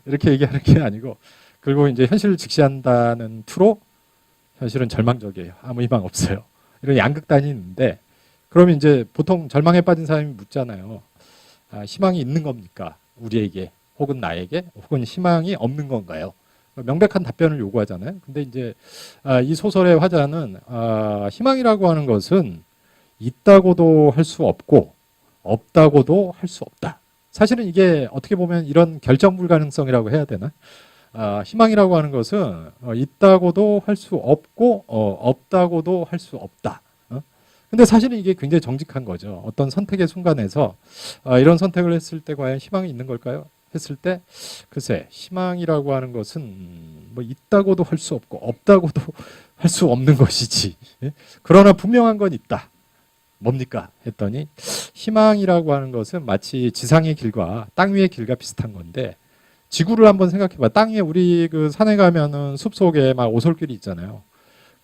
[SPEAKER 1] 이렇게 얘기하는 게 아니고, 그리고 이제 현실을 직시한다는 투로 현실은 절망적이에요. 아무 희망 없어요. 이런 양극단이 있는데, 그러면 이제 보통 절망에 빠진 사람이 묻잖아요. 희망이 있는 겁니까? 우리에게, 혹은 나에게, 혹은 희망이 없는 건가요? 명백한 답변을 요구하잖아요. 근데 이제 이 소설의 화자는 희망이라고 하는 것은 있다고도 할 수 없고 없다고도 할 수 없다. 사실은 이게 어떻게 보면 이런 결정 불가능성이라고 해야 되나? 희망이라고 하는 것은 있다고도 할 수 없고 없다고도 할 수 없다. 근데 사실은 이게 굉장히 정직한 거죠. 어떤 선택의 순간에서 이런 선택을 했을 때 과연 희망이 있는 걸까요? 했을 때 글쎄 희망이라고 하는 것은 뭐 있다고도 할 수 없고 없다고도 할 수 없는 것이지. 그러나 분명한 건 있다. 뭡니까? 했더니 희망이라고 하는 것은 마치 지상의 길과 땅 위의 길과 비슷한 건데 지구를 한번 생각해봐. 땅 위에 우리 그 산에 가면은 숲속에 막 오솔길이 있잖아요.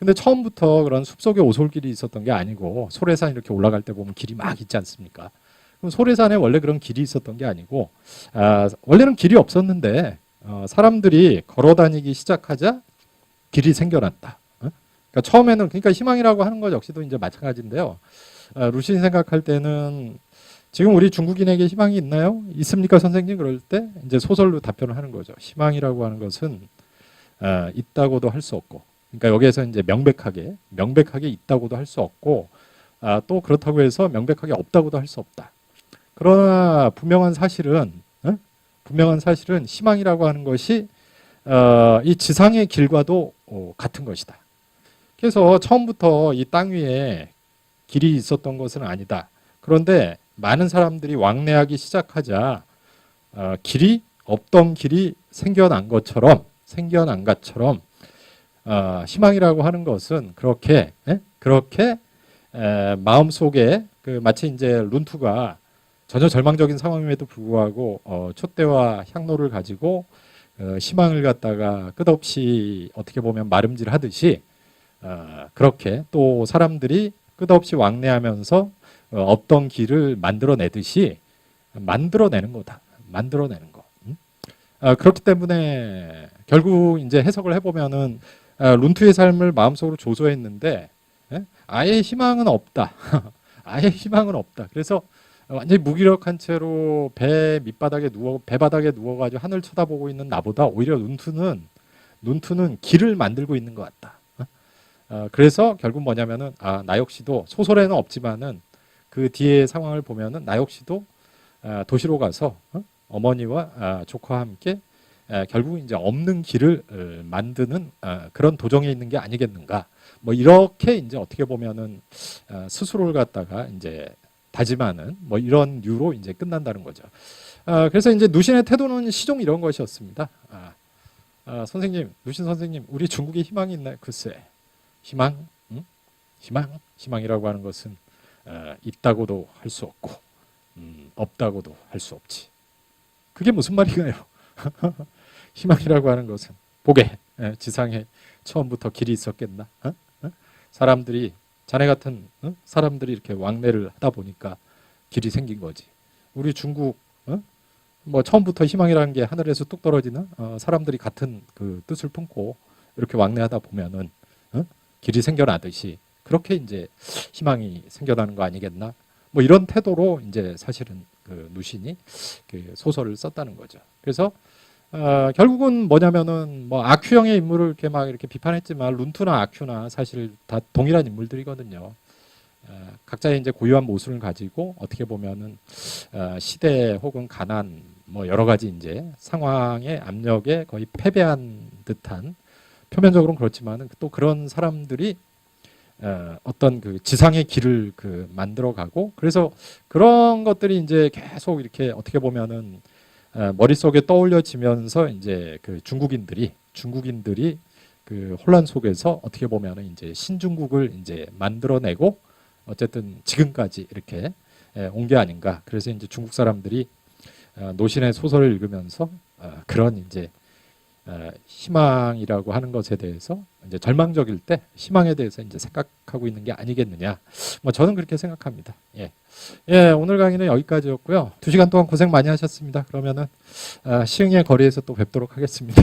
[SPEAKER 1] 근데 처음부터 그런 숲속에 오솔길이 있었던 게 아니고 소래산 이렇게 올라갈 때 보면 길이 막 있지 않습니까? 그럼 소래산에 원래 그런 길이 있었던 게 아니고 원래는 길이 없었는데 사람들이 걸어 다니기 시작하자 길이 생겨났다. 그러니까 처음에는 그러니까 희망이라고 하는 것 역시도 이제 마찬가지인데요. 루시인 생각할 때는 지금 우리 중국인에게 희망이 있나요? 있습니까, 선생님? 그럴 때 이제 소설로 답변을 하는 거죠. 희망이라고 하는 것은 있다고도 할 수 없고, 그러니까 여기에서 이제 명백하게 있다고도 할 수 없고, 또 그렇다고 해서 명백하게 없다고도 할 수 없다. 그러나 분명한 사실은 희망이라고 하는 것이 이 지상의 길과도 같은 것이다. 그래서 처음부터 이 땅 위에 길이 있었던 것은 아니다. 그런데 많은 사람들이 왕래하기 시작하자 길이 없던 길이 생겨난 것처럼 희망이라고 하는 것은 그렇게 마음속에 그 마치 이제 룬투가 전혀 절망적인 상황임에도 불구하고 촛대와 향로를 가지고 희망을 갖다가 끝없이 어떻게 보면 마름질하듯이 그렇게 또 사람들이 끝없이 왕래하면서 없던 길을 만들어내듯이 만들어내는 거다. 만들어내는 거. 그렇기 때문에 결국 이제 해석을 해보면은 룬투의 삶을 마음속으로 조소했는데 아예 희망은 없다. 아예 희망은 없다. 그래서 완전히 무기력한 채로 배 바닥에 누워가지고 하늘 쳐다보고 있는 나보다 오히려 룬투는 길을 만들고 있는 것 같다. 그래서 결국 뭐냐면은 나 역시도 소설에는 없지만은 그 뒤에 상황을 보면은 나 역시도 도시로 가서 어머니와 조카와 함께 결국 이제 없는 길을 만드는 그런 도정에 있는 게 아니겠는가. 뭐 이렇게 이제 어떻게 보면은 스스로를 갖다가 이제 다짐하는 뭐 이런 류로 이제 끝난다는 거죠. 그래서 이제 누신의 태도는 시종 이런 것이었습니다. 선생님, 누신 선생님, 우리 중국에 희망이 있나요? 글쎄. 희망, 응? 희망이라고 하는 것은 있다고도 할 수 없고 없다고도 할 수 없지. 그게 무슨 말인가요? 희망이라고 하는 것은 보게 지상에 처음부터 길이 있었겠나? 사람들이 자네 같은 사람들이 이렇게 왕래를 하다 보니까 길이 생긴 거지. 우리 중국 뭐 처음부터 희망이라는 게 하늘에서 뚝 떨어지나? 사람들이 같은 그 뜻을 품고 이렇게 왕래하다 보면은 길이 생겨나듯이 그렇게 이제 희망이 생겨나는 거 아니겠나? 뭐 이런 태도로 이제 사실은 그 누신이 그 소설을 썼다는 거죠. 그래서 결국은 뭐냐면은 뭐 아큐형의 인물을 이렇게 막 이렇게 비판했지만 룬투나 아큐나 사실 다 동일한 인물들이거든요. 각자의 이제 고유한 모순을 가지고 어떻게 보면은 시대 혹은 가난 뭐 여러 가지 이제 상황의 압력에 거의 패배한 듯한 표면적으로는 그렇지만은 또 그런 사람들이 어떤 그 지상의 길을 그 만들어가고 그래서 그런 것들이 이제 계속 이렇게 어떻게 보면은 머릿속에 떠올려지면서 이제 그 중국인들이 그 혼란 속에서 어떻게 보면은 이제 신중국을 이제 만들어내고 어쨌든 지금까지 이렇게 온 게 아닌가. 그래서 이제 중국 사람들이 노신의 소설을 읽으면서 그런 이제 희망이라고 하는 것에 대해서 이제 절망적일 때 희망에 대해서 이제 생각하고 있는 게 아니겠느냐. 뭐 저는 그렇게 생각합니다. 예. 예, 오늘 강의는 여기까지였고요. 2시간 동안 고생 많이 하셨습니다. 그러면은 시흥의 거리에서 또 뵙도록 하겠습니다.